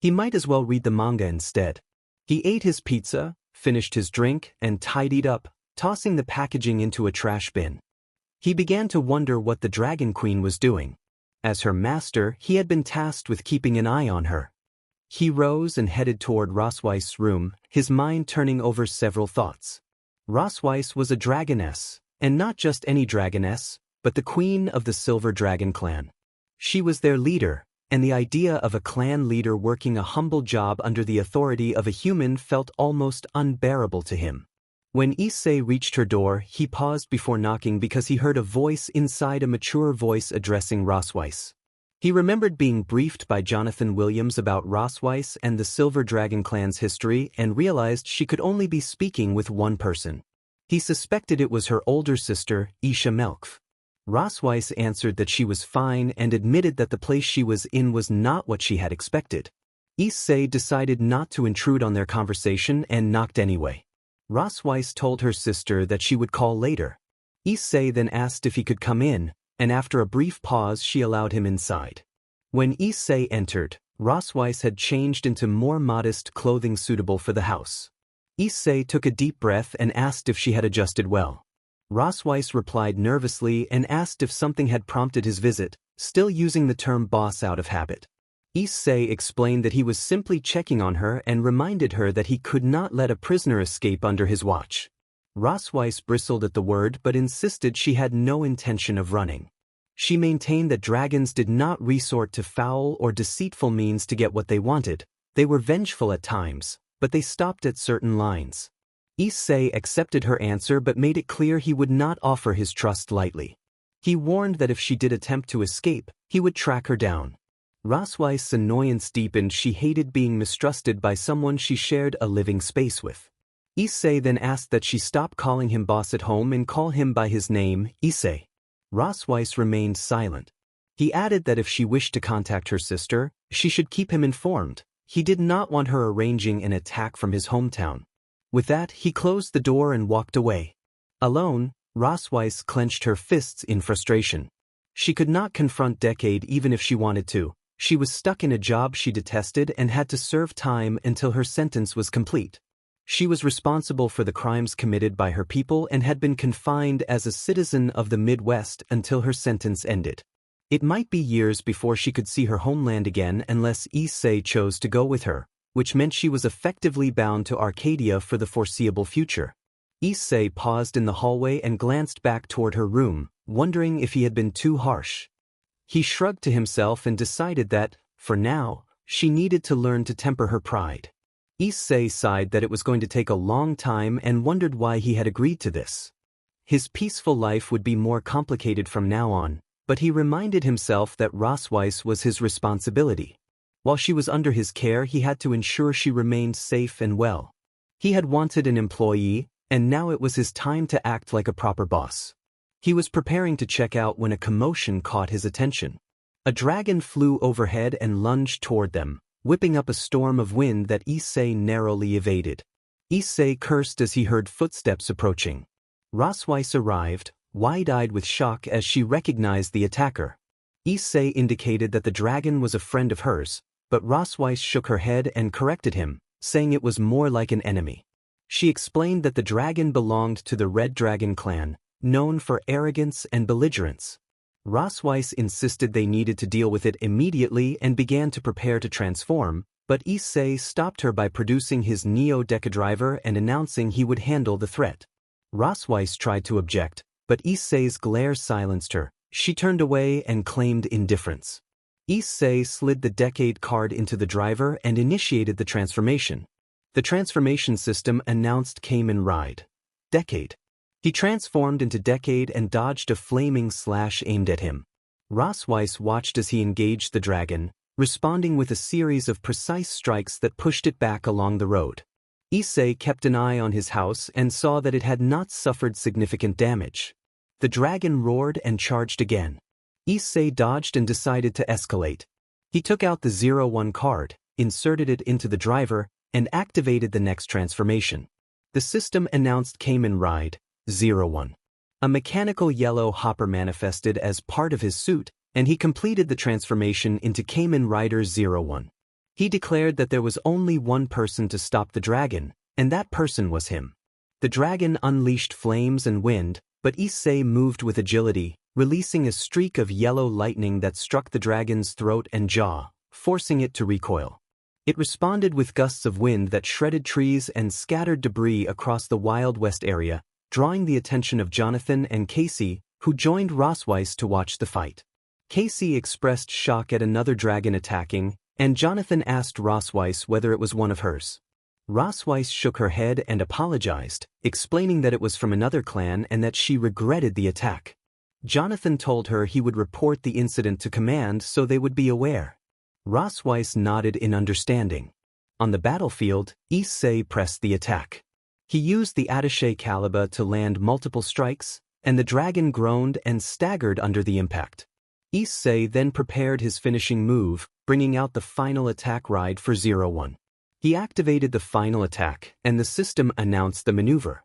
he might as well read the manga instead. He ate his pizza, finished his drink, and tidied up, tossing the packaging into a trash bin. He began to wonder what the Dragon Queen was doing. As her master, he had been tasked with keeping an eye on her. He rose and headed toward Rossweiss's room, his mind turning over several thoughts. Rossweiss was a dragoness, and not just any dragoness, but the queen of the Silver Dragon clan. She was their leader, and the idea of a clan leader working a humble job under the authority of a human felt almost unbearable to him. When Issei reached her door, he paused before knocking because he heard a voice inside, a mature voice addressing Rossweiss. He remembered being briefed by Jonathan Williams about Rossweiss and the Silver Dragon clan's history and realized she could only be speaking with one person. He suspected it was her older sister, Isha Melkf. Rossweiss answered that she was fine and admitted that the place she was in was not what she had expected. Issei decided not to intrude on their conversation and knocked anyway. Rossweiss told her sister that she would call later. Issei then asked if he could come in, and after a brief pause she allowed him inside. When Issei entered, Rossweiss had changed into more modest clothing suitable for the house. Issei took a deep breath and asked if she had adjusted well. Rossweiss replied nervously and asked if something had prompted his visit, still using the term boss out of habit. Issei explained that he was simply checking on her and reminded her that he could not let a prisoner escape under his watch. Rossweiss bristled at the word but insisted she had no intention of running. She maintained that dragons did not resort to foul or deceitful means to get what they wanted. They were vengeful at times, but they stopped at certain lines. Issei accepted her answer but made it clear he would not offer his trust lightly. He warned that if she did attempt to escape, he would track her down. Rossweiss's annoyance deepened. She hated being mistrusted by someone she shared a living space with. Issei then asked that she stop calling him boss at home and call him by his name, Issei. Rosweiss remained silent. He added that if she wished to contact her sister, she should keep him informed. He did not want her arranging an attack from his hometown. With that, he closed the door and walked away. Alone, Rosweiss clenched her fists in frustration. She could not confront Decade even if she wanted to. She was stuck in a job she detested and had to serve time until her sentence was complete. She was responsible for the crimes committed by her people and had been confined as a citizen of the Midwest until her sentence ended. It might be years before she could see her homeland again unless Issei chose to go with her, which meant she was effectively bound to Arcadia for the foreseeable future. Issei paused in the hallway and glanced back toward her room, wondering if he had been too harsh. He shrugged to himself and decided that, for now, she needed to learn to temper her pride. Issei sighed that it was going to take a long time and wondered why he had agreed to this. His peaceful life would be more complicated from now on, but he reminded himself that Rosweiss was his responsibility. While she was under his care, he had to ensure she remained safe and well. He had wanted an employee, and now it was his time to act like a proper boss. He was preparing to check out when a commotion caught his attention. A dragon flew overhead and lunged toward them, whipping up a storm of wind that Issei narrowly evaded. Issei cursed as he heard footsteps approaching. Rosweiss arrived, wide-eyed with shock as she recognized the attacker. Issei indicated that the dragon was a friend of hers, but Rosweiss shook her head and corrected him, saying it was more like an enemy. She explained that the dragon belonged to the Red Dragon clan, known for arrogance and belligerence. Rosweiss insisted they needed to deal with it immediately and began to prepare to transform, but Issei stopped her by producing his Neo Deca Driver and announcing he would handle the threat. Rosweiss tried to object, but Issei's glare silenced her. She turned away and claimed indifference. Issei slid the Decade card into the driver and initiated the transformation. The transformation system announced Kamen Ride. Decade. He transformed into Decade and dodged a flaming slash aimed at him. Rosweiss watched as he engaged the dragon, responding with a series of precise strikes that pushed it back along the road. Issei kept an eye on his house and saw that it had not suffered significant damage. The dragon roared and charged again. Issei dodged and decided to escalate. He took out the 01 card, inserted it into the driver, and activated the next transformation. The system announced Kamen Ride 01. A mechanical yellow hopper manifested as part of his suit, and he completed the transformation into Kamen Rider 01. He declared that there was only one person to stop the dragon, and that person was him. The dragon unleashed flames and wind, but Issei moved with agility, releasing a streak of yellow lightning that struck the dragon's throat and jaw, forcing it to recoil. It responded with gusts of wind that shredded trees and scattered debris across the Wild West area, drawing the attention of Jonathan and Casey, who joined Rosweiss to watch the fight. Casey expressed shock at another dragon attacking, and Jonathan asked Rosweiss whether it was one of hers. Rosweiss shook her head and apologized, explaining that it was from another clan and that she regretted the attack. Jonathan told her he would report the incident to command so they would be aware. Rosweiss nodded in understanding. On the battlefield, Issei pressed the attack. He used the attaché caliber to land multiple strikes, and the dragon groaned and staggered under the impact. Issei then prepared his finishing move, bringing out the final attack ride for 01. He activated the final attack, and the system announced the maneuver.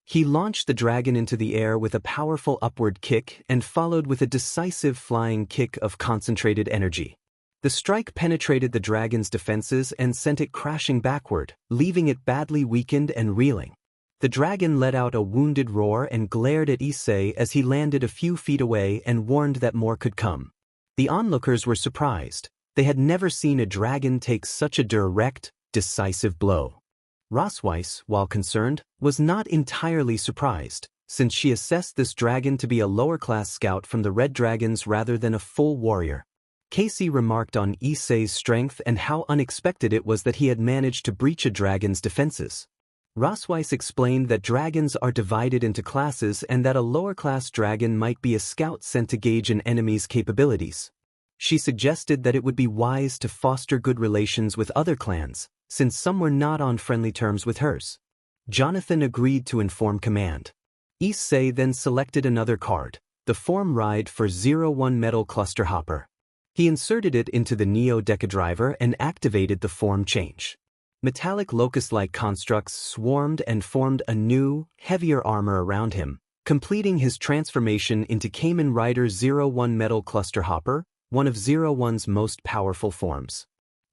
He launched the dragon into the air with a powerful upward kick and followed with a decisive flying kick of concentrated energy. The strike penetrated the dragon's defenses and sent it crashing backward, leaving it badly weakened and reeling. The dragon let out a wounded roar and glared at Issei as he landed a few feet away and warned that more could come. The onlookers were surprised. They had never seen a dragon take such a direct, decisive blow. Rosweiss, while concerned, was not entirely surprised, since she assessed this dragon to be a lower-class scout from the Red Dragons rather than a full warrior. Casey remarked on Issei's strength and how unexpected it was that he had managed to breach a dragon's defenses. Rosweiss explained that dragons are divided into classes and that a lower-class dragon might be a scout sent to gauge an enemy's capabilities. She suggested that it would be wise to foster good relations with other clans, since some were not on friendly terms with hers. Jonathan agreed to inform command. Issei then selected another card, the form ride for 01 metal cluster hopper. He inserted it into the Neo Deca Driver and activated the form change. Metallic locust-like constructs swarmed and formed a new, heavier armor around him, completing his transformation into Kamen Rider 01 Metal Cluster Hopper, one of 01's most powerful forms.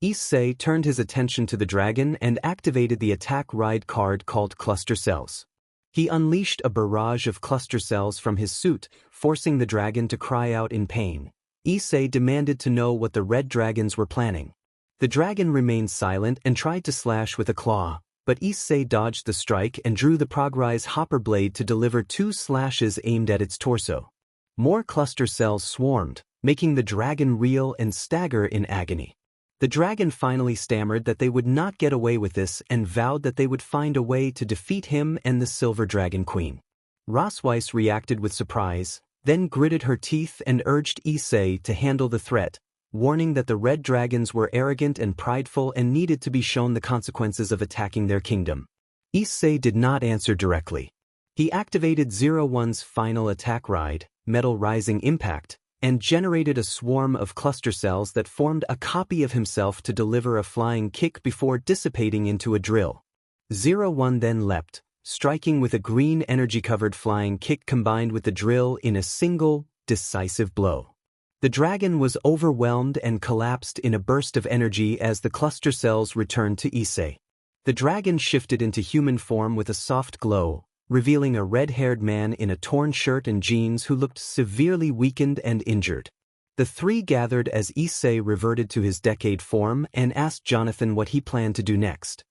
Issei turned his attention to the dragon and activated the attack ride card called Cluster Cells. He unleashed a barrage of cluster cells from his suit, forcing the dragon to cry out in pain. Issei demanded to know what the red dragons were planning. The dragon remained silent and tried to slash with a claw, but Issei dodged the strike and drew the Progrise Hopper blade to deliver 2 slashes aimed at its torso. More cluster cells swarmed, making the dragon reel and stagger in agony. The dragon finally stammered that they would not get away with this and vowed that they would find a way to defeat him and the Silver Dragon Queen. Rosweiss reacted with surprise, then gritted her teeth and urged Issei to handle the threat, warning that the red dragons were arrogant and prideful and needed to be shown the consequences of attacking their kingdom. Issei did not answer directly. He activated 01's final attack ride, Metal Rising Impact, and generated a swarm of cluster cells that formed a copy of himself to deliver a flying kick before dissipating into a drill. 01 then leapt, striking with a green energy-covered flying kick combined with the drill in a single, decisive blow. The dragon was overwhelmed and collapsed in a burst of energy as the cluster cells returned to Issei. The dragon shifted into human form with a soft glow, revealing a red-haired man in a torn shirt and jeans who looked severely weakened and injured. The three gathered as Issei reverted to his decade form and asked Jonathan what he planned to do next.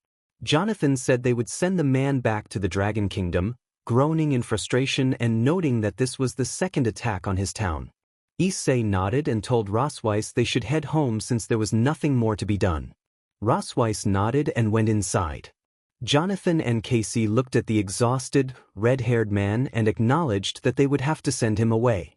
Jonathan said they would send the man back to the Dragon Kingdom, groaning in frustration and noting that this was the second attack on his town. Issei nodded and told Rosweiss they should head home since there was nothing more to be done. Rosweiss nodded and went inside. Jonathan and Casey looked at the exhausted, red-haired man and acknowledged that they would have to send him away.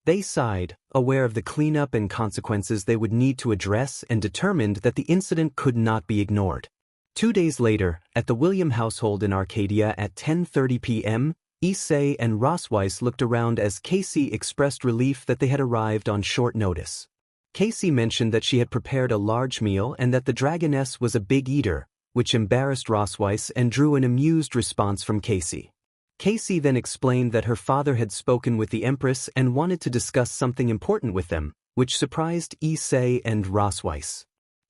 They sighed, aware of the cleanup and consequences they would need to address and determined that the incident could not be ignored. 2 days later, at the William household in Arcadia at 10:30 p.m., Issei and Rosweiss looked around as Casey expressed relief that they had arrived on short notice. Casey mentioned that she had prepared a large meal and that the dragoness was a big eater, which embarrassed Rosweiss and drew an amused response from Casey. Casey then explained that her father had spoken with the Empress and wanted to discuss something important with them, which surprised Issei and Rosweiss.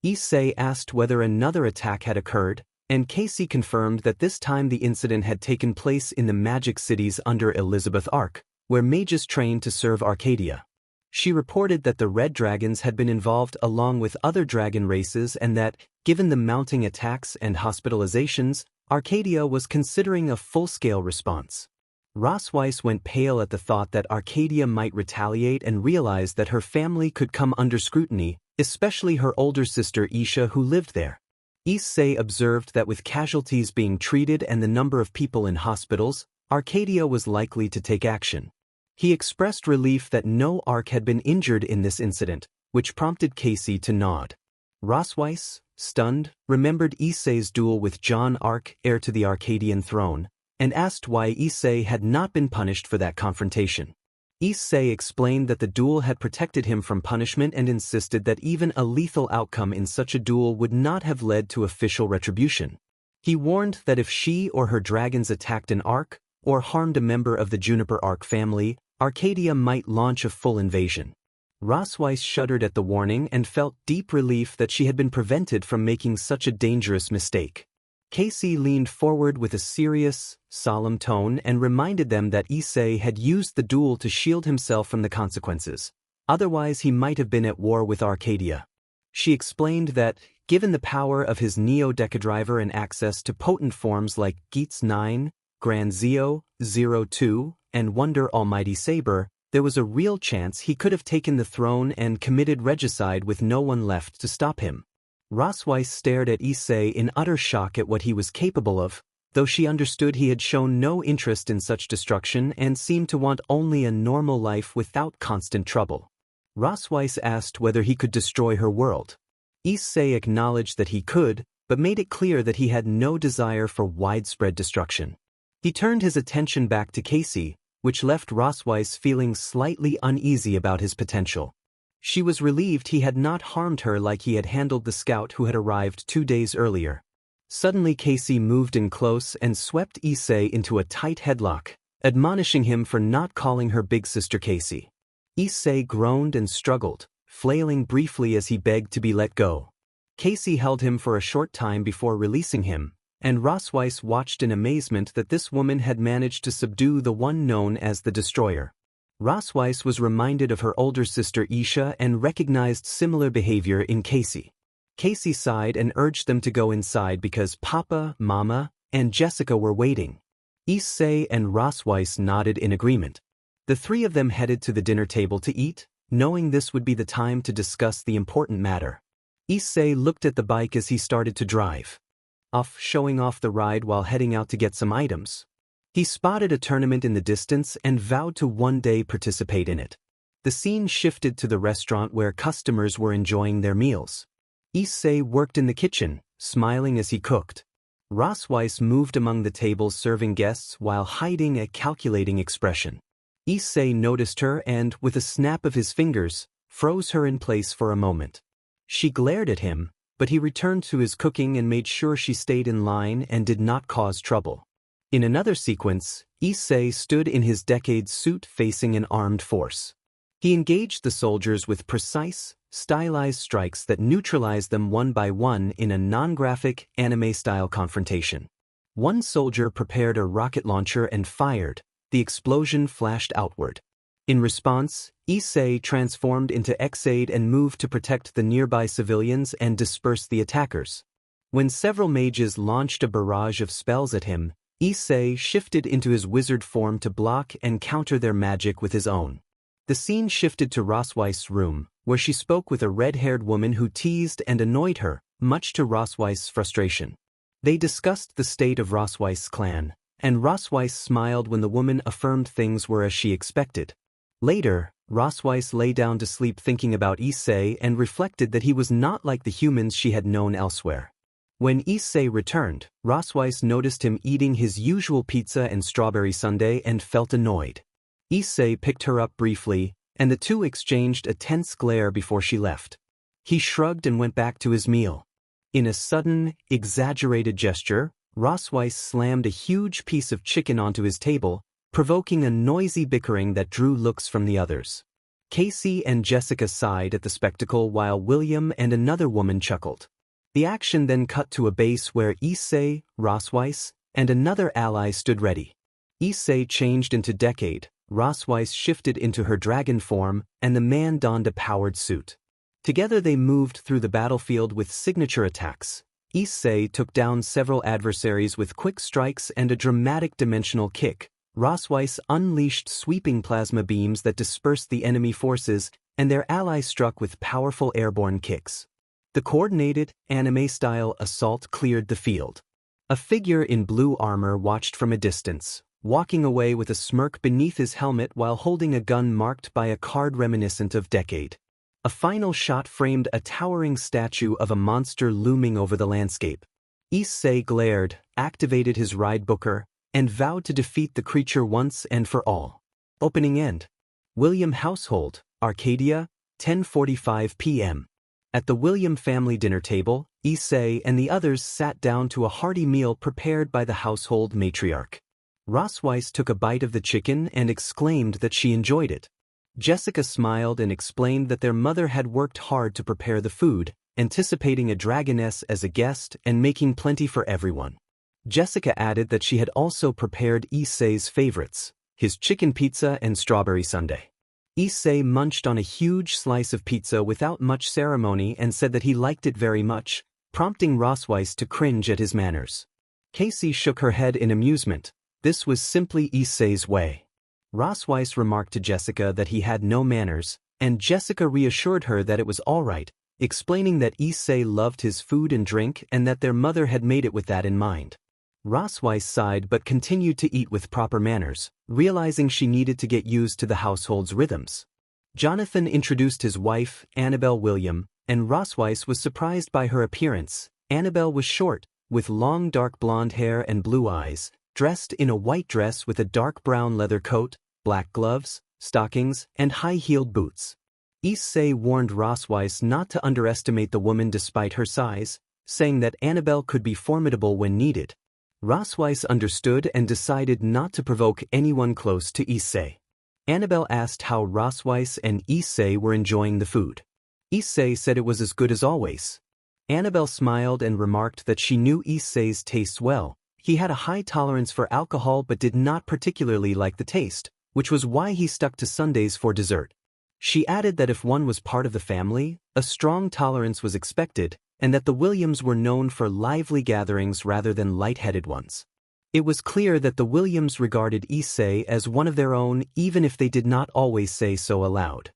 Issei asked whether another attack had occurred, and Casey confirmed that this time the incident had taken place in the magic cities under Elizabeth Arc, where mages trained to serve Arcadia. She reported that the red dragons had been involved along with other dragon races and that, given the mounting attacks and hospitalizations, Arcadia was considering a full-scale response. Rosweiss went pale at the thought that Arcadia might retaliate and realized that her family could come under scrutiny, especially her older sister Isha who lived there. Issei observed that with casualties being treated and the number of people in hospitals, Arcadia was likely to take action. He expressed relief that no Arc had been injured in this incident, which prompted Casey to nod. Rosweiss, stunned, remembered Issei's duel with Jaune Arc, heir to the Arcadian throne, and asked why Issei had not been punished for that confrontation. Issei explained that the duel had protected him from punishment and insisted that even a lethal outcome in such a duel would not have led to official retribution. He warned that if she or her dragons attacked an Arc, or harmed a member of the Juniper Arc family, Arcadia might launch a full invasion. Rosweiss shuddered at the warning and felt deep relief that she had been prevented from making such a dangerous mistake. Casey leaned forward with a serious, solemn tone and reminded them that Issei had used the duel to shield himself from the consequences. Otherwise he might have been at war with Arcadia. She explained that, given the power of his Neo Deca Driver and access to potent forms like Geats 9, Grand Zeo, 02, and Wonder Almighty Saber, there was a real chance he could have taken the throne and committed regicide with no one left to stop him. Rosweiss stared at Issei in utter shock at what he was capable of, though she understood he had shown no interest in such destruction and seemed to want only a normal life without constant trouble. Rosweiss asked whether he could destroy her world. Issei acknowledged that he could, but made it clear that he had no desire for widespread destruction. He turned his attention back to Casey, which left Rosweiss feeling slightly uneasy about his potential. She was relieved he had not harmed her like he had handled the scout who had arrived 2 days earlier. Suddenly Casey moved in close and swept Issei into a tight headlock, admonishing him for not calling her big sister Casey. Issei groaned and struggled, flailing briefly as he begged to be let go. Casey held him for a short time before releasing him, and Rosweiss watched in amazement that this woman had managed to subdue the one known as the Destroyer. Rosweiss was reminded of her older sister Isha and recognized similar behavior in Casey. Casey sighed and urged them to go inside because Papa, Mama, and Jessica were waiting. Issei and Rosweiss nodded in agreement. The three of them headed to the dinner table to eat, knowing this would be the time to discuss the important matter. Issei looked at the bike as he started to drive off, showing off the ride while heading out to get some items. He spotted a tournament in the distance and vowed to one day participate in it. The scene shifted to the restaurant where customers were enjoying their meals. Issei worked in the kitchen, smiling as he cooked. Rosweiss moved among the tables serving guests while hiding a calculating expression. Issei noticed her and, with a snap of his fingers, froze her in place for a moment. She glared at him, but he returned to his cooking and made sure she stayed in line and did not cause trouble. In another sequence, Issei stood in his Decade suit facing an armed force. He engaged the soldiers with precise, stylized strikes that neutralized them one by one in a non-graphic, anime-style confrontation. One soldier prepared a rocket launcher and fired. The explosion flashed outward. In response, Issei transformed into Xaid and moved to protect the nearby civilians and disperse the attackers. When several mages launched a barrage of spells at him, Issei shifted into his wizard form to block and counter their magic with his own. The scene shifted to Rosweiss' room, where she spoke with a red-haired woman who teased and annoyed her, much to Rosweiss' frustration. They discussed the state of Rosweiss' clan, and Rosweiss smiled when the woman affirmed things were as she expected. Later, Rosweiss lay down to sleep thinking about Issei and reflected that he was not like the humans she had known elsewhere. When Issei returned, Rosweiss noticed him eating his usual pizza and strawberry sundae and felt annoyed. Issei picked her up briefly, and the two exchanged a tense glare before she left. He shrugged and went back to his meal. In a sudden, exaggerated gesture, Rosweiss slammed a huge piece of chicken onto his table, provoking a noisy bickering that drew looks from the others. Casey and Jessica sighed at the spectacle while William and another woman chuckled. The action then cut to a base where Issei, Rosweiss, and another ally stood ready. Issei changed into Decade, Rosweiss shifted into her dragon form, and the man donned a powered suit. Together they moved through the battlefield with signature attacks. Issei took down several adversaries with quick strikes and a dramatic dimensional kick. Rosweiss unleashed sweeping plasma beams that dispersed the enemy forces, and their allies struck with powerful airborne kicks. The coordinated, anime-style assault cleared the field. A figure in blue armor watched from a distance, walking away with a smirk beneath his helmet while holding a gun marked by a card reminiscent of Decade. A final shot framed a towering statue of a monster looming over the landscape. Issei glared, activated his ride booker, and vowed to defeat the creature once and for all. Opening end. William household, Arcadia, 10:45 p.m. At the William family dinner table, Issei and the others sat down to a hearty meal prepared by the household matriarch. Rosweiss took a bite of the chicken and exclaimed that she enjoyed it. Jessica smiled and explained that their mother had worked hard to prepare the food, anticipating a dragoness as a guest and making plenty for everyone. Jessica added that she had also prepared Issei's favorites, his chicken pizza and strawberry sundae. Issei munched on a huge slice of pizza without much ceremony and said that he liked it very much, prompting Rosweiss to cringe at his manners. Casey shook her head in amusement. This was simply Issei's way. Rosweiss remarked to Jessica that he had no manners, and Jessica reassured her that it was all right, explaining that Issei loved his food and drink and that their mother had made it with that in mind. Rosweiss sighed but continued to eat with proper manners, realizing she needed to get used to the household's rhythms. Jonathan introduced his wife, Annabelle William, and Rosweiss was surprised by her appearance, Annabelle was short, with long dark blonde hair and blue eyes, dressed in a white dress with a dark brown leather coat, black gloves, stockings, and high-heeled boots. Issei warned Rosweiss not to underestimate the woman despite her size, saying that Annabelle could be formidable when needed. Rosweiss understood and decided not to provoke anyone close to Issei. Annabelle asked how Rosweiss and Issei were enjoying the food. Issei said it was as good as always. Annabelle smiled and remarked that she knew Issei's tastes well. He had a high tolerance for alcohol but did not particularly like the taste, which was why he stuck to sundaes for dessert. She added that if one was part of the family, a strong tolerance was expected, and that the Williams were known for lively gatherings rather than light-headed ones. It was clear that the Williams regarded Issei as one of their own even if they did not always say so aloud.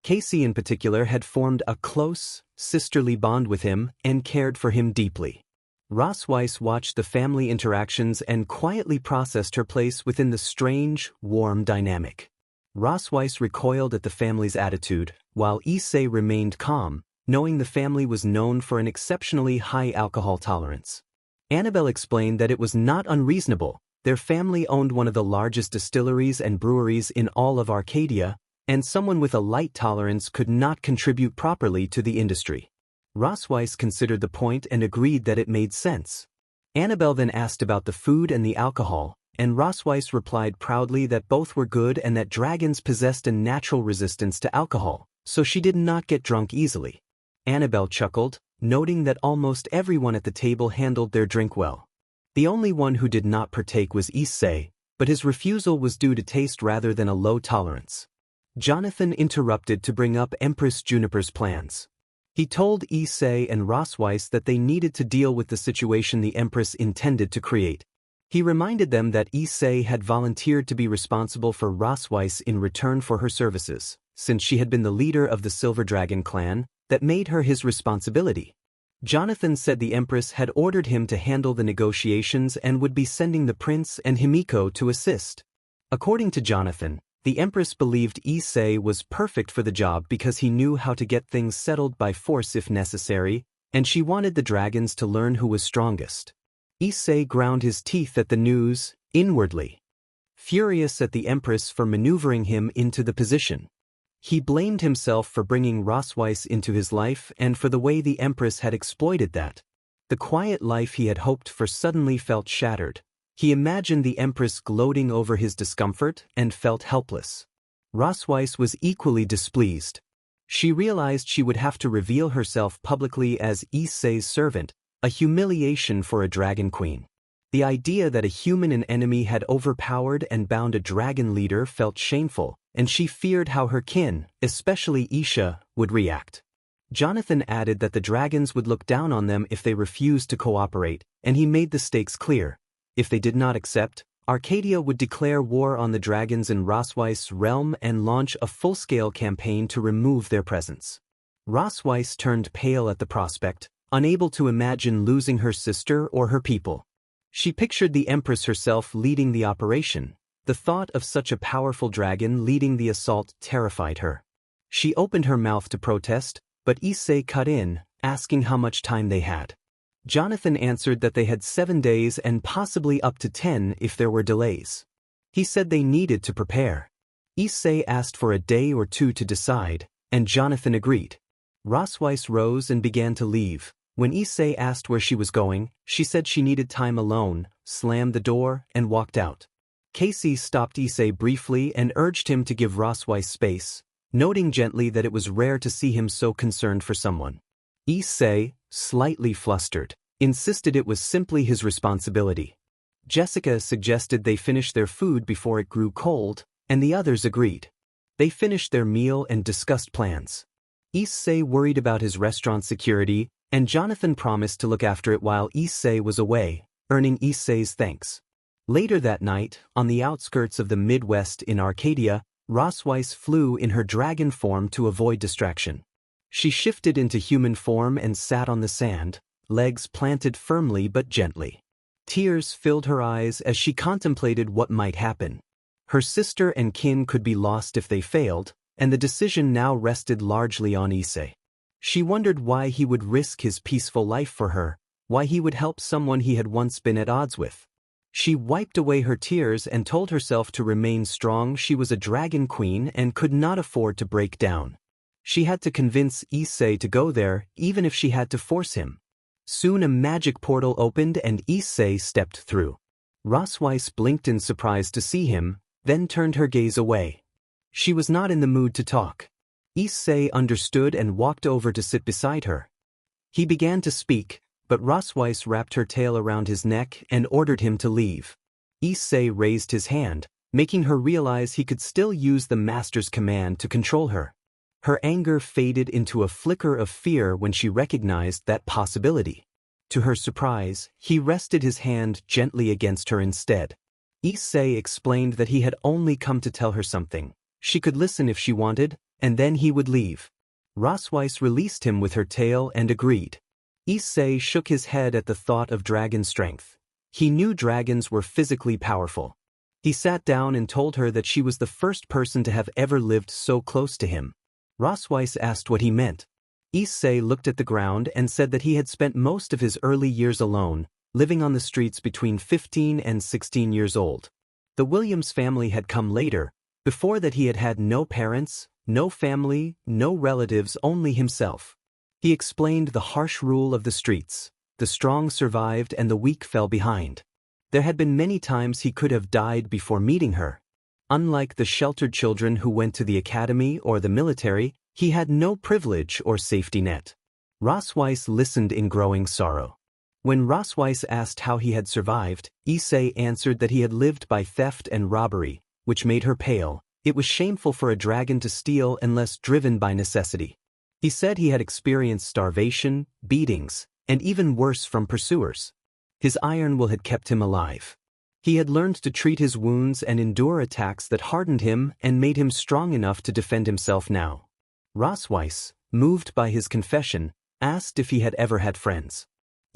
Casey in particular had formed a close, sisterly bond with him and cared for him deeply. Rosweiss watched the family interactions and quietly processed her place within the strange, warm dynamic. Rosweiss recoiled at the family's attitude, while Issei remained calm, knowing the family was known for an exceptionally high alcohol tolerance. Annabelle explained that it was not unreasonable. Their family owned one of the largest distilleries and breweries in all of Arcadia, and someone with a light tolerance could not contribute properly to the industry. Rosweiss considered the point and agreed that it made sense. Annabelle then asked about the food and the alcohol, and Rosweiss replied proudly that both were good and that dragons possessed a natural resistance to alcohol, so she did not get drunk easily. Annabelle chuckled, noting that almost everyone at the table handled their drink well. The only one who did not partake was Issei, but his refusal was due to taste rather than a low tolerance. Jonathan interrupted to bring up Empress Juniper's plans. He told Issei and Rosweiss that they needed to deal with the situation the Empress intended to create. He reminded them that Issei had volunteered to be responsible for Rosweiss in return for her services, since she had been the leader of the Silver Dragon clan, that made her his responsibility. Jonathan said the Empress had ordered him to handle the negotiations and would be sending the prince and Himiko to assist. According to Jonathan, the Empress believed Issei was perfect for the job because he knew how to get things settled by force if necessary, and she wanted the dragons to learn who was strongest. Issei ground his teeth at the news, inwardly furious at the Empress for maneuvering him into the position. He blamed himself for bringing Rosweiss into his life and for the way the Empress had exploited that. The quiet life he had hoped for suddenly felt shattered. He imagined the Empress gloating over his discomfort and felt helpless. Rosweiss was equally displeased. She realized she would have to reveal herself publicly as Issei's servant, a humiliation for a dragon queen. The idea that a human and enemy had overpowered and bound a dragon leader felt shameful, and she feared how her kin, especially Isha, would react. Jonathan added that the dragons would look down on them if they refused to cooperate, and he made the stakes clear. If they did not accept, Arcadia would declare war on the dragons in Rosweiss' realm and launch a full-scale campaign to remove their presence. Rosweiss turned pale at the prospect, unable to imagine losing her sister or her people. She pictured the Empress herself leading the operation. The thought of such a powerful dragon leading the assault terrified her. She opened her mouth to protest, but Issei cut in, asking how much time they had. Jonathan answered that they had 7 days and possibly up to 10 if there were delays. He said they needed to prepare. Issei asked for a day or two to decide, and Jonathan agreed. Rosweiss rose and began to leave. When Issei asked where she was going, she said she needed time alone, slammed the door, and walked out. Casey stopped Issei briefly and urged him to give Rosweiss space, noting gently that it was rare to see him so concerned for someone. Issei, slightly flustered, insisted it was simply his responsibility. Jessica suggested they finish their food before it grew cold, and the others agreed. They finished their meal and discussed plans. Issei worried about his restaurant security, and Jonathan promised to look after it while Issei was away, earning Issei's thanks. Later that night, on the outskirts of the Midwest in Arcadia, Rosweiss flew in her dragon form to avoid distraction. She shifted into human form and sat on the sand, legs planted firmly but gently. Tears filled her eyes as she contemplated what might happen. Her sister and kin could be lost if they failed, and the decision now rested largely on Issei. She wondered why he would risk his peaceful life for her, why he would help someone he had once been at odds with. She wiped away her tears and told herself to remain strong. She was a dragon queen and could not afford to break down. She had to convince Issei to go there, even if she had to force him. Soon a magic portal opened and Issei stepped through. Rosweiss blinked in surprise to see him, then turned her gaze away. She was not in the mood to talk. Issei understood and walked over to sit beside her. He began to speak, but Rosweiss wrapped her tail around his neck and ordered him to leave. Issei raised his hand, making her realize he could still use the master's command to control her. Her anger faded into a flicker of fear when she recognized that possibility. To her surprise, he rested his hand gently against her instead. Issei explained that he had only come to tell her something. She could listen if she wanted, and then he would leave. Rosweiss released him with her tail and agreed. Issei shook his head at the thought of dragon strength. He knew dragons were physically powerful. He sat down and told her that she was the first person to have ever lived so close to him. Rosweiss asked what he meant. Issei looked at the ground and said that he had spent most of his early years alone, living on the streets between 15 and 16 years old. The Williams family had come later. Before that he had had no parents, no family, no relatives, only himself. He explained the harsh rule of the streets. The strong survived and the weak fell behind. There had been many times he could have died before meeting her. Unlike the sheltered children who went to the academy or the military, he had no privilege or safety net. Rosweiss listened in growing sorrow. When Rosweiss asked how he had survived, Issei answered that he had lived by theft and robbery, which made her pale. It was shameful for a dragon to steal unless driven by necessity. He said he had experienced starvation, beatings, and even worse from pursuers. His iron will had kept him alive. He had learned to treat his wounds and endure attacks that hardened him and made him strong enough to defend himself now. Rosweiss, moved by his confession, asked if he had ever had friends.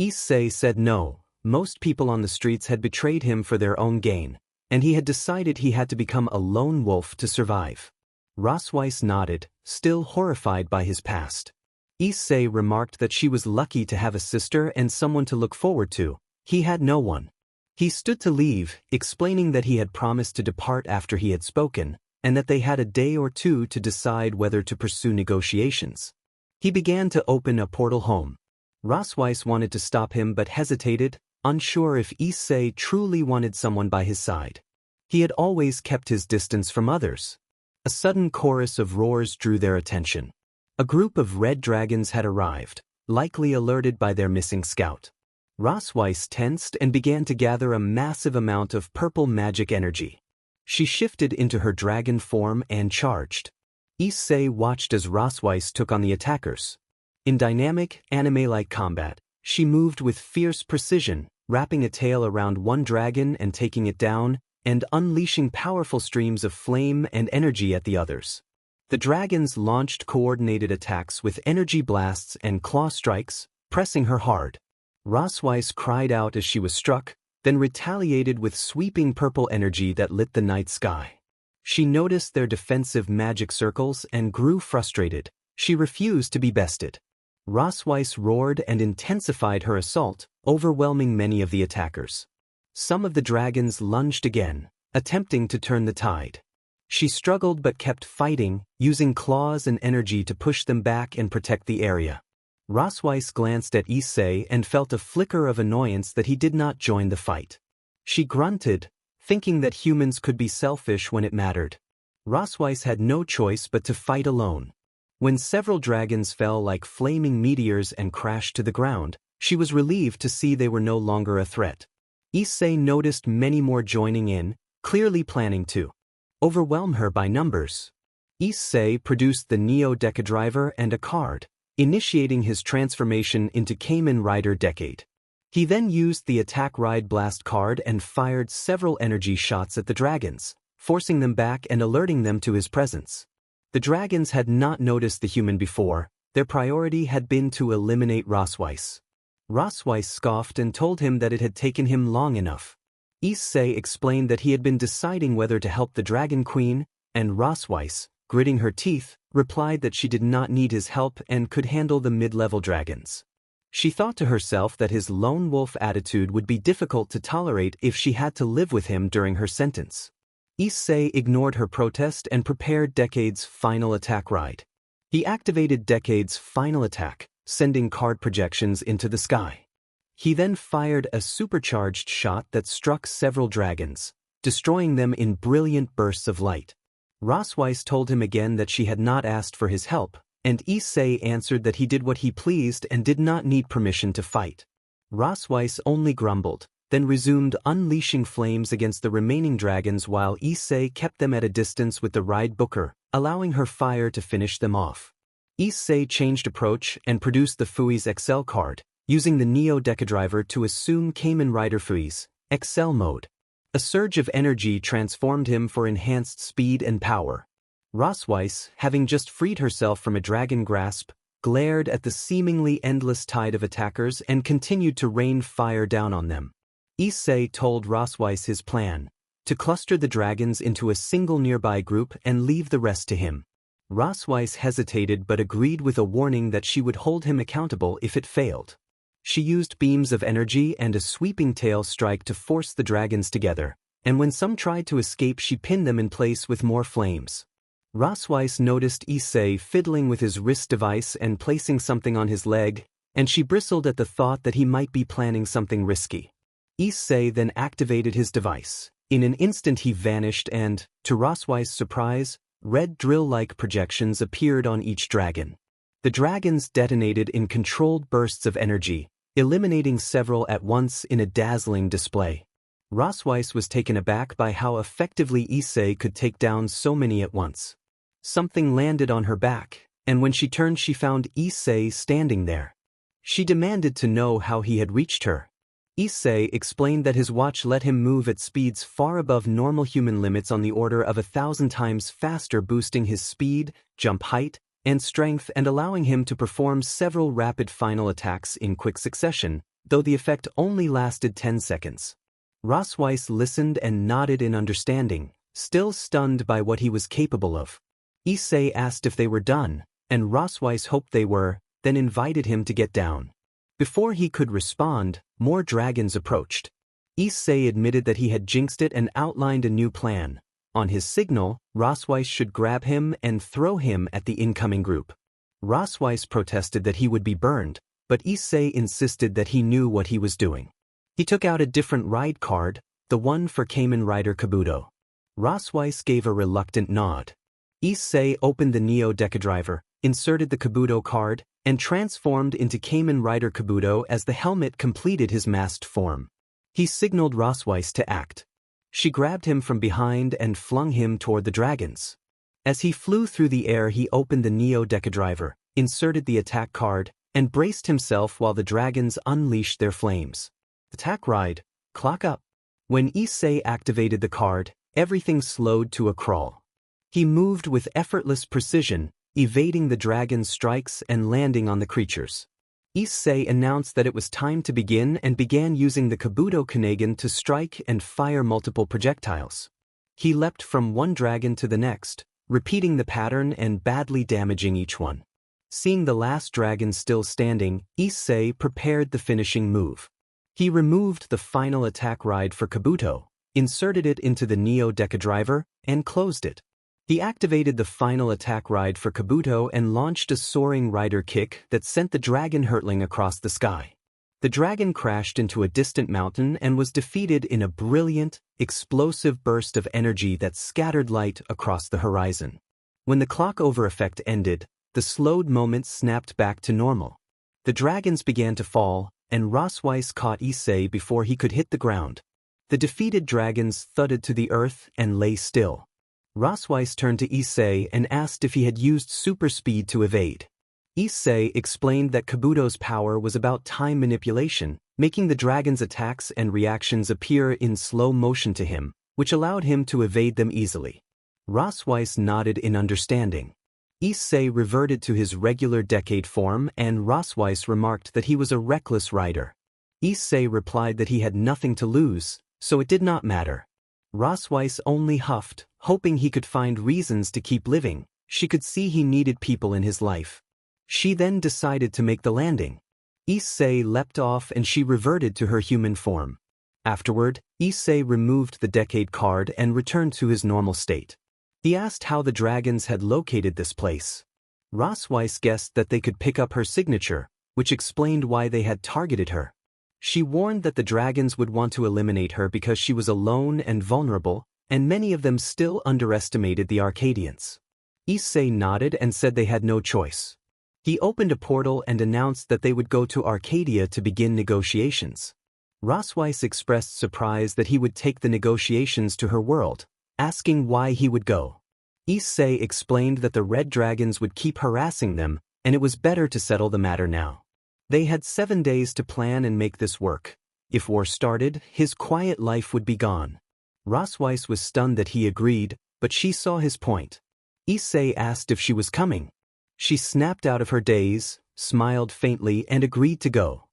Issei said no, most people on the streets had betrayed him for their own gain, and he had decided he had to become a lone wolf to survive. Rosweiss nodded, still horrified by his past. Issei remarked that she was lucky to have a sister and someone to look forward to. He had no one. He stood to leave, explaining that he had promised to depart after he had spoken, and that they had a day or two to decide whether to pursue negotiations. He began to open a portal home. Rosweiss wanted to stop him but hesitated, unsure if Issei truly wanted someone by his side. He had always kept his distance from others. A sudden chorus of roars drew their attention. A group of red dragons had arrived, likely alerted by their missing scout. Rosweiss tensed and began to gather a massive amount of purple magic energy. She shifted into her dragon form and charged. Issei watched as Rosweiss took on the attackers. In dynamic, anime-like combat, she moved with fierce precision, wrapping a tail around one dragon and taking it down, and unleashing powerful streams of flame and energy at the others. The dragons launched coordinated attacks with energy blasts and claw strikes, pressing her hard. Rosweiss cried out as she was struck, then retaliated with sweeping purple energy that lit the night sky. She noticed their defensive magic circles and grew frustrated. She refused to be bested. Rosweiss roared and intensified her assault, overwhelming many of the attackers. Some of the dragons lunged again, attempting to turn the tide. She struggled but kept fighting, using claws and energy to push them back and protect the area. Rosweiss glanced at Issei and felt a flicker of annoyance that he did not join the fight. She grunted, thinking that humans could be selfish when it mattered. Rosweiss had no choice but to fight alone. When several dragons fell like flaming meteors and crashed to the ground, she was relieved to see they were no longer a threat. Issei noticed many more joining in, clearly planning to overwhelm her by numbers. Issei produced the Neo Deca Driver and a card, initiating his transformation into Kamen Rider Decade. He then used the Attack Ride Blast card and fired several energy shots at the dragons, forcing them back and alerting them to his presence. The dragons had not noticed the human before. Their priority had been to eliminate Rosweiss. Rosweiss scoffed and told him that it had taken him long enough. Issei explained that he had been deciding whether to help the Dragon Queen, and Rosweiss, gritting her teeth, replied that she did not need his help and could handle the mid-level dragons. She thought to herself that his lone wolf attitude would be difficult to tolerate if she had to live with him during her sentence. Issei ignored her protest and prepared Decade's final attack ride. He activated Decade's final attack, sending card projections into the sky. He then fired a supercharged shot that struck several dragons, destroying them in brilliant bursts of light. Rosweiss told him again that she had not asked for his help, and Issei answered that he did what he pleased and did not need permission to fight. Rosweiss only grumbled, then resumed unleashing flames against the remaining dragons while Issei kept them at a distance with the ride booker, allowing her fire to finish them off. Issei changed approach and produced the Fui's Excel card, using the Neo Deca Driver to assume Kamen Rider Fui's Excel mode. A surge of energy transformed him for enhanced speed and power. Rosweiss, having just freed herself from a dragon grasp, glared at the seemingly endless tide of attackers and continued to rain fire down on them. Issei told Rosweiss his plan, to cluster the dragons into a single nearby group and leave the rest to him. Rosweiss hesitated but agreed with a warning that she would hold him accountable if it failed. She used beams of energy and a sweeping tail strike to force the dragons together, and when some tried to escape she pinned them in place with more flames. Rosweiss noticed Issei fiddling with his wrist device and placing something on his leg, and she bristled at the thought that he might be planning something risky. Issei then activated his device. In an instant he vanished and, to Rosweiss' surprise, red drill-like projections appeared on each dragon. The dragons detonated in controlled bursts of energy, eliminating several at once in a dazzling display. Rosweiss was taken aback by how effectively Issei could take down so many at once. Something landed on her back, and when she turned she found Issei standing there. She demanded to know how he had reached her. Issei explained that his watch let him move at speeds far above normal human limits on the order of 1,000 times faster, boosting his speed, jump height, and strength and allowing him to perform several rapid final attacks in quick succession, though the effect only lasted 10 seconds. Rosweiss listened and nodded in understanding, still stunned by what he was capable of. Issei asked if they were done, and Rosweiss hoped they were, then invited him to get down. Before he could respond, more dragons approached. Issei admitted that he had jinxed it and outlined a new plan. On his signal, Rosweiss should grab him and throw him at the incoming group. Rosweiss protested that he would be burned, but Issei insisted that he knew what he was doing. He took out a different ride card, the one for Kamen Rider Kabuto. Rosweiss gave a reluctant nod. Issei opened the Neo Deca Driver, inserted the Kabuto card, and transformed into Kamen Rider Kabuto as the helmet completed his masked form. He signaled Rosweiss to act. She grabbed him from behind and flung him toward the dragons. As he flew through the air he opened the Neo Deca Driver, inserted the attack card, and braced himself while the dragons unleashed their flames. Attack ride, clock up. When Issei activated the card, everything slowed to a crawl. He moved with effortless precision, evading the dragon's strikes and landing on the creatures. Issei announced that it was time to begin and began using the Kabuto Kanagan to strike and fire multiple projectiles. He leapt from one dragon to the next, repeating the pattern and badly damaging each one. Seeing the last dragon still standing, Issei prepared the finishing move. He removed the final attack ride for Kabuto, inserted it into the Neo Deca Driver, and closed it. He activated the final attack ride for Kabuto and launched a soaring rider kick that sent the dragon hurtling across the sky. The dragon crashed into a distant mountain and was defeated in a brilliant, explosive burst of energy that scattered light across the horizon. When the clock over effect ended, the slowed moment snapped back to normal. The dragons began to fall, and Rosweiss caught Issei before he could hit the ground. The defeated dragons thudded to the earth and lay still. Rosweiss turned to Issei and asked if he had used super speed to evade. Issei explained that Kabuto's power was about time manipulation, making the dragon's attacks and reactions appear in slow motion to him, which allowed him to evade them easily. Rosweiss nodded in understanding. Issei reverted to his regular Decade form and Rosweiss remarked that he was a reckless rider. Issei replied that he had nothing to lose, so it did not matter. Rosweiss only huffed, hoping he could find reasons to keep living. She could see he needed people in his life. She then decided to make the landing. Issei leapt off and she reverted to her human form. Afterward, Issei removed the decade card and returned to his normal state. He asked how the dragons had located this place. Rosweiss guessed that they could pick up her signature, which explained why they had targeted her. She warned that the dragons would want to eliminate her because she was alone and vulnerable, and many of them still underestimated the Arcadians. Issei nodded and said they had no choice. He opened a portal and announced that they would go to Arcadia to begin negotiations. Rosweiss expressed surprise that he would take the negotiations to her world, asking why he would go. Issei explained that the red dragons would keep harassing them, and it was better to settle the matter now. They had 7 days to plan and make this work. If war started, his quiet life would be gone. Rosweiss was stunned that he agreed, but she saw his point. Issei asked if she was coming. She snapped out of her daze, smiled faintly and agreed to go.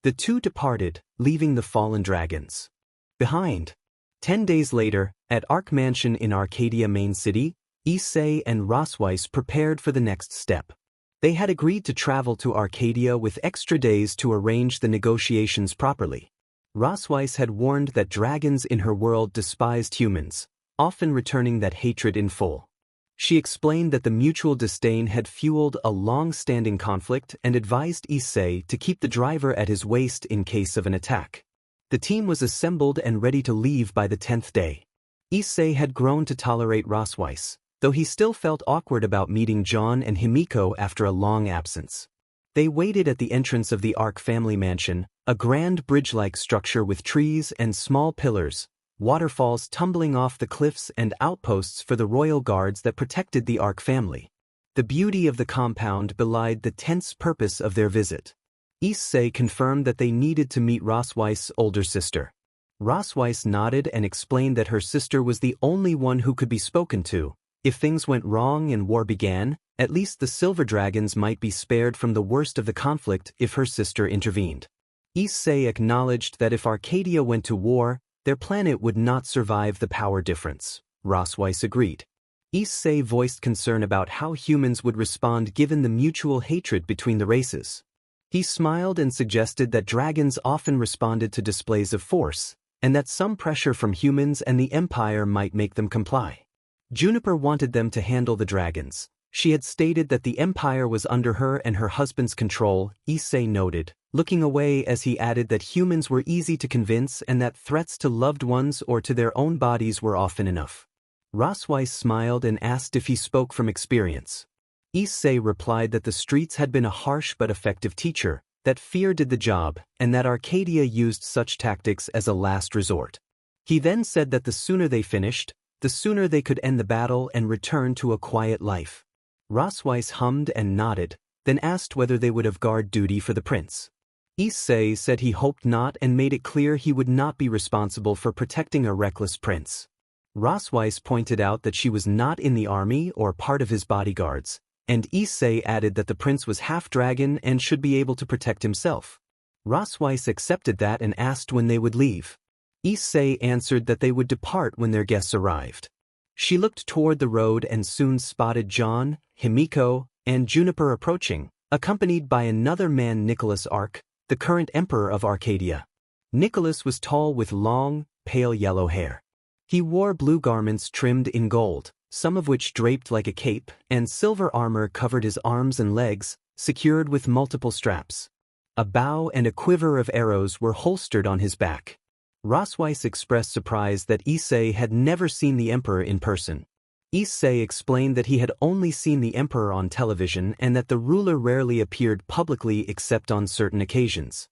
The two departed, leaving the fallen dragons behind. 10 days later, at Arc Mansion in Arcadia Main City, Issei and Rosweiss prepared for the next step. They had agreed to travel to Arcadia with extra days to arrange the negotiations properly. Rosweiss had warned that dragons in her world despised humans, often returning that hatred in full. She explained that the mutual disdain had fueled a long-standing conflict and advised Issei to keep the driver at his waist in case of an attack. The team was assembled and ready to leave by the 10th day. Issei had grown to tolerate Rosweiss, though he still felt awkward about meeting Jaune and Himiko after a long absence. They waited at the entrance of the Arc family mansion, a grand bridge-like structure with trees and small pillars, waterfalls tumbling off the cliffs and outposts for the royal guards that protected the Arc family. The beauty of the compound belied the tense purpose of their visit. Issei confirmed that they needed to meet Rosweiss' older sister. Rosweiss nodded and explained that her sister was the only one who could be spoken to. If things went wrong and war began, at least the silver dragons might be spared from the worst of the conflict if her sister intervened. Issei acknowledged that if Arcadia went to war, their planet would not survive the power difference. Rosweiss agreed. Issei voiced concern about how humans would respond given the mutual hatred between the races. He smiled and suggested that dragons often responded to displays of force, and that some pressure from humans and the Empire might make them comply. Juniper wanted them to handle the dragons. She had stated that the Empire was under her and her husband's control, Issei noted, looking away as he added that humans were easy to convince and that threats to loved ones or to their own bodies were often enough. Rosweiss smiled and asked if he spoke from experience. Issei replied that the streets had been a harsh but effective teacher, that fear did the job, and that Arcadia used such tactics as a last resort. He then said that the sooner they finished, the sooner they could end the battle and return to a quiet life. Rosweiss hummed and nodded, then asked whether they would have guard duty for the prince. Issei said he hoped not and made it clear he would not be responsible for protecting a reckless prince. Rosweiss pointed out that she was not in the army or part of his bodyguards, and Issei added that the prince was half-dragon and should be able to protect himself. Rosweiss accepted that and asked when they would leave. Issei answered that they would depart when their guests arrived. She looked toward the road and soon spotted Jaune, Himiko, and Juniper approaching, accompanied by another man, Nicholas Arc, the current emperor of Arcadia. Nicholas was tall with long, pale yellow hair. He wore blue garments trimmed in gold, some of which draped like a cape, and silver armor covered his arms and legs, secured with multiple straps. A bow and a quiver of arrows were holstered on his back. Rosweiss expressed surprise that Issei had never seen the emperor in person. Issei explained that he had only seen the emperor on television and that the ruler rarely appeared publicly except on certain occasions.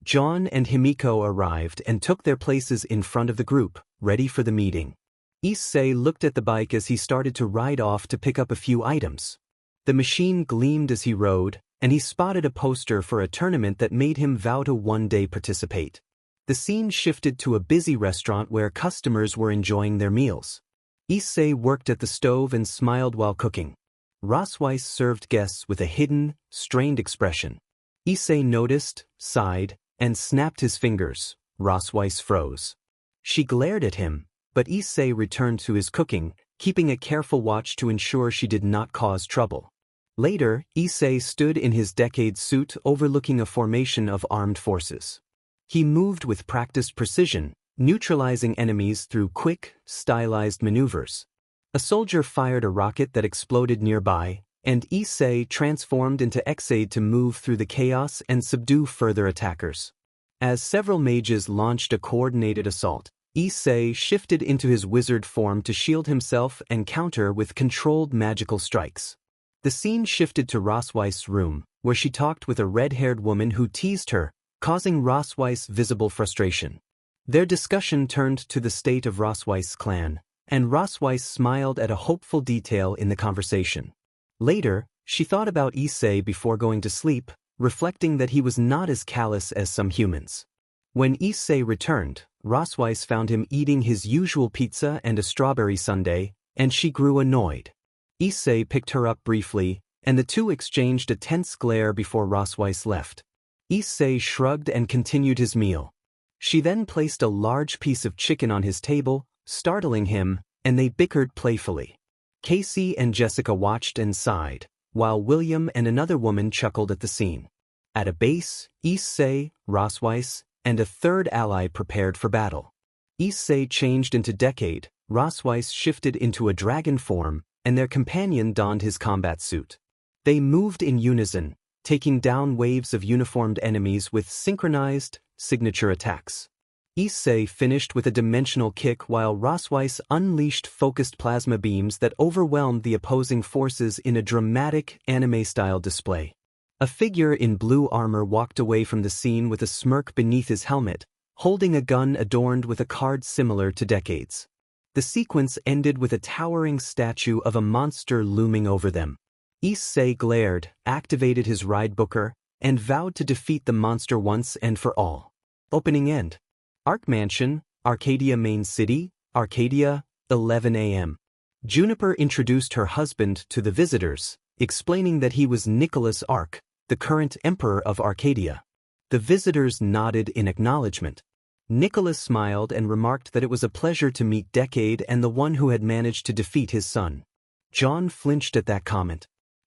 Jaune and Himiko arrived and took their places in front of the group, ready for the meeting. Issei looked at the bike as he started to ride off to pick up a few items. The machine gleamed as he rode, and he spotted a poster for a tournament that made him vow to one day participate. The scene shifted to a busy restaurant where customers were enjoying their meals. Issei worked at the stove and smiled while cooking. Rosweiss served guests with a hidden, strained expression. Issei noticed, sighed, and snapped his fingers. Rosweiss froze. She glared at him, but Issei returned to his cooking, keeping a careful watch to ensure she did not cause trouble. Later, Issei stood in his decade suit overlooking a formation of armed forces. He moved with practiced precision, neutralizing enemies through quick, stylized maneuvers. A soldier fired a rocket that exploded nearby, and Issei transformed into Xaid to move through the chaos and subdue further attackers. As several mages launched a coordinated assault, Issei shifted into his wizard form to shield himself and counter with controlled magical strikes. The scene shifted to Rosweiss's room, where she talked with a red-haired woman who teased her, causing Rosweiss visible frustration. Their discussion turned to the state of Rosweiss's clan, and Rosweiss smiled at a hopeful detail in the conversation. Later, she thought about Issei before going to sleep, reflecting that he was not as callous as some humans. When Issei returned, Rosweiss found him eating his usual pizza and a strawberry sundae, and she grew annoyed. Issei picked her up briefly, and the two exchanged a tense glare before Rosweiss left. Issei shrugged and continued his meal. She then placed a large piece of chicken on his table, startling him, and they bickered playfully. Casey and Jessica watched and sighed, while William and another woman chuckled at the scene. At a base, Issei, Rosweiss, and a third ally prepared for battle. Issei changed into Decade, Rosweiss shifted into a dragon form, and their companion donned his combat suit. They moved in unison, taking down waves of uniformed enemies with synchronized, signature attacks. Issei finished with a dimensional kick while Rosweiss unleashed focused plasma beams that overwhelmed the opposing forces in a dramatic, anime-style display. A figure in blue armor walked away from the scene with a smirk beneath his helmet, holding a gun adorned with a card similar to Decade's. The sequence ended with a towering statue of a monster looming over them. Issei glared, activated his ride booker, and vowed to defeat the monster once and for all. Opening end. Arc Mansion, Arcadia Main City, Arcadia, 11 a.m. Juniper introduced her husband to the visitors, explaining that he was Nicholas Arc, the current Emperor of Arcadia. The visitors nodded in acknowledgement. Nicholas smiled and remarked that it was a pleasure to meet Decade and the one who had managed to defeat his son. Jaune flinched at that comment.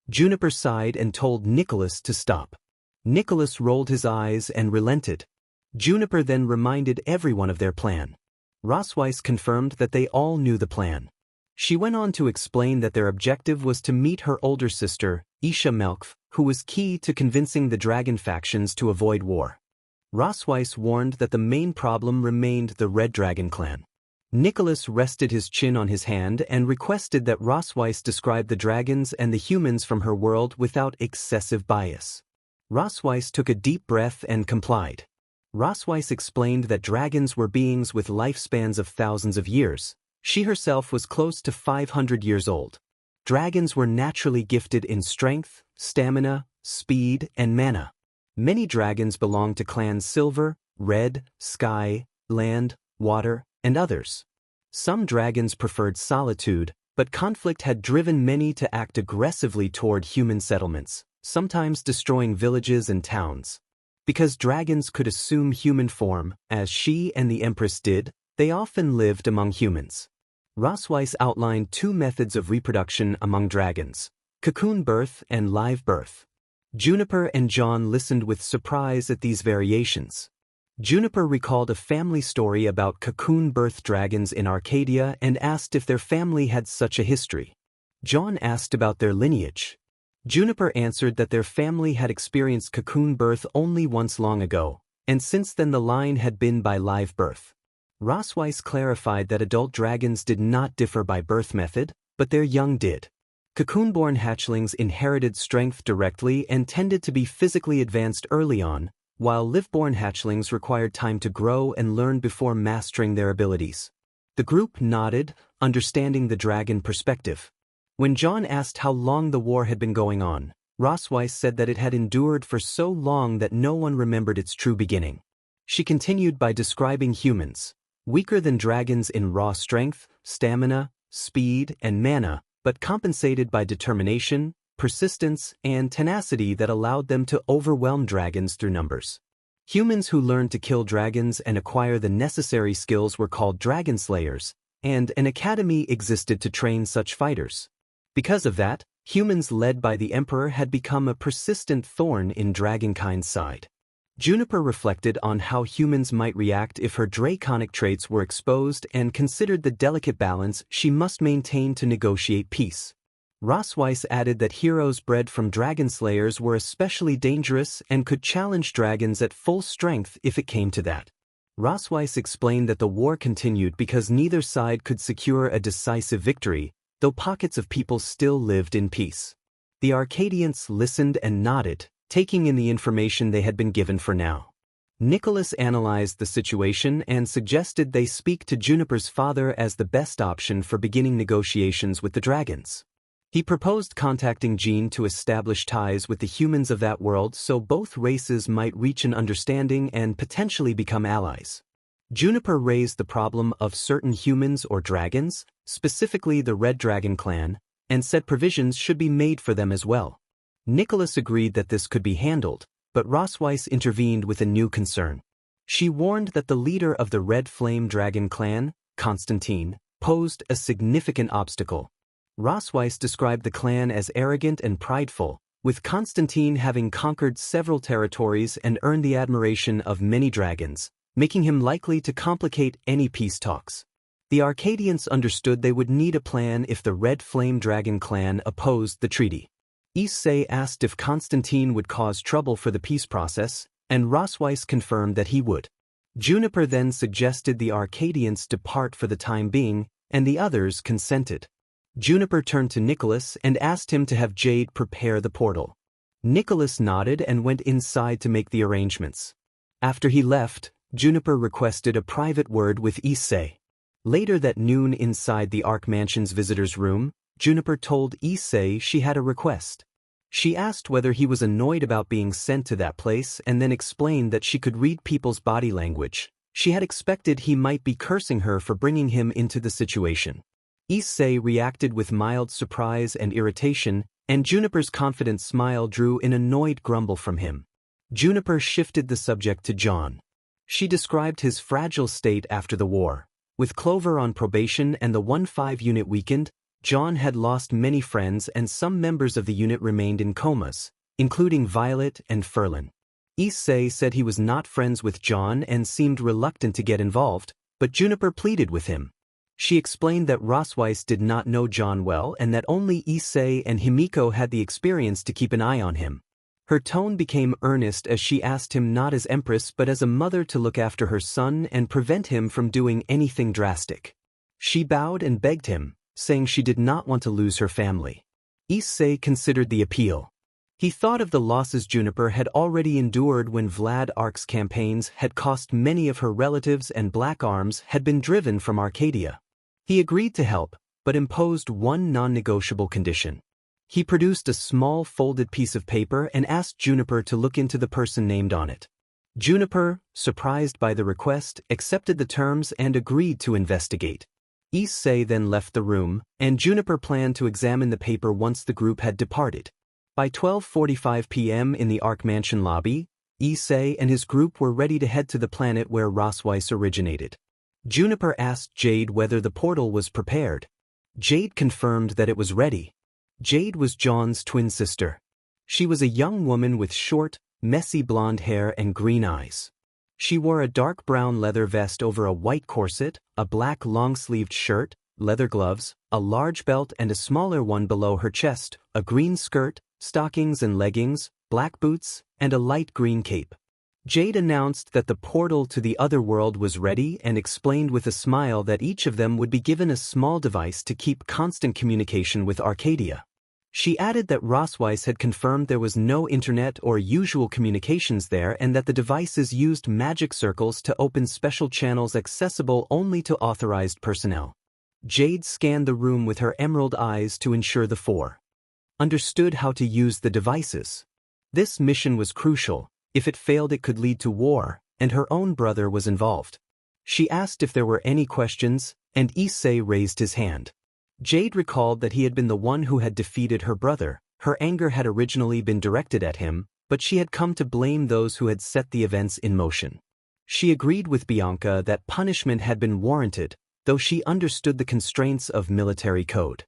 Juniper sighed and told Nicholas to stop. Nicholas rolled his eyes and relented. Juniper then reminded everyone of their plan. Rosweiss confirmed that they all knew the plan. She went on to explain that their objective was to meet her older sister, Isha Melkf, who was key to convincing the dragon factions to avoid war. Rosweiss warned that the main problem remained the Red Dragon clan. Nicholas rested his chin on his hand and requested that Rosweiss describe the dragons and the humans from her world without excessive bias. Rosweiss took a deep breath and complied. Rosweiss explained that dragons were beings with lifespans of thousands of years. She herself was close to 500 years old. Dragons were naturally gifted in strength, stamina, speed, and mana. Many dragons belonged to clans Silver, Red, Sky, Land, Water, and others. Some dragons preferred solitude, but conflict had driven many to act aggressively toward human settlements, sometimes destroying villages and towns. Because dragons could assume human form, as she and the Empress did, they often lived among humans. Rosweiss outlined two methods of reproduction among dragons: cocoon birth and live birth. Juniper and Jaune listened with surprise at these variations. Juniper recalled a family story about cocoon birth dragons in Arcadia and asked if their family had such a history. Jaune asked about their lineage. Juniper answered that their family had experienced cocoon birth only once long ago, and since then the line had been by live birth. Rosweiss clarified that adult dragons did not differ by birth method, but their young did. Cocoon-born hatchlings inherited strength directly and tended to be physically advanced early on, while live-born hatchlings required time to grow and learn before mastering their abilities. The group nodded, understanding the dragon perspective. When Jaune asked how long the war had been going on, Rosweiss said that it had endured for so long that no one remembered its true beginning. She continued by describing humans, weaker than dragons in raw strength, stamina, speed, and mana, but compensated by determination, persistence, and tenacity that allowed them to overwhelm dragons through numbers. Humans who learned to kill dragons and acquire the necessary skills were called dragon slayers, and an academy existed to train such fighters. Because of that, Humans led by the Emperor had become a persistent thorn in dragonkind's side. Juniper reflected on how humans might react if her draconic traits were exposed and considered the delicate balance she must maintain to negotiate peace. Rossweiss added that heroes bred from dragon slayers were especially dangerous and could challenge dragons at full strength if it came to that. Rossweiss explained that the war continued because neither side could secure a decisive victory, though pockets of people still lived in peace. The Arcadians listened and nodded, taking in the information they had been given for now. Nicholas analyzed the situation and suggested they speak to Juniper's father as the best option for beginning negotiations with the dragons. He proposed contacting Jaune to establish ties with the humans of that world so both races might reach an understanding and potentially become allies. Juniper raised the problem of certain humans or dragons, specifically the Red Dragon clan, and said provisions should be made for them as well. Nicholas agreed that this could be handled, but Rossweiss intervened with a new concern. She warned that the leader of the Red Flame Dragon clan, Constantine, posed a significant obstacle. Rossweiss described the clan as arrogant and prideful, with Constantine having conquered several territories and earned the admiration of many dragons, making him likely to complicate any peace talks. The Arcadians understood they would need a plan if the Red Flame Dragon clan opposed the treaty. Issei asked if Constantine would cause trouble for the peace process, and Rossweiss confirmed that he would. Juniper then suggested the Arcadians depart for the time being, and the others consented. Juniper turned to Nicholas and asked him to have Jade prepare the portal. Nicholas nodded and went inside to make the arrangements. After he left, Juniper requested a private word with Issei. Later that noon inside the Arc Mansion's visitor's room, Juniper told Issei she had a request. She asked whether he was annoyed about being sent to that place and then explained that she could read people's body language. She had expected he might be cursing her for bringing him into the situation. Issei reacted with mild surprise and irritation, and Juniper's confident smile drew an annoyed grumble from him. Juniper shifted the subject to Jaune. She described his fragile state after the war. With Clover on probation and the 1-5 unit weakened, Jaune had lost many friends and some members of the unit remained in comas, including Violet and Ferlin. Issei said he was not friends with Jaune and seemed reluctant to get involved, but Juniper pleaded with him. She explained that Rossweiss did not know Jaune well and that only Issei and Himiko had the experience to keep an eye on him. Her tone became earnest as she asked him not as Empress but as a mother to look after her son and prevent him from doing anything drastic. She bowed and begged him, saying she did not want to lose her family. Issei considered the appeal. He thought of the losses Juniper had already endured when Vlad Ark's campaigns had cost many of her relatives and Black Arms had been driven from Arcadia. He agreed to help, but imposed one non-negotiable condition. He produced a small folded piece of paper and asked Juniper to look into the person named on it. Juniper, surprised by the request, accepted the terms and agreed to investigate. Issei then left the room, and Juniper planned to examine the paper once the group had departed. By 12:45 p.m. in the Arc Mansion lobby, Issei and his group were ready to head to the planet where Rossweiss originated. Juniper asked Jade whether the portal was prepared. Jade confirmed that it was ready. Jade was Jaune's twin sister. She was a young woman with short, messy blonde hair and green eyes. She wore a dark brown leather vest over a white corset, a black long-sleeved shirt, leather gloves, a large belt and a smaller one below her chest, a green skirt, stockings and leggings, black boots, and a light green cape. Jade announced that the portal to the other world was ready and explained with a smile that each of them would be given a small device to keep constant communication with Arcadia. She added that Rossweiss had confirmed there was no internet or usual communications there and that the devices used magic circles to open special channels accessible only to authorized personnel. Jade scanned the room with her emerald eyes to ensure the four understood how to use the devices. This mission was crucial. If it failed it could lead to war, and her own brother was involved. She asked if there were any questions, and Issei raised his hand. Jade recalled that he had been the one who had defeated her brother. Her anger had originally been directed at him, but she had come to blame those who had set the events in motion. She agreed with Bianca that punishment had been warranted, though she understood the constraints of military code.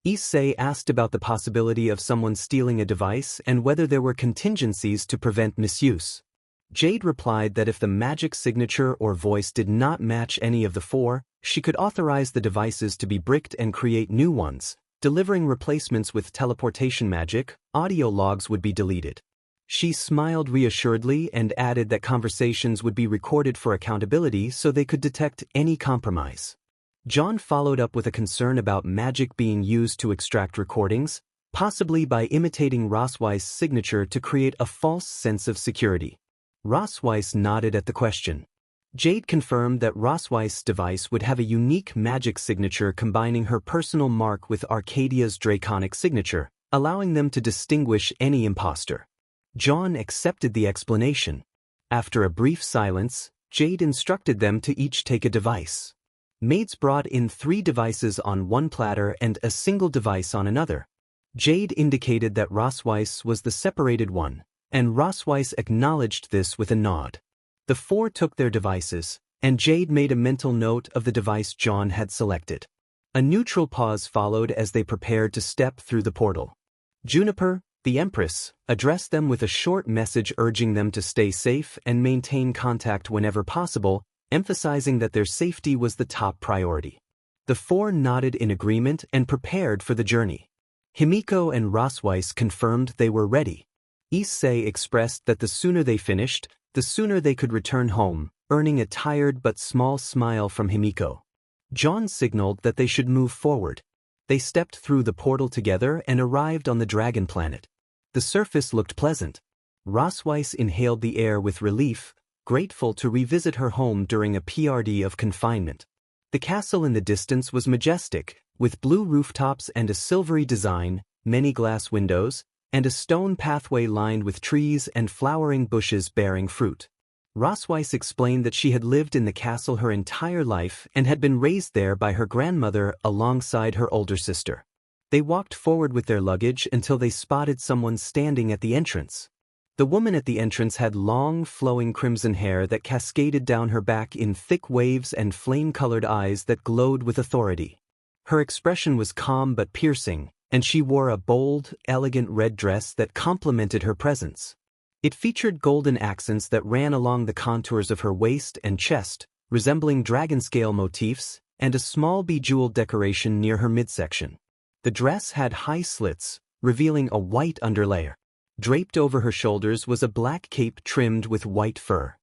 Issei asked about the possibility of someone stealing a device and whether there were contingencies to prevent misuse. Jade replied that if the magic signature or voice did not match any of the four, she could authorize the devices to be bricked and create new ones, delivering replacements with teleportation magic. Audio logs would be deleted. She smiled reassuredly and added that conversations would be recorded for accountability so they could detect any compromise. Jaune followed up with a concern about magic being used to extract recordings, possibly by imitating Rosweiss' signature to create a false sense of security. Rosweiss nodded at the question. Jade confirmed that Rosweiss' device would have a unique magic signature combining her personal mark with Arcadia's draconic signature, allowing them to distinguish any imposter. Jaune accepted the explanation. After a brief silence, Jade instructed them to each take a device. Maids brought in 3 devices on one platter and a single device on another. Jade indicated that Rosweiss was the separated one, and Rosweiss acknowledged this with a nod. The 4 took their devices, and Jade made a mental note of the device Jaune had selected. A neutral pause followed as they prepared to step through the portal. Juniper, the Empress, addressed them with a short message urging them to stay safe and maintain contact whenever possible, emphasizing that their safety was the top priority. The 4 nodded in agreement and prepared for the journey. Himiko and Rosweiss confirmed they were ready. Issei expressed that the sooner they finished, the sooner they could return home, earning a tired but small smile from Himiko. Jaune signaled that they should move forward. They stepped through the portal together and arrived on the dragon planet. The surface looked pleasant. Rosweiss inhaled the air with relief, grateful to revisit her home during a period of confinement. The castle in the distance was majestic, with blue rooftops and a silvery design, many glass windows, and a stone pathway lined with trees and flowering bushes bearing fruit. Rosweiss explained that she had lived in the castle her entire life and had been raised there by her grandmother alongside her older sister. They walked forward with their luggage until they spotted someone standing at the entrance. The woman at the entrance had long, flowing crimson hair that cascaded down her back in thick waves and flame-colored eyes that glowed with authority. Her expression was calm but piercing, and she wore a bold, elegant red dress that complemented her presence. It featured golden accents that ran along the contours of her waist and chest, resembling dragon-scale motifs, and a small bejeweled decoration near her midsection. The dress had high slits, revealing a white underlayer. Draped over her shoulders was a black cape trimmed with white fur.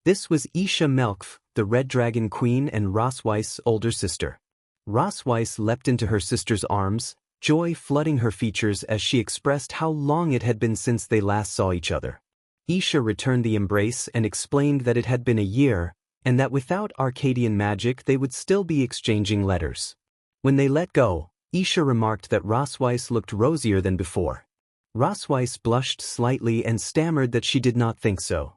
This was Isha Melkf, the Red Dragon Queen and Rosweiss' older sister. Rosweiss leapt into her sister's arms, joy flooding her features as she expressed how long it had been since they last saw each other. Isha returned the embrace and explained that it had been a year, and that without Arcadian magic they would still be exchanging letters. When they let go, Isha remarked that Rosweiss looked rosier than before. Rosweiss blushed slightly and stammered that she did not think so.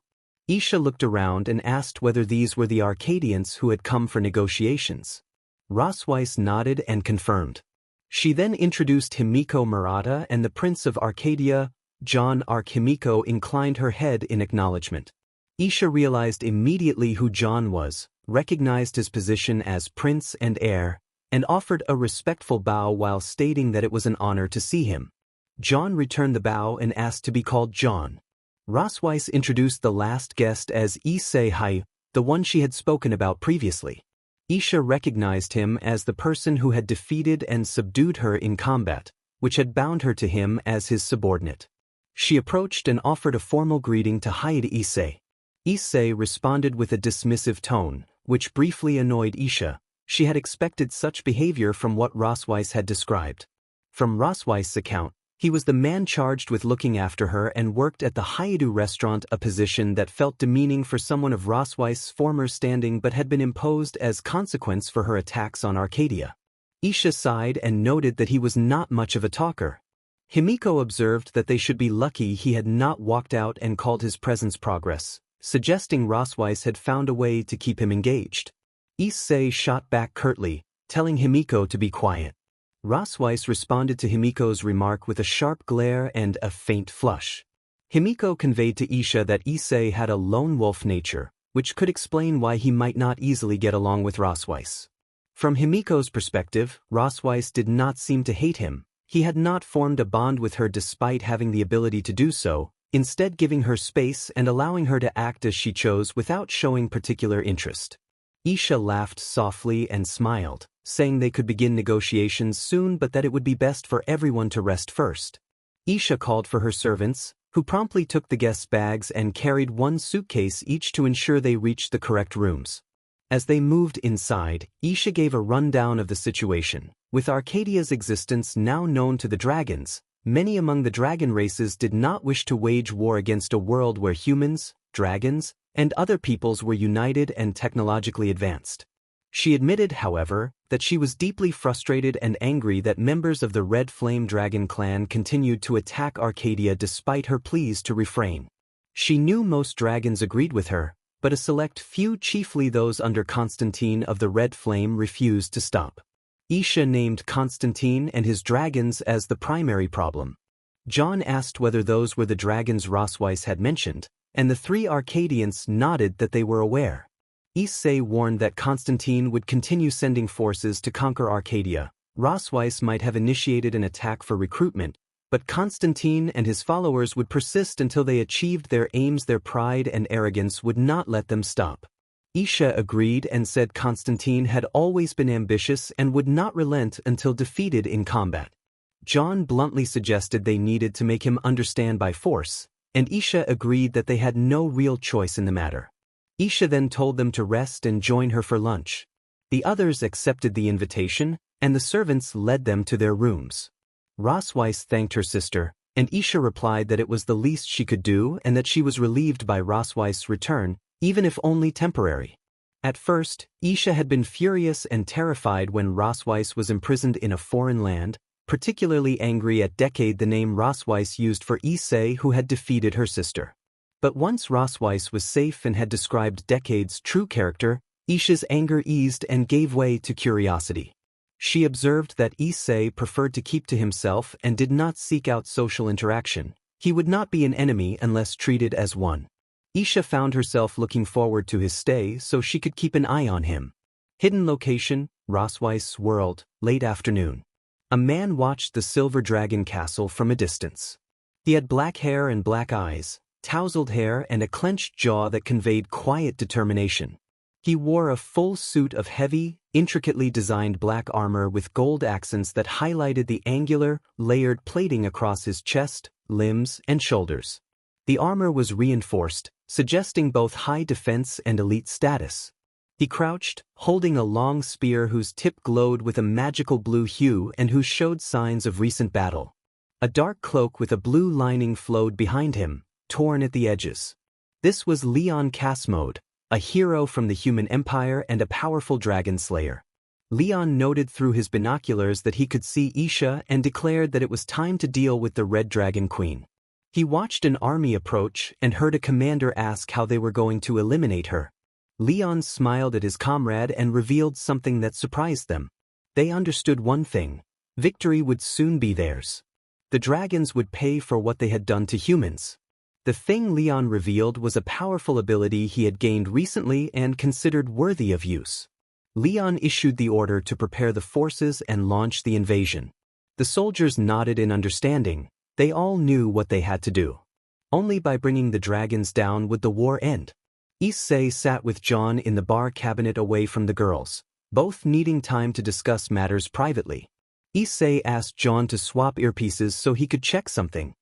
Isha looked around and asked whether these were the Arcadians who had come for negotiations. Rosweiss nodded and confirmed. She then introduced Himiko Murata and the Prince of Arcadia. Jaune. Himiko inclined her head in acknowledgement. Isha realized immediately who Jaune was, recognized his position as prince and heir, and offered a respectful bow while stating that it was an honor to see him. Jaune returned the bow and asked to be called Jaune. Rosweiss introduced the last guest as Issei Hyoudou, the one she had spoken about previously. Isha recognized him as the person who had defeated and subdued her in combat, which had bound her to him as his subordinate. She approached and offered a formal greeting to Hyoudou Issei. Issei responded with a dismissive tone, which briefly annoyed Isha. She had expected such behavior from what Rosweiss had described. From Rosweiss' account, he was the man charged with looking after her and worked at the Hyoudou restaurant, a position that felt demeaning for someone of Rosweiss' former standing but had been imposed as consequence for her attacks on Arcadia. Isha sighed and noted that he was not much of a talker. Himiko observed that they should be lucky he had not walked out and called his presence progress, suggesting Rosweiss had found a way to keep him engaged. Issei shot back curtly, telling Himiko to be quiet. Rosweiss responded to Himiko's remark with a sharp glare and a faint flush. Himiko conveyed to Isha that Issei had a lone wolf nature, which could explain why he might not easily get along with Rosweiss. From Himiko's perspective, Rosweiss did not seem to hate him. He had not formed a bond with her despite having the ability to do so, instead giving her space and allowing her to act as she chose without showing particular interest. Issei laughed softly and smiled, saying they could begin negotiations soon but that it would be best for everyone to rest first. Issei called for her servants, who promptly took the guests' bags and carried one suitcase each to ensure they reached the correct rooms. As they moved inside, Issei gave a rundown of the situation. With Arcadia's existence now known to the dragons, many among the dragon races did not wish to wage war against a world where humans, dragons, and other peoples were united and technologically advanced. She admitted, however, that she was deeply frustrated and angry that members of the Red Flame Dragon clan continued to attack Arcadia despite her pleas to refrain. She knew most dragons agreed with her, but a select few, chiefly those under Constantine of the Red Flame, refused to stop. Issei named Constantine and his dragons as the primary problem. Jaune asked whether those were the dragons Rosweiss had mentioned, and the three Arcadians nodded that they were aware. Issei warned that Constantine would continue sending forces to conquer Arcadia. Rosweiss might have initiated an attack for recruitment, but Constantine and his followers would persist until they achieved their aims. Their pride and arrogance would not let them stop. Issei agreed and said Constantine had always been ambitious and would not relent until defeated in combat. Jaune bluntly suggested they needed to make him understand by force, and Issei agreed that they had no real choice in the matter. Issei then told them to rest and join her for lunch. The others accepted the invitation, and the servants led them to their rooms. Rosweiss thanked her sister, and Issei replied that it was the least she could do and that she was relieved by Rosweiss' return, even if only temporary. At first, Issei had been furious and terrified when Rosweiss was imprisoned in a foreign land, particularly angry at Decade, the name Rosweiss used for Issei, who had defeated her sister. But once Rosweiss was safe and had described Decade's true character, Issei's anger eased and gave way to curiosity. She observed that Issei preferred to keep to himself and did not seek out social interaction. He would not be an enemy unless treated as one. Issei found herself looking forward to his stay so she could keep an eye on him. Hidden location, Rosweiss' world, late afternoon. A man watched the Silver Dragon Castle from a distance. He had black hair and black eyes, tousled hair and a clenched jaw that conveyed quiet determination. He wore a full suit of heavy, intricately designed black armor with gold accents that highlighted the angular, layered plating across his chest, limbs, and shoulders. The armor was reinforced, suggesting both high defense and elite status. He crouched, holding a long spear whose tip glowed with a magical blue hue and who showed signs of recent battle. A dark cloak with a blue lining flowed behind him, torn at the edges. This was Leon Casmode, a hero from the Human Empire and a powerful dragon slayer. Leon noted through his binoculars that he could see Issei and declared that it was time to deal with the Red Dragon Queen. He watched an army approach and heard a commander ask how they were going to eliminate her. Leon smiled at his comrade and revealed something that surprised them. They understood one thing: victory would soon be theirs. The dragons would pay for what they had done to humans. The thing Leon revealed was a powerful ability he had gained recently and considered worthy of use. Leon issued the order to prepare the forces and launch the invasion. The soldiers nodded in understanding. They all knew what they had to do. Only by bringing the dragons down would the war end. Issei sat with Jaune in the bar cabinet away from the girls, both needing time to discuss matters privately. Issei asked Jaune to swap earpieces so he could check something.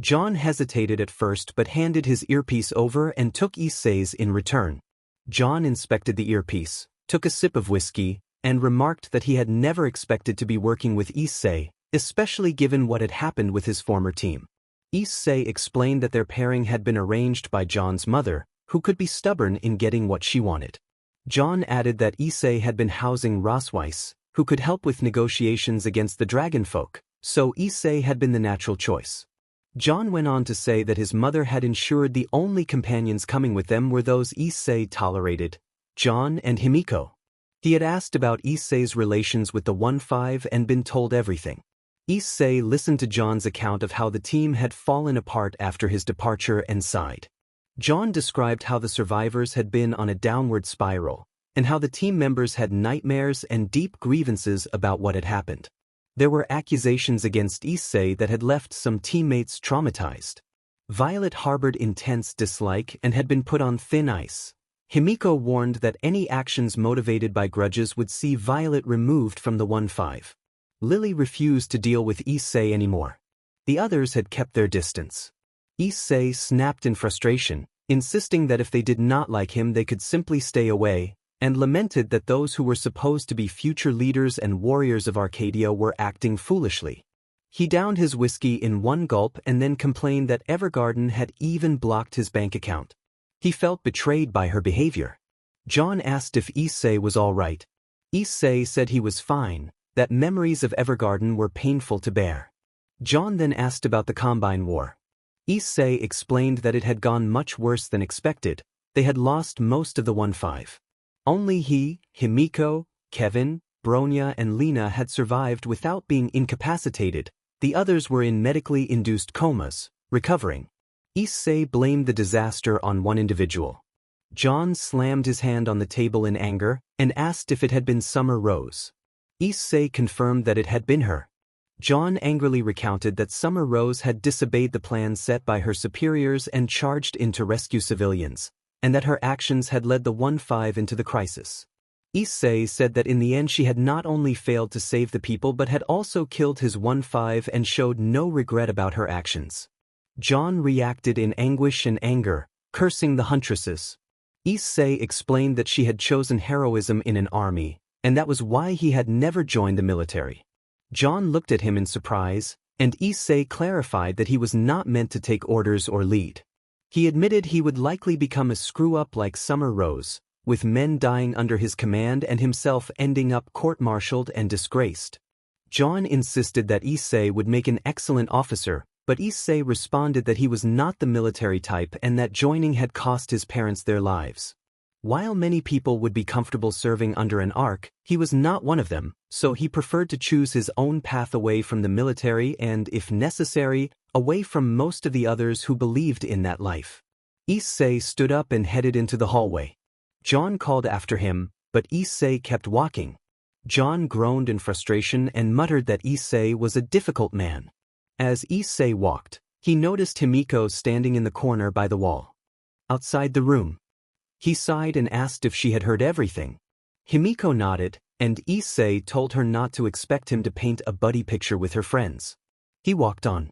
Jaune hesitated at first but handed his earpiece over and took Issei's in return. Jaune inspected the earpiece, took a sip of whiskey, and remarked that he had never expected to be working with Issei, especially given what had happened with his former team. Issei explained that their pairing had been arranged by Jaune's mother, who could be stubborn in getting what she wanted. Jaune added that Issei had been housing Rosweiss, who could help with negotiations against the dragonfolk, so Issei had been the natural choice. Jaune went on to say that his mother had ensured the only companions coming with them were those Issei tolerated, Jaune and Himiko. He had asked about Issei's relations with the 1-5 and been told everything. Issei listened to Jaune's account of how the team had fallen apart after his departure and sighed. Jaune described how the survivors had been on a downward spiral, and how the team members had nightmares and deep grievances about what had happened. There were accusations against Issei that had left some teammates traumatized. Violet harbored intense dislike and had been put on thin ice. Himiko warned that any actions motivated by grudges would see Violet removed from the 1-5. Lily refused to deal with Issei anymore. The others had kept their distance. Issei snapped in frustration, insisting that if they did not like him they could simply stay away, and lamented that those who were supposed to be future leaders and warriors of Arcadia were acting foolishly. He downed his whiskey in one gulp and then complained that Evergarden had even blocked his bank account. He felt betrayed by her behavior. Jaune asked if Issei was all right. Issei said he was fine, that memories of Evergarden were painful to bear. Jaune then asked about the Combine War. Issei explained that it had gone much worse than expected. They had lost most of the 1-5. Only he, Himiko, Kevin, Bronya and Lena had survived without being incapacitated. The others were in medically induced comas, recovering. Issei blamed the disaster on one individual. Jaune slammed his hand on the table in anger and asked if it had been Summer Rose. Issei confirmed that it had been her. Jaune angrily recounted that Summer Rose had disobeyed the plan set by her superiors and charged in to rescue civilians, and that her actions had led the 1-5 into the crisis. Issei said that in the end she had not only failed to save the people but had also killed his 1-5 and showed no regret about her actions. Jaune reacted in anguish and anger, cursing the huntresses. Issei explained that she had chosen heroism in an army, and that was why he had never joined the military. Jaune looked at him in surprise, and Issei clarified that he was not meant to take orders or lead. He admitted he would likely become a screw-up like Summer Rose, with men dying under his command and himself ending up court-martialed and disgraced. Jaune insisted that Issei would make an excellent officer, but Issei responded that he was not the military type and that joining had cost his parents their lives. While many people would be comfortable serving under an arc, he was not one of them, so he preferred to choose his own path away from the military and, if necessary, away from most of the others who believed in that life. Issei stood up and headed into the hallway. Jaune called after him, but Issei kept walking. Jaune groaned in frustration and muttered that Issei was a difficult man. As Issei walked, he noticed Himiko standing in the corner by the wall. Outside the room, he sighed and asked if she had heard everything. Himiko nodded, and Issei told her not to expect him to paint a buddy picture with her friends. He walked on.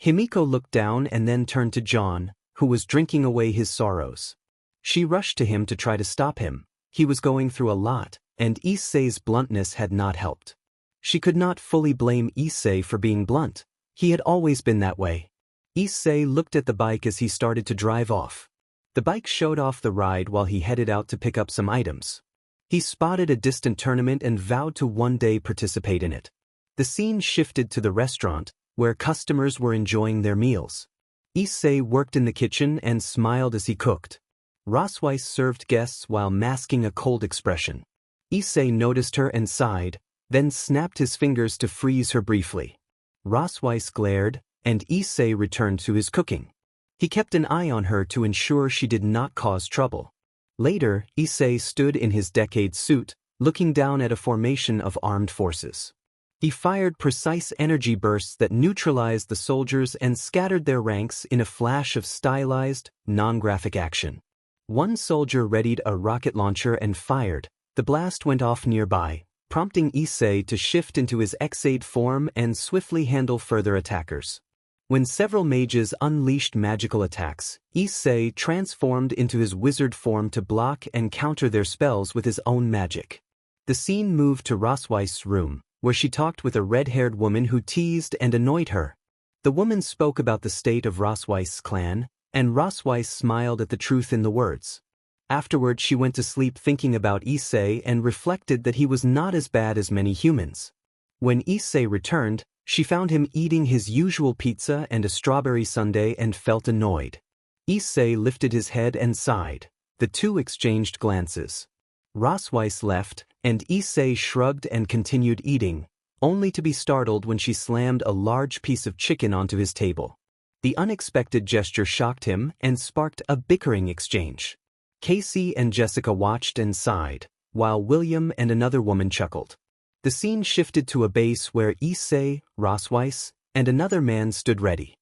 Himiko looked down and then turned to Jaune, who was drinking away his sorrows. She rushed to him to try to stop him. He was going through a lot, and Issei's bluntness had not helped. She could not fully blame Issei for being blunt. He had always been that way. Issei looked at the bike as he started to drive off. The bike showed off the ride while he headed out to pick up some items. He spotted a distant tournament and vowed to one day participate in it. The scene shifted to the restaurant, where customers were enjoying their meals. Issei worked in the kitchen and smiled as he cooked. Rosweiss served guests while masking a cold expression. Issei noticed her and sighed, then snapped his fingers to freeze her briefly. Rosweiss glared, and Issei returned to his cooking. He kept an eye on her to ensure she did not cause trouble. Later, Issei stood in his decade suit, looking down at a formation of armed forces. He fired precise energy bursts that neutralized the soldiers and scattered their ranks in a flash of stylized, non-graphic action. One soldier readied a rocket launcher and fired. The blast went off nearby, prompting Issei to shift into his Xaid form and swiftly handle further attackers. When several mages unleashed magical attacks, Issei transformed into his wizard form to block and counter their spells with his own magic. The scene moved to Rosweiss's room, where she talked with a red-haired woman who teased and annoyed her. The woman spoke about the state of Rosweiss's clan, and Rosweiss smiled at the truth in the words. Afterward she went to sleep thinking about Issei and reflected that he was not as bad as many humans. When Issei returned, she found him eating his usual pizza and a strawberry sundae and felt annoyed. Issei lifted his head and sighed. The two exchanged glances. Rosweiss left, and Issei shrugged and continued eating, only to be startled when she slammed a large piece of chicken onto his table. The unexpected gesture shocked him and sparked a bickering exchange. Casey and Jessica watched and sighed. while William and another woman chuckled. The scene shifted to a base where Issei, Rosweiss, and another man stood ready.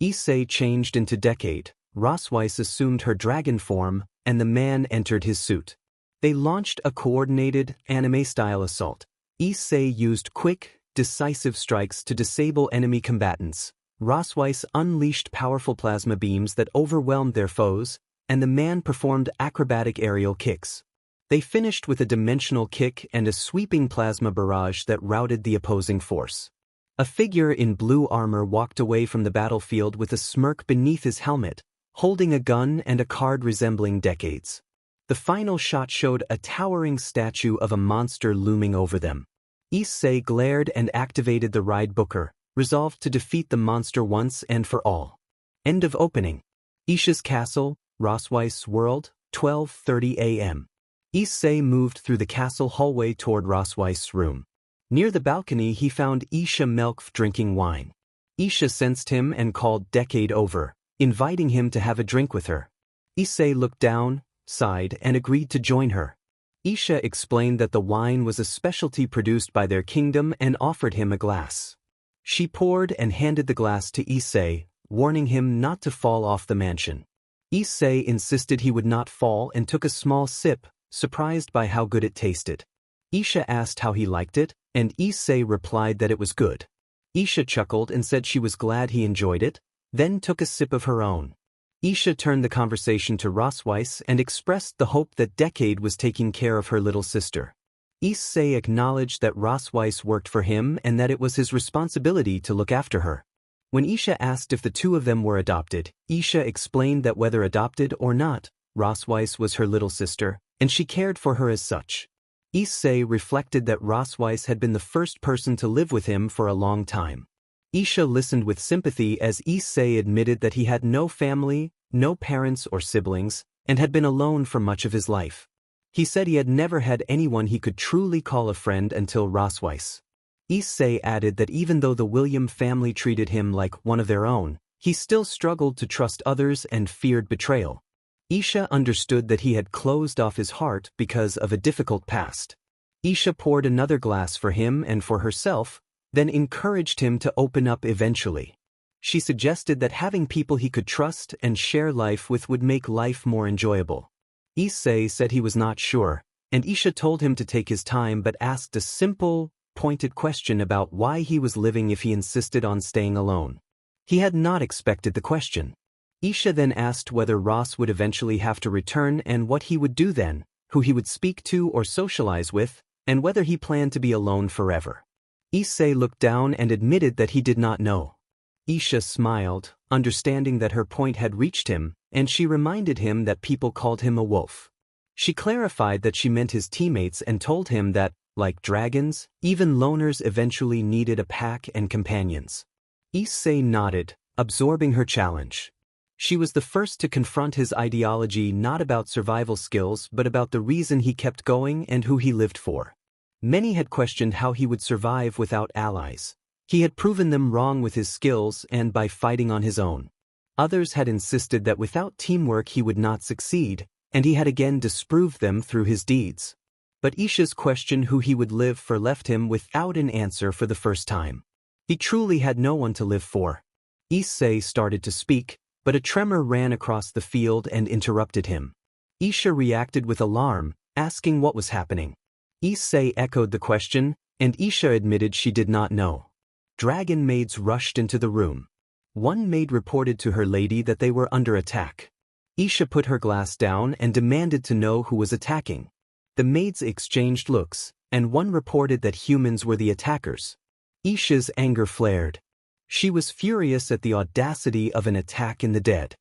Issei changed into Decade, Rosweiss assumed her dragon form, and the man entered his suit. They launched a coordinated, anime-style assault. Issei used quick, decisive strikes to disable enemy combatants. Rosweiss unleashed powerful plasma beams that overwhelmed their foes, and the man performed acrobatic aerial kicks. They finished with a dimensional kick and a sweeping plasma barrage that routed the opposing force. A figure in blue armor walked away from the battlefield with a smirk beneath his helmet, holding a gun and a card resembling Decades. The final shot showed a towering statue of a monster looming over them. Issei glared and activated the ride booker, resolved to defeat the monster once and for all. End of opening. Isha's Castle, Rosweiss World, 12:30 a.m. Issei moved through the castle hallway toward Rosweiss' room. Near the balcony he found Isha Melkf drinking wine. Isha sensed him and called Decade over, inviting him to have a drink with her. Issei looked down, sighed and agreed to join her. Isha explained that the wine was a specialty produced by their kingdom and offered him a glass. She poured and handed the glass to Issei, warning him not to fall off the mansion. Issei insisted he would not fall and took a small sip, surprised by how good it tasted. Isha asked how he liked it, and Issei replied that it was good. Isha chuckled and said she was glad he enjoyed it, then took a sip of her own. Isha turned the conversation to Rosweiss and expressed the hope that Decade was taking care of her little sister. Issei acknowledged that Rosweiss worked for him and that it was his responsibility to look after her. When Isha asked if the two of them were adopted, Isha explained that whether adopted or not, Rosweiss was her little sister, and she cared for her as such. Issei reflected that Rosweiss had been the first person to live with him for a long time. Isha listened with sympathy as Issei admitted that he had no family, no parents or siblings, and had been alone for much of his life. He said he had never had anyone he could truly call a friend until Rosweiss. Issei added that even though the William family treated him like one of their own, he still struggled to trust others and feared betrayal. Isha understood that he had closed off his heart because of a difficult past. Isha poured another glass for him and for herself, then encouraged him to open up eventually. She suggested that having people he could trust and share life with would make life more enjoyable. Issei said he was not sure, and Isha told him to take his time but asked a simple, pointed question about why he was living if he insisted on staying alone. He had not expected the question. Isha then asked whether Ross would eventually have to return and what he would do then, who he would speak to or socialize with, and whether he planned to be alone forever. Issei looked down and admitted that he did not know. Isha smiled, understanding that her point had reached him, and she reminded him that people called him a wolf. She clarified that she meant his teammates and told him that, like dragons, even loners eventually needed a pack and companions. Issei nodded, absorbing her challenge. She was the first to confront his ideology not about survival skills but about the reason he kept going and who he lived for. Many had questioned how he would survive without allies. He had proven them wrong with his skills and by fighting on his own. Others had insisted that without teamwork he would not succeed, and he had again disproved them through his deeds. But Isha's question who he would live for left him without an answer for the first time. He truly had no one to live for. Issei started to speak, but a tremor ran across the field and interrupted him. Isha reacted with alarm, asking what was happening. Issei echoed the question, and Isha admitted she did not know. Dragon maids rushed into the room. One maid reported to her lady that they were under attack. Isha put her glass down and demanded to know who was attacking. The maids exchanged looks, and one reported that humans were the attackers. Isha's anger flared. She was furious at the audacity of an attack in the dead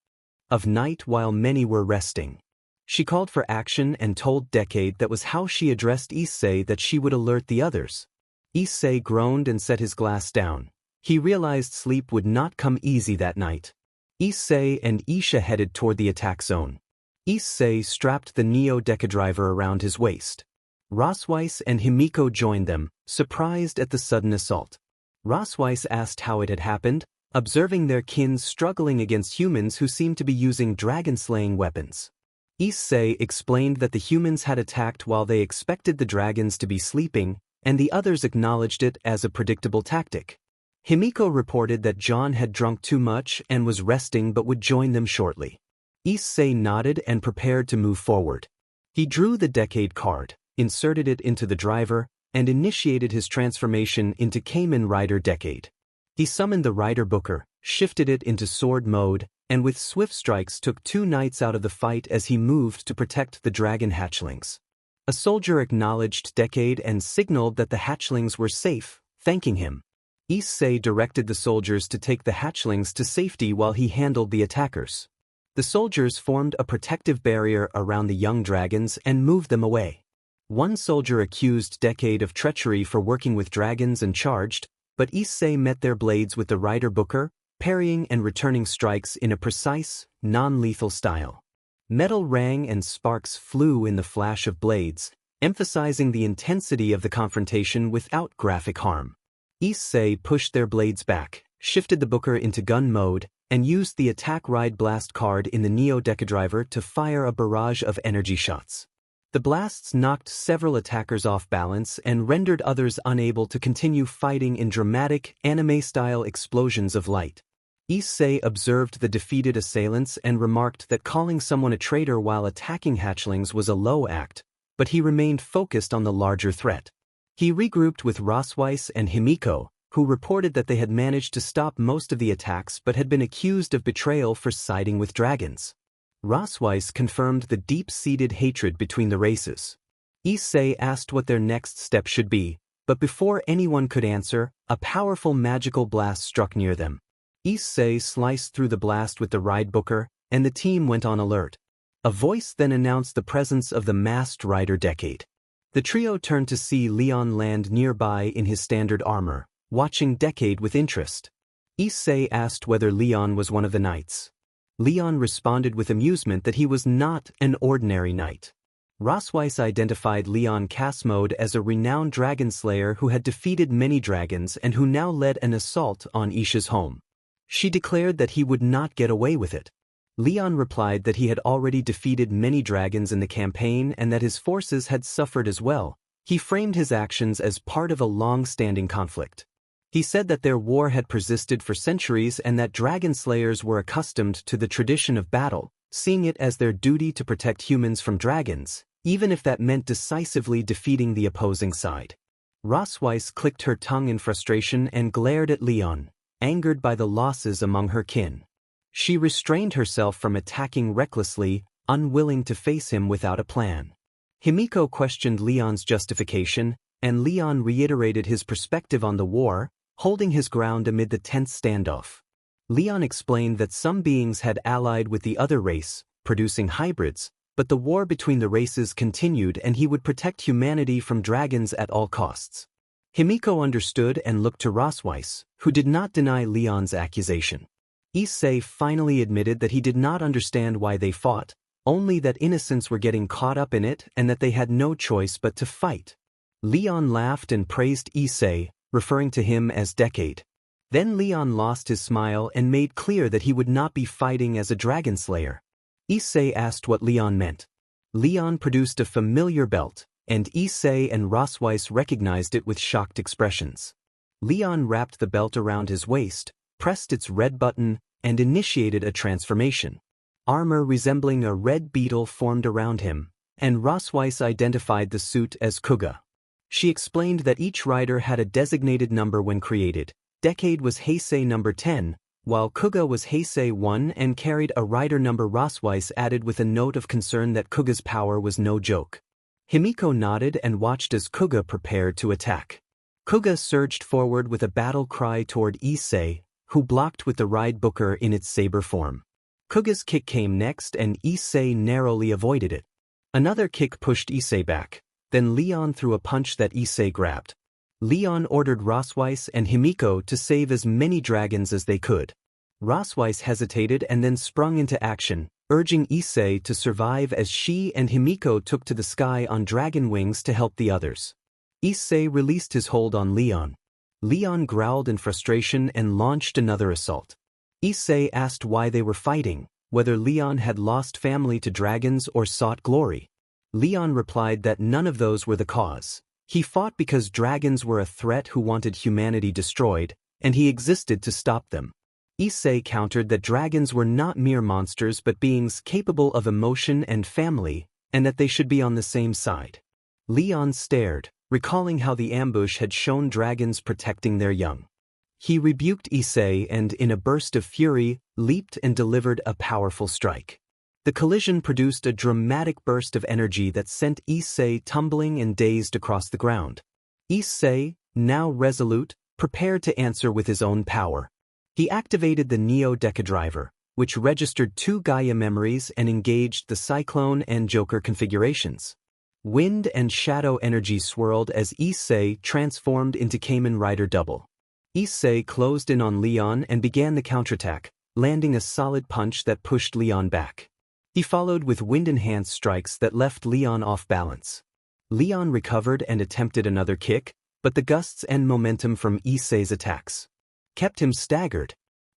of night while many were resting. She called for action and told Decade that was how she addressed Issei that she would alert the others. Issei groaned and set his glass down. He realized sleep would not come easy that night. Issei and Isha headed toward the attack zone. Issei strapped the Neo Deca Driver around his waist. Rosweiss and Himiko joined them, surprised at the sudden assault. Rosweiss asked how it had happened, observing their kin struggling against humans who seemed to be using dragon-slaying weapons. Issei explained that the humans had attacked while they expected the dragons to be sleeping, and the others acknowledged it as a predictable tactic. Himiko reported that Jaune had drunk too much and was resting but would join them shortly. Issei nodded and prepared to move forward. He drew the Decade card, inserted it into the driver, and initiated his transformation into Kamen Rider Decade. He summoned the Rider Booker, shifted it into sword mode, and with swift strikes took 2 knights out of the fight as he moved to protect the dragon hatchlings. A soldier acknowledged Decade and signaled that the hatchlings were safe, thanking him. Issei directed the soldiers to take the hatchlings to safety while he handled the attackers. The soldiers formed a protective barrier around the young dragons and moved them away. One soldier accused Decade of treachery for working with dragons and charged, but Issei met their blades with the Rider Booker, parrying and returning strikes in a precise, non-lethal style. Metal rang and sparks flew in the flash of blades, emphasizing the intensity of the confrontation without graphic harm. Issei pushed their blades back, shifted the Booker into gun mode, and used the Attack Ride Blast card in the Neo Deca Driver to fire a barrage of energy shots. The blasts knocked several attackers off balance and rendered others unable to continue fighting in dramatic, anime-style explosions of light. Issei observed the defeated assailants and remarked that calling someone a traitor while attacking hatchlings was a low act, but he remained focused on the larger threat. He regrouped with Rosweiss and Himiko, who reported that they had managed to stop most of the attacks but had been accused of betrayal for siding with dragons. Rosweiss confirmed the deep-seated hatred between the races. Issei asked what their next step should be, but before anyone could answer, a powerful magical blast struck near them. Issei sliced through the blast with the Ride Booker, and the team went on alert. A voice then announced the presence of the masked Rider Decade. The trio turned to see Leon land nearby in his standard armor, watching Decade with interest. Issei asked whether Leon was one of the knights. Leon responded with amusement that he was not an ordinary knight. Rosweiss identified Leon Casmode as a renowned dragon slayer who had defeated many dragons and who now led an assault on Isha's home. She declared that he would not get away with it. Leon replied that he had already defeated many dragons in the campaign and that his forces had suffered as well. He framed his actions as part of a long-standing conflict. He said that their war had persisted for centuries and that dragon slayers were accustomed to the tradition of battle, seeing it as their duty to protect humans from dragons, even if that meant decisively defeating the opposing side. Rosweiss clicked her tongue in frustration and glared at Leon, angered by the losses among her kin. She restrained herself from attacking recklessly, unwilling to face him without a plan. Himiko questioned Leon's justification, and Leon reiterated his perspective on the war, holding his ground amid the tense standoff. Leon explained that some beings had allied with the other race, producing hybrids, but the war between the races continued and he would protect humanity from dragons at all costs. Himiko understood and looked to Rosweiss, who did not deny Leon's accusation. Issei finally admitted that he did not understand why they fought, only that innocents were getting caught up in it and that they had no choice but to fight. Leon laughed and praised Issei, referring to him as Decade. Then Leon lost his smile and made clear that he would not be fighting as a dragon slayer. Issei asked what Leon meant. Leon produced a familiar belt, and Issei and Rosweiss recognized it with shocked expressions. Leon wrapped the belt around his waist, pressed its red button, and initiated a transformation. Armor resembling a red beetle formed around him, and Rosweiss identified the suit as Kuga. She explained that each rider had a designated number when created. Decade was Heisei number 10, while Kuga was Heisei 1 and carried a rider number. Rosweiss added with a note of concern that Kuga's power was no joke. Himiko nodded and watched as Kuga prepared to attack. Kuga surged forward with a battle cry toward Issei, who blocked with the Ride Booker in its saber form. Kuga's kick came next and Issei narrowly avoided it. Another kick pushed Issei back. Then Leon threw a punch that Issei grabbed. Leon ordered Rosweiss and Himiko to save as many dragons as they could. Rosweiss hesitated and then sprung into action, urging Issei to survive as she and Himiko took to the sky on dragon wings to help the others. Issei released his hold on Leon. Leon growled in frustration and launched another assault. Issei asked why they were fighting, whether Leon had lost family to dragons or sought glory. Leon replied that none of those were the cause. He fought because dragons were a threat who wanted humanity destroyed, and he existed to stop them. Issei countered that dragons were not mere monsters but beings capable of emotion and family, and that they should be on the same side. Leon stared, recalling how the ambush had shown dragons protecting their young. He rebuked Issei and, in a burst of fury, leaped and delivered a powerful strike. The collision produced a dramatic burst of energy that sent Issei tumbling and dazed across the ground. Issei, now resolute, prepared to answer with his own power. He activated the Neo Deca Driver, which registered 2 Gaia memories and engaged the Cyclone and Joker configurations. Wind and shadow energy swirled as Issei transformed into Kamen Rider Double. Issei closed in on Leon and began the counterattack, landing a solid punch that pushed Leon back. He followed with wind-enhanced strikes that left Leon off balance. Leon recovered and attempted another kick, but the gusts and momentum from Issei's attacks kept him staggered.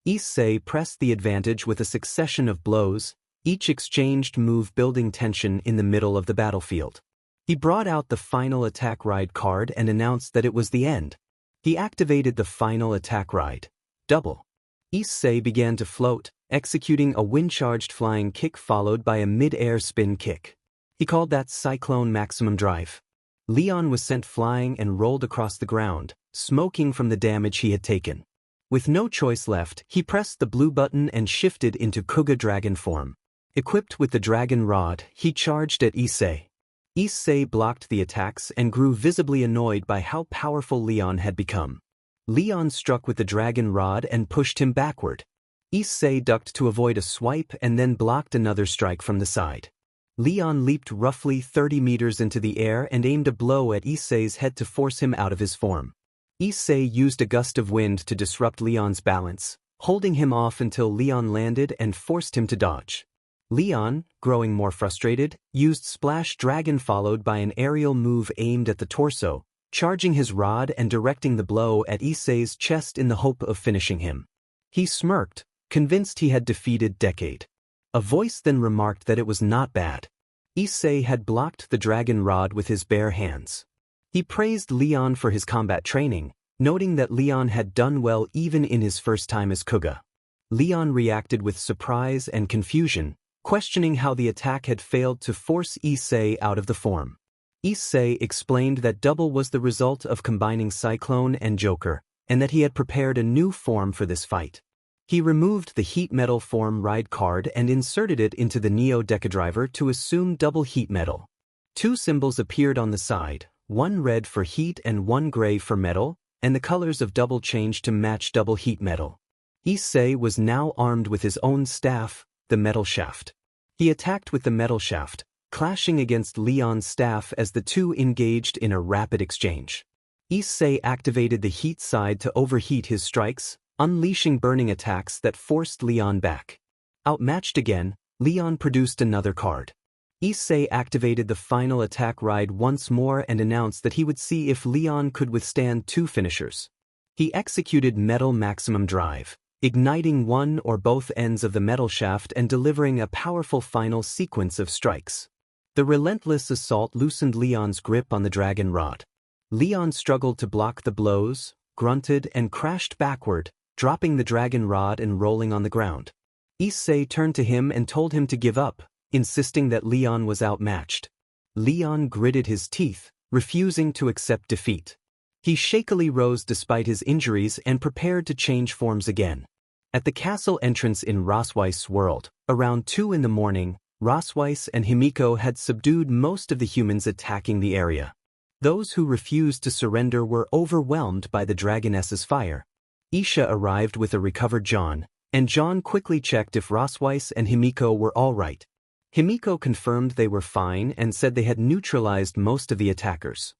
Issei pressed the advantage with a succession of blows, each exchanged move building tension in the middle of the battlefield. He brought out the final attack ride card and announced that it was the end. He activated the final attack ride, Double. Issei began to float, executing a wind-charged flying kick followed by a mid-air spin kick. He called that Cyclone Maximum Drive. Leon was sent flying and rolled across the ground, smoking from the damage he had taken. With no choice left, he pressed the blue button and shifted into Kuga dragon form. Equipped with the dragon rod, he charged at Issei. Issei blocked the attacks and grew visibly annoyed by how powerful Leon had become. Leon struck with the dragon rod and pushed him backward. Issei ducked to avoid a swipe and then blocked another strike from the side. Leon leaped roughly 30 meters into the air and aimed a blow at Issei's head to force him out of his form. Issei used a gust of wind to disrupt Leon's balance, holding him off until Leon landed and forced him to dodge. Leon, growing more frustrated, used Splash Dragon followed by an aerial move aimed at the torso, charging his rod and directing the blow at Issei's chest in the hope of finishing him. He smirked, convinced he had defeated Decade. A voice then remarked that it was not bad. Issei had blocked the dragon rod with his bare hands. He praised Leon for his combat training, noting that Leon had done well even in his first time as Kuga. Leon reacted with surprise and confusion, questioning how the attack had failed to force Issei out of the form. Issei explained that Double was the result of combining Cyclone and Joker, and that he had prepared a new form for this fight. He removed the Heat Metal form ride card and inserted it into the Neo Deca Driver to assume Double Heat Metal. 2 symbols appeared on the side, one red for heat and one gray for metal, and the colors of Double changed to match Double Heat Metal. Issei was now armed with his own staff, the Metal Shaft. He attacked with the Metal Shaft, clashing against Leon's staff as the two engaged in a rapid exchange. Issei activated the heat side to overheat his strikes, unleashing burning attacks that forced Leon back. Outmatched again, Leon produced another card. Issei activated the final attack ride once more and announced that he would see if Leon could withstand 2 finishers. He executed Metal Maximum Drive, igniting one or both ends of the metal shaft and delivering a powerful final sequence of strikes. The relentless assault loosened Leon's grip on the dragon rod. Leon struggled to block the blows, grunted and crashed backward, dropping the dragon rod and rolling on the ground. Issei turned to him and told him to give up, insisting that Leon was outmatched. Leon gritted his teeth, refusing to accept defeat. He shakily rose despite his injuries and prepared to change forms again. At the castle entrance in Rosweiss's world, around 2 in the morning, Rosweiss and Himiko had subdued most of the humans attacking the area. Those who refused to surrender were overwhelmed by the dragoness's fire. Isha arrived with a recovered Jaune, and Jaune quickly checked if Rosweiss and Himiko were all right. Himiko confirmed they were fine and said they had neutralized most of the attackers.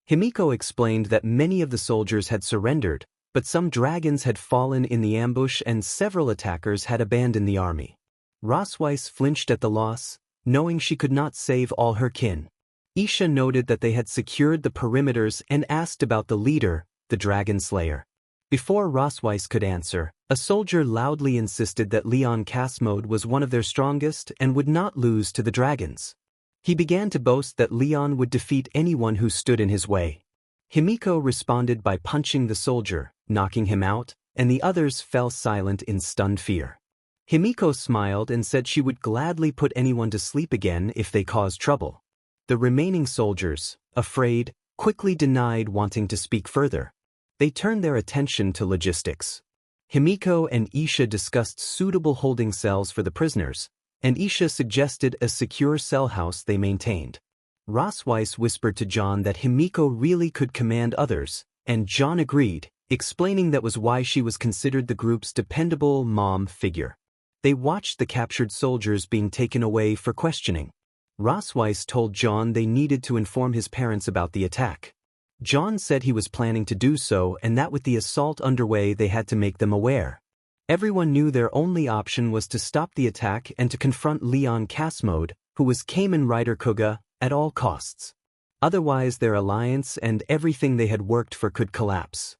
Himiko explained that many of the soldiers had surrendered, but some dragons had fallen in the ambush and several attackers had abandoned the army. Rosweiss flinched at the loss, knowing she could not save all her kin. Isha noted that they had secured the perimeters and asked about the leader, the Dragon Slayer. Before Rosweiss could answer, a soldier loudly insisted that Leon Casmode was one of their strongest and would not lose to the dragons. He began to boast that Leon would defeat anyone who stood in his way. Himiko responded by punching the soldier, knocking him out, and the others fell silent in stunned fear. Himiko smiled and said she would gladly put anyone to sleep again if they caused trouble. The remaining soldiers, afraid, quickly denied wanting to speak further. They turned their attention to logistics. Himiko and Issei discussed suitable holding cells for the prisoners, and Issei suggested a secure cell house they maintained. Rosweiss whispered to Jaune that Himiko really could command others, and Jaune agreed, explaining that was why she was considered the group's dependable mom figure. They watched the captured soldiers being taken away for questioning. Rosweiss told Jaune they needed to inform his parents about the attack. Jaune said he was planning to do so and that with the assault underway they had to make them aware. Everyone knew their only option was to stop the attack and to confront Leon Casmode, who was Kamen Rider Kuga, at all costs. Otherwise their alliance and everything they had worked for could collapse.